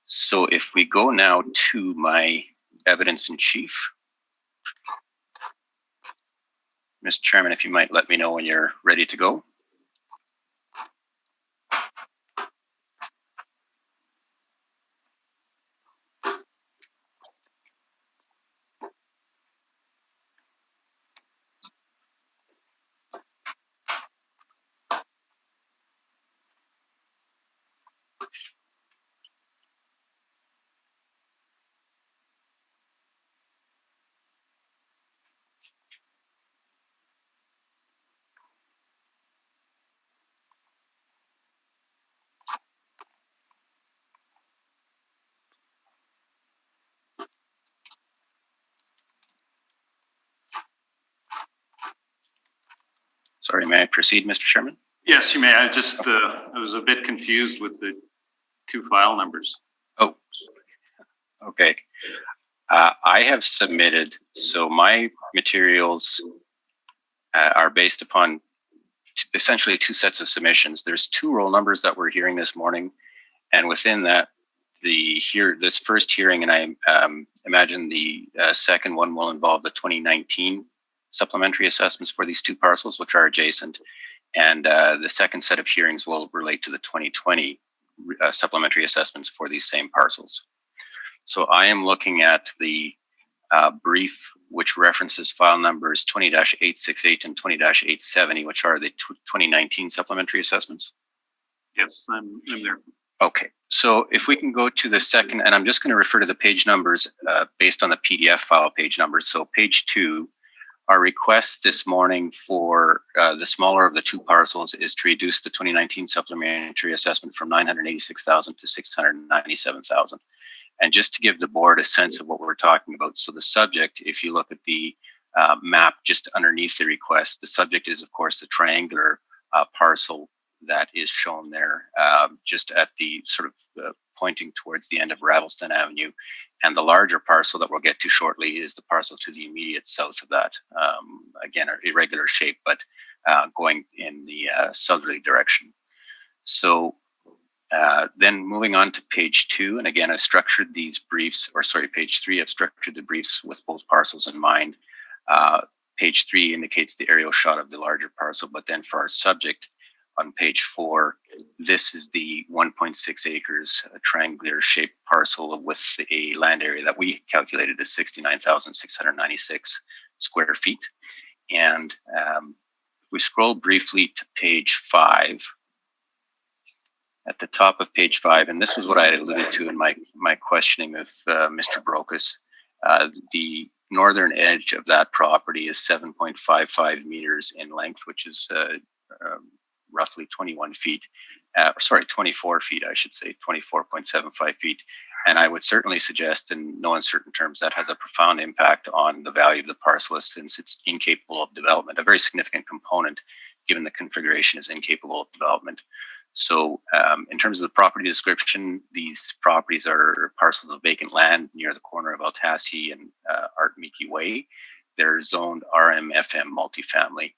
S5: So if we go now to my evidence in chief, Mr. Chairman, if you might let me know when you're ready to go. Sorry, may I proceed, Mr. Chairman?
S1: Yes, you may. I was a bit confused with the two file numbers.
S5: Oh, okay. I have submitted, so my materials are based upon essentially two sets of submissions. There's two roll numbers that we're hearing this morning, and within that, this first hearing, and I imagine the second one will involve the 2019 supplementary assessments for these two parcels, which are adjacent, and the second set of hearings will relate to the 2020 supplementary assessments for these same parcels. So I am looking at the brief, which references file numbers 20-868 and 20-870, which are the 2019 supplementary assessments.
S1: Yes, I'm there.
S5: Okay, so if we can go to the second, and I'm just going to refer to the page numbers based on the PDF file page numbers. So page 2 our request this morning for the smaller of the two parcels is to reduce the 2019 supplementary assessment from 986,000 to 697,000. And just to give the board a sense of what we're talking about, so the subject, if you look at the map just underneath the request, the subject is, of course, the triangular parcel that is shown there, just at the sort of pointing towards the end of Ravelston Avenue. And the larger parcel that we'll get to shortly is the parcel to the immediate south of that. Again, an irregular shape, but going in the southerly direction. So then moving on to page 2, and again, I structured these briefs, or sorry, page 3, I've structured the briefs with both parcels in mind. Page 3 indicates the aerial shot of the larger parcel, but then for our subject on page 4, this is the 1.6 acres triangular shaped parcel with a land area that we calculated as 69,696 square feet. And if we scroll briefly to page 5, at the top of page 5, and this was what I alluded to in my questioning of Mr. Brokus, the northern edge of that property is 7.55 meters in length, which is roughly 21 feet, 24 feet, I should say, 24.75 feet. And I would certainly suggest in no uncertain terms that has a profound impact on the value of the parcel since it's incapable of development, a very significant component given the configuration is incapable of development. So in terms of the property description, these properties are parcels of vacant land near the corner of Altassi and Art Meekie Way. They're zoned RM-FM multifamily.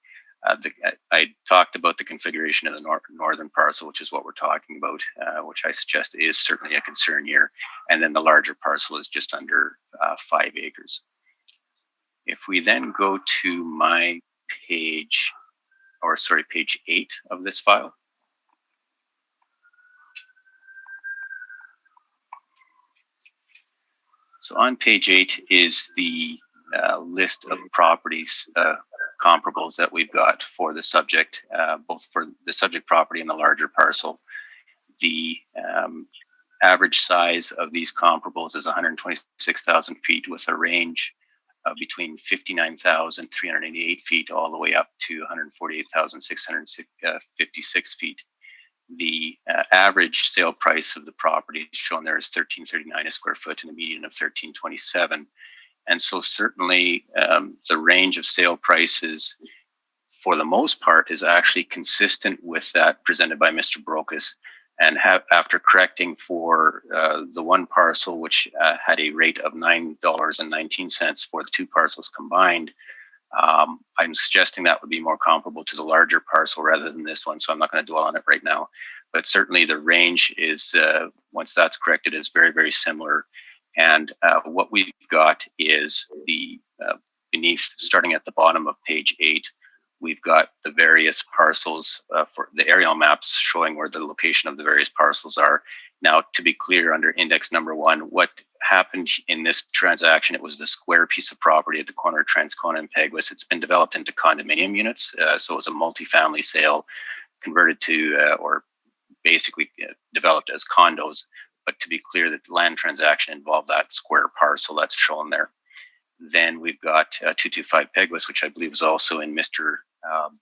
S5: I talked about the configuration of the northern parcel, which is what we're talking about, which I suggest is certainly a concern here. And then the larger parcel is just under 5 acres. If we then go to my page, page 8 of this file. So on page 8 is the list of properties, comparables that we've got for the subject, both for the subject property and the larger parcel. The average size of these comparables is 126,000 feet with a range of between 59,388 feet all the way up to 148,656 feet. The average sale price of the property shown there is $1,339 a square foot and a median of $1,327. And so certainly the range of sale prices for the most part is actually consistent with that presented by Mr. Brokus. And after correcting for the one parcel, which had a rate of $9.19 for the two parcels combined, I'm suggesting that would be more comparable to the larger parcel rather than this one. So I'm not going to dwell on it right now. But certainly the range is, once that's corrected, is very, very similar. And what we've got is the beneath, starting at the bottom of page 8, we've got the various parcels for the aerial maps showing where the location of the various parcels are. Now, to be clear, under index number 1, what happened in this transaction, it was the square piece of property at the corner of Transcona and Peguis. It's been developed into condominium units. So it was a multifamily sale converted to, or basically developed as condos. But to be clear, that the land transaction involved that square parcel that's shown there. Then we've got 225 Peguis, which I believe is also in Mr.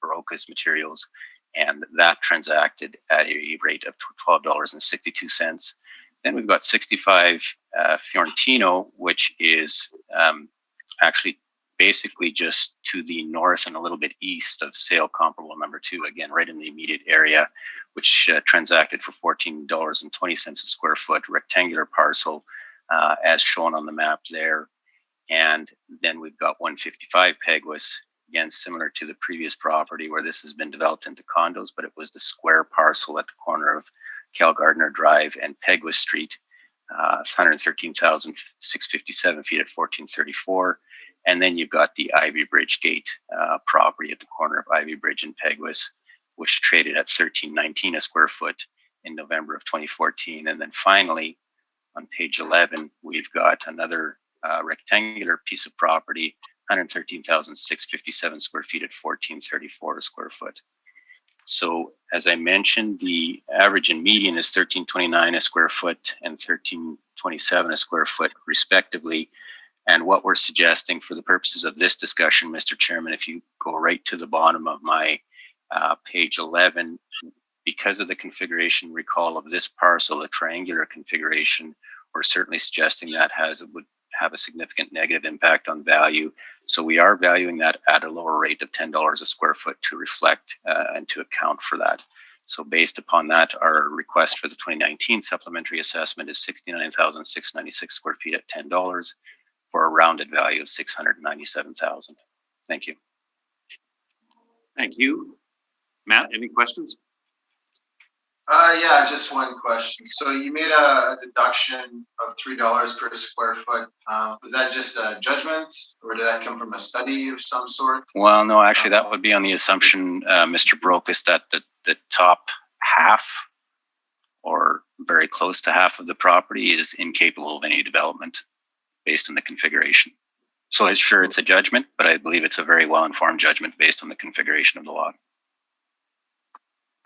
S5: Baroka's materials, and that transacted at a rate of $12.62. Then we've got 65 Fiorentino, which is actually basically just to the north and a little bit east of sale comparable number 2, again, right in the immediate area, which transacted for $14.20 a square foot, rectangular parcel, as shown on the map there. And then we've got 155 Peguis, again, similar to the previous property where this has been developed into condos, but it was the square parcel at the corner of Cal Gardner Drive and Peguis Street, 113,657 feet at 1434. And then you've got the Ivy Bridge Gate property at the corner of Ivy Bridge and Peguis, which traded at $13.19 a square foot in November of 2014. And then finally, on page 11, we've got another rectangular piece of property, 113,657 square feet at 1434 a square foot. So as I mentioned, the average and median is 1329 a square foot and 1327 a square foot respectively. And what we're suggesting for the purposes of this discussion, Mr. Chairman, if you go right to the bottom of my page 11, because of the configuration recall of this parcel, a triangular configuration, we're certainly suggesting that would have a significant negative impact on value. So we are valuing that at a lower rate of $10 a square foot to reflect and to account for that. So based upon that, our request for the 2019 supplementary assessment is 69,696 square feet at $10 for a rounded value of 697,000. Thank you.
S1: Thank you. Matt, any questions?
S4: Yeah, just one question. So you made a deduction of $3 per square foot. Was that just a judgment, or did that come from a study of some sort?
S5: Well, no, actually, that would be on the assumption, Mr. Brokus, that the top half or very close to half of the property is incapable of any development based on the configuration. So it's sure it's a judgment, but I believe it's a very well-informed judgment based on the configuration of the lot.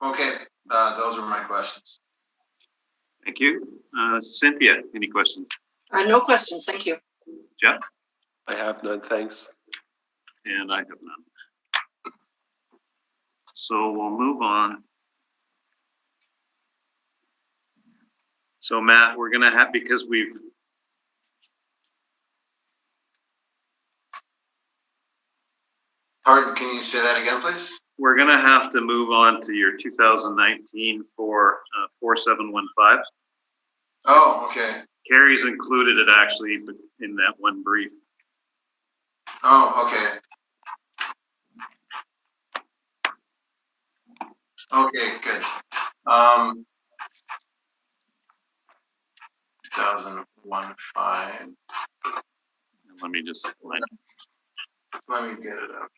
S4: Okay, those are my questions.
S1: Thank you. Cynthia, any questions?
S6: No questions, thank you.
S1: Jeff?
S7: I have none, thanks.
S1: And I have none. So we'll move on. So Matt, we're gonna have, because
S4: Pardon, can you say that again, please?
S1: we're gonna have to move on to your 2019 for 4715.
S4: Oh, okay.
S1: Carrie's included it actually in that one brief.
S4: Oh, okay. Okay, good. 2015.
S1: Let me just line.
S4: Let me get it up.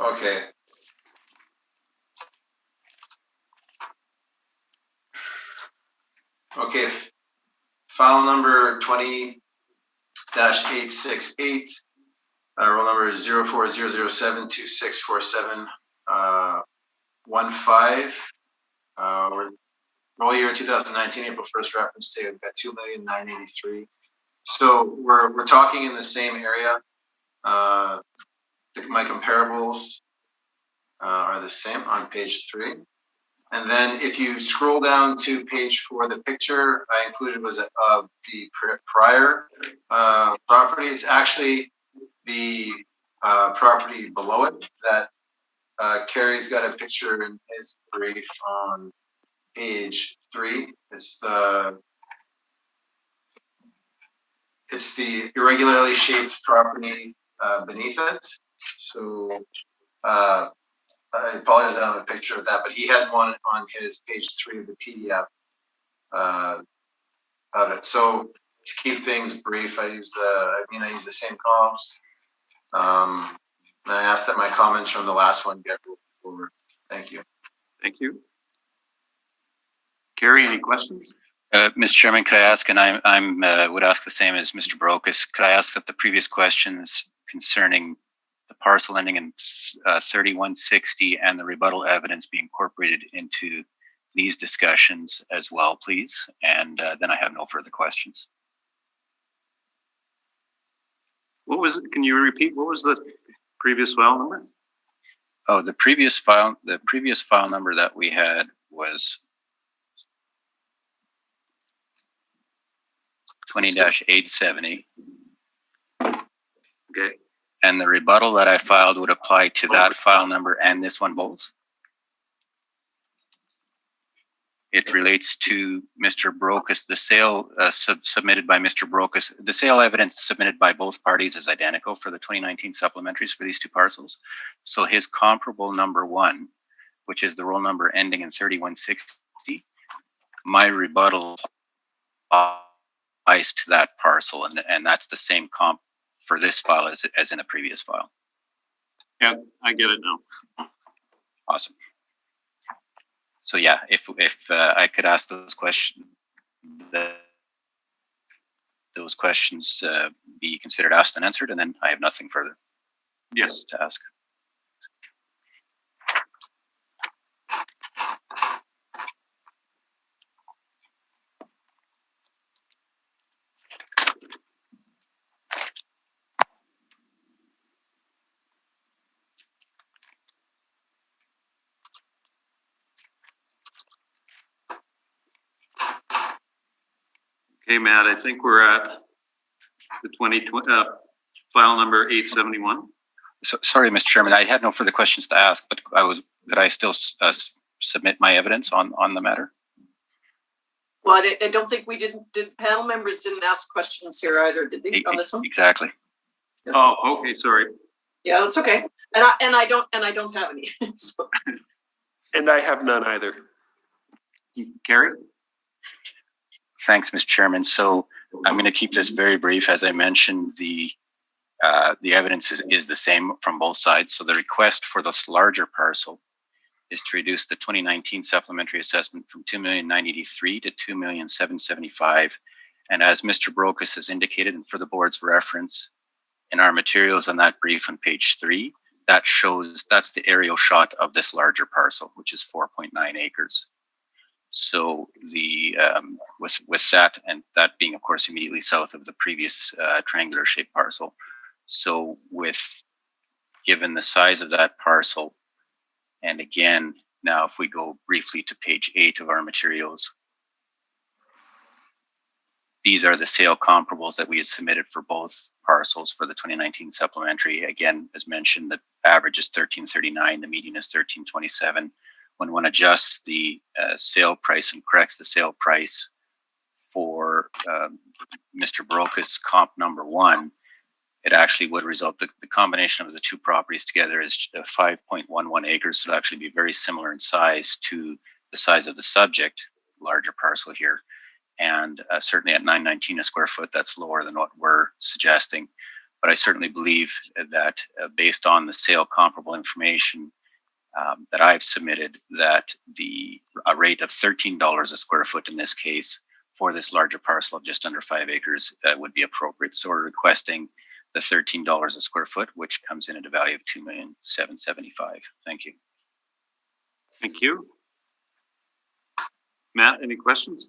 S4: Okay. Okay, file number 20-868, roll number 0400726471 roll year 2019, April 1st reference date, we've got 2,983,000. So we're talking in the same area. My comparables are the same on page 3. And then if you scroll down to page 4, the picture I included was of the prior property. It's actually the property below it that Carrie's got a picture in his brief on page 3. It's the irregularly shaped property beneath it. So I apologize, I don't have a picture of that, but he has one on his page 3 of the PDF of it. So to keep things brief, I use the same comps. And I asked that my comments from the last one get over. Thank you.
S1: Thank you. Carrie, any questions?
S5: Mr. Chairman, could I ask, and I would ask the same as Mr. Brokus, could I ask that the previous questions concerning the parcel ending in 3160 and the rebuttal evidence be incorporated into these discussions as well, please? And then I have no further questions.
S1: What was it? Can you repeat? What was the previous file number?
S5: Oh, the previous file number that we had was 20-870.
S1: Okay.
S5: And the rebuttal that I filed would apply to that file number and this one both. It relates to Mr. Brokus. The sale submitted by Mr. Brokus. The sale evidence submitted by both parties is identical for the 2019 supplementaries for these two parcels. So his comparable number 1, which is the roll number ending in 3160, my rebuttal applies to that parcel, and that's the same comp for this file as in a previous file.
S1: Yeah, I get it now.
S5: Awesome. So yeah, if I could ask those questions, be considered asked and answered, and then I have nothing further.
S1: Yes.
S5: To ask.
S1: Okay, Matt, I think we're at the 2020 file number 871.
S5: So, sorry, Mr. Chairman, I had no further questions to ask, but could I still submit my evidence on the matter?
S6: Well, I don't think panel members didn't ask questions here either, did they, on this one?
S5: Exactly.
S1: Oh, okay, sorry.
S6: Yeah, that's okay. And I don't have any. So.
S7: And I have none either.
S1: Carrie?
S5: Thanks, Mr. Chairman. So I'm going to keep this very brief. As I mentioned, the evidence is the same from both sides. So the request for this larger parcel is to reduce the 2019 supplementary assessment from $2,983,000 to $2,775,000. And as Mr. Brokus has indicated, and for the board's reference, in our materials on that brief on page 3, that's the aerial shot of this larger parcel, which is 4.9 acres. So the with that, and that being of course immediately south of the previous triangular shaped parcel. So given the size of that parcel, and again, now if we go briefly to page 8 of our materials, these are the sale comparables that we had submitted for both parcels for the 2019 supplementary. Again, as mentioned, the average is 1339, the median is 1327. When one adjusts the sale price and corrects the sale price for Mr. Brokus comp number 1, it actually would result, the combination of the two properties together is 5.11 acres. So it'll actually be very similar in size to the size of the subject, larger parcel here. And certainly at $9.19 a square foot, that's lower than what we're suggesting. But I certainly believe that based on the sale comparable information that I've submitted, that a rate of $13 a square foot in this case for this larger parcel of just under 5 acres would be appropriate. So we're requesting the $13 a square foot, which comes in at a value of $2,775,000. Thank you.
S1: Thank you. Matt, any questions?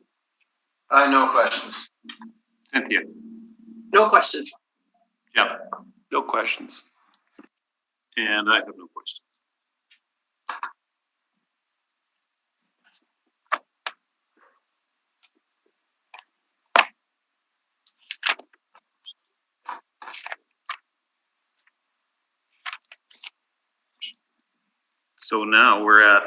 S4: No questions.
S1: Cynthia?
S6: No questions.
S1: Yeah.
S7: No questions.
S1: And I have no questions. So now we're at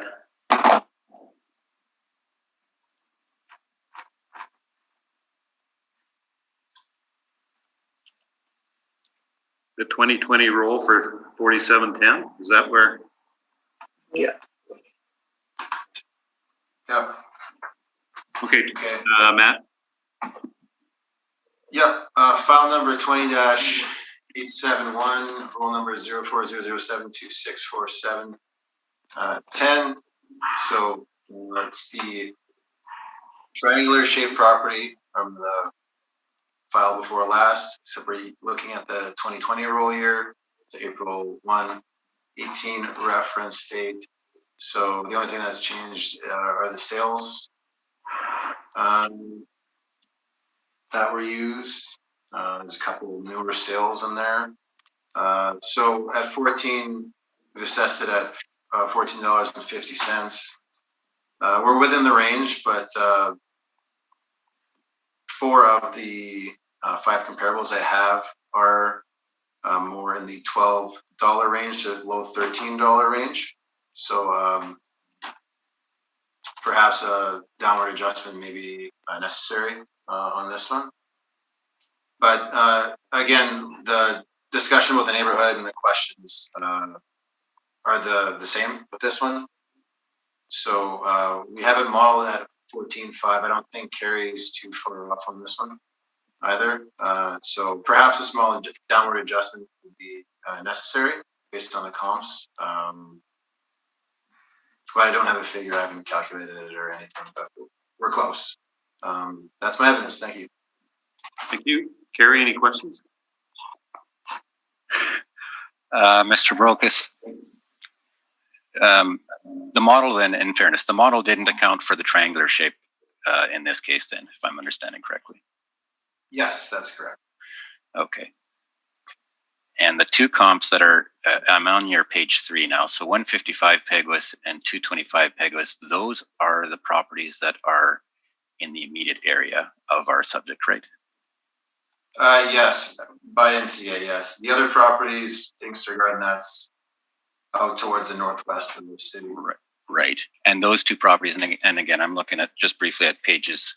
S1: the 2020 roll for 4710. Is that where?
S6: Yeah.
S4: Yep.
S1: Okay. Matt?
S4: Yep. File number 20-871, roll number 0400726447. 10. So that's the triangular shaped property from the file before last, except we're looking at the 2020 roll year, the April 1/18 reference date. So the only thing that's changed are the sales that were used. There's a couple newer sales in there. So at 14, we've assessed it at $14.50. We're within the range, but 4 of the 5 comparables I have are more in the $12 range to low $13 range. So perhaps a downward adjustment may be necessary on this one. But again, the discussion with the neighborhood and the questions are the same with this one. So we have it modeled at 14.5. I don't think Carrie's too far off on this one either. So perhaps a small downward adjustment would be necessary. based on the comps. But I don't have a figure. I haven't calculated it or anything, but we're close. That's my evidence. Thank you.
S1: Thank you. Carrie, any questions?
S5: Mr. Brokus, the model then, in fairness, the model didn't account for the triangular shape in this case then, if I'm understanding correctly.
S4: Yes, that's correct.
S5: Okay. And the two comps that are, I'm on your page 3 now, so 155 Peguis and 225 Peguis, those are the properties that are in the immediate area of our subject, right?
S4: Yes, by NCA, yes. The other properties, Inkster Garden, that's out towards the northwest of the city.
S5: Right. And those two properties, and again, I'm looking at just briefly at pages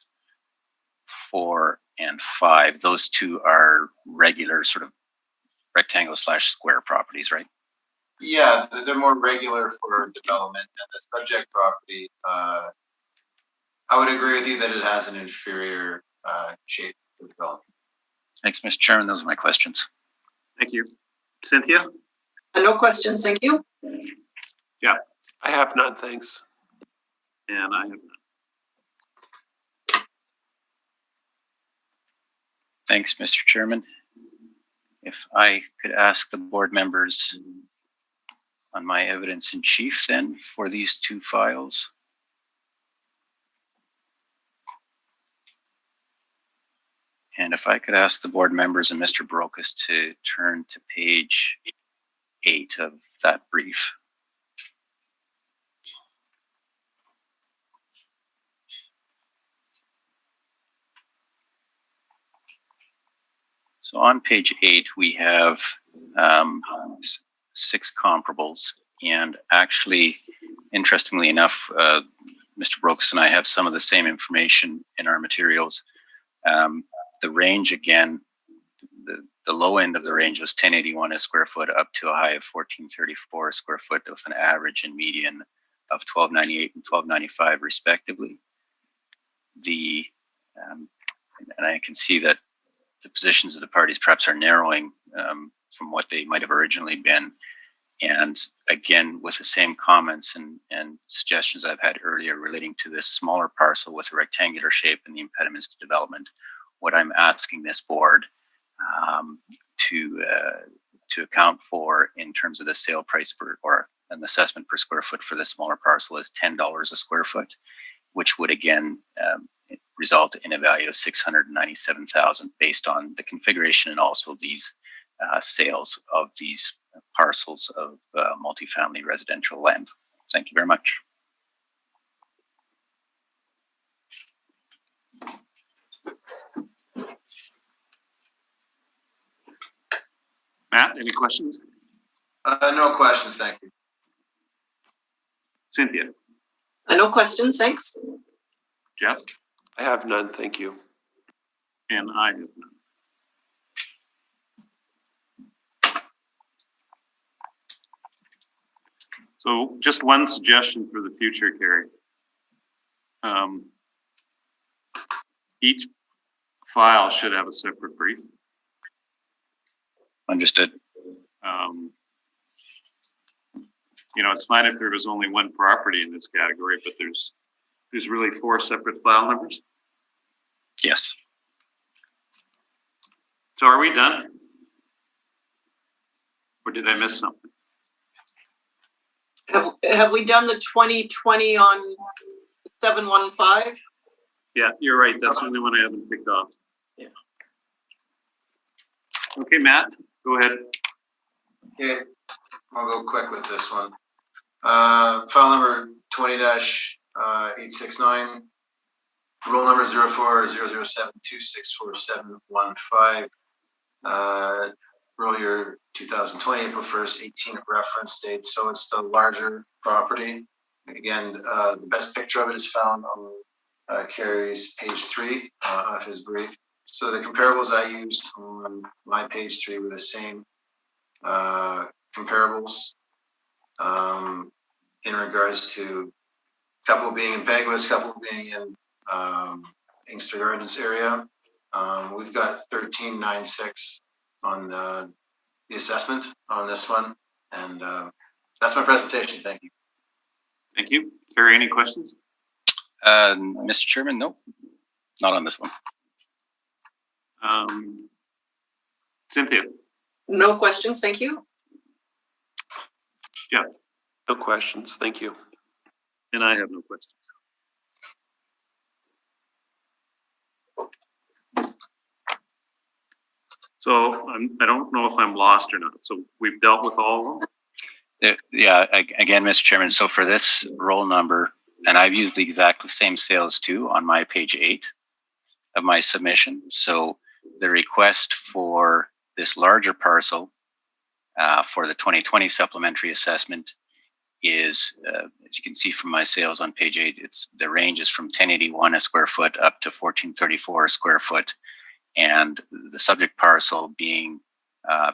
S5: 4 and 5. Those two are regular sort of rectangle / square properties, right?
S4: Yeah, they're more regular for development. And the subject property, I would agree with you that it has an inferior shape for development.
S5: Thanks, Mr. Chairman. Those are my questions.
S1: Thank you. Cynthia?
S6: No questions, thank you.
S1: Yeah.
S7: I have none, thanks.
S1: And I have none.
S5: Thanks, Mr. Chairman. If I could ask the board members on my evidence in chief then for these two files. And if I could ask the board members and Mr. Brokus to turn to page 8 of that brief. So on page 8, we have 6 comparables. And actually, interestingly enough, Mr. Brokus and I have some of the same information in our materials. The range, again, the low end of the range was 1081 a square foot up to a high of 1434 a square foot with an average and median of 1298 and 1295 respectively. And I can see that the positions of the parties perhaps are narrowing from what they might have originally been. And again, with the same comments and suggestions I've had earlier relating to this smaller parcel with a rectangular shape and the impediments to development, what I'm asking this board to account for in terms of the sale price or an assessment per square foot for the smaller parcel is $10 a square foot, which would again result in a value of $697,000 based on the configuration and also these sales of these parcels of multifamily residential land. Thank you very much.
S1: Matt, any questions?
S4: No questions, thank you.
S1: Cynthia?
S6: No questions, thanks.
S1: Jeff?
S7: I have none, thank you.
S1: And I have none. So just one suggestion for the future, Carrie. Each file should have a separate brief.
S5: Understood.
S1: You know, it's fine if there was only one property in this category, but there's really 4 separate file numbers.
S5: Yes.
S1: So are we done? Or did I miss something?
S6: Have we done the 2020 on 715?
S1: Yeah, you're right. That's the only one I haven't picked off.
S6: Yeah.
S1: Okay, Matt, go ahead.
S4: Okay, I'll go quick with this one. File number 20-869, rule number 040072647115. Rule year 2020, April 1st, 18 reference date. So it's the larger property. Again, the best picture of it is found on Carrie's page 3 of his brief. So the comparables I used on my page 3 were the same comparables in regards to a couple being in Peguis, a couple being in Inkster Gardens area. We've got 1396 on the assessment on this one. And that's my presentation. Thank you.
S1: Thank you. Carrie, any questions?
S5: Mr. Chairman, no, not on this one.
S1: Cynthia?
S6: No questions, thank you.
S1: Yeah.
S7: No questions. Thank you.
S1: And I have no questions. So I don't know if I'm lost or not. So we've dealt with all of them?
S5: Yeah, again, Mr. Chairman, so for this roll number, and I've used the exact same sales too on my page 8 of my submission. So the request for this larger parcel for the 2020 supplementary assessment is, as you can see from my sales on page 8, the range is from 1081 a square foot up to 1434 a square foot. And the subject parcel being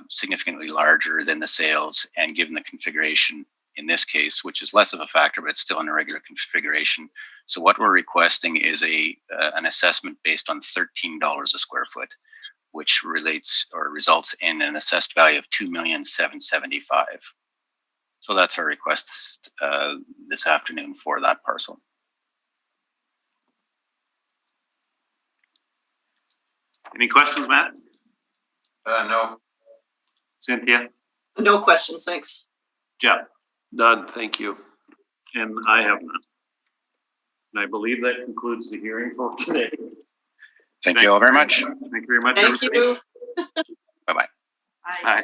S5: significantly larger than the sales, and given the configuration in this case, which is less of a factor, but it's still in a regular configuration. So what we're requesting is an assessment based on $13 a square foot, which relates or results in an assessed value of $2,775,000. So that's our request this afternoon for that parcel.
S1: Any questions, Matt?
S4: No.
S1: Cynthia?
S6: No questions, thanks.
S1: Jeff?
S7: None. Thank you.
S1: And I have none. And I believe that concludes the hearing for today.
S5: Thank you all very much.
S1: Thank you very much.
S6: Thank you.
S5: Bye-bye.
S3: Aye.
S1: Bye.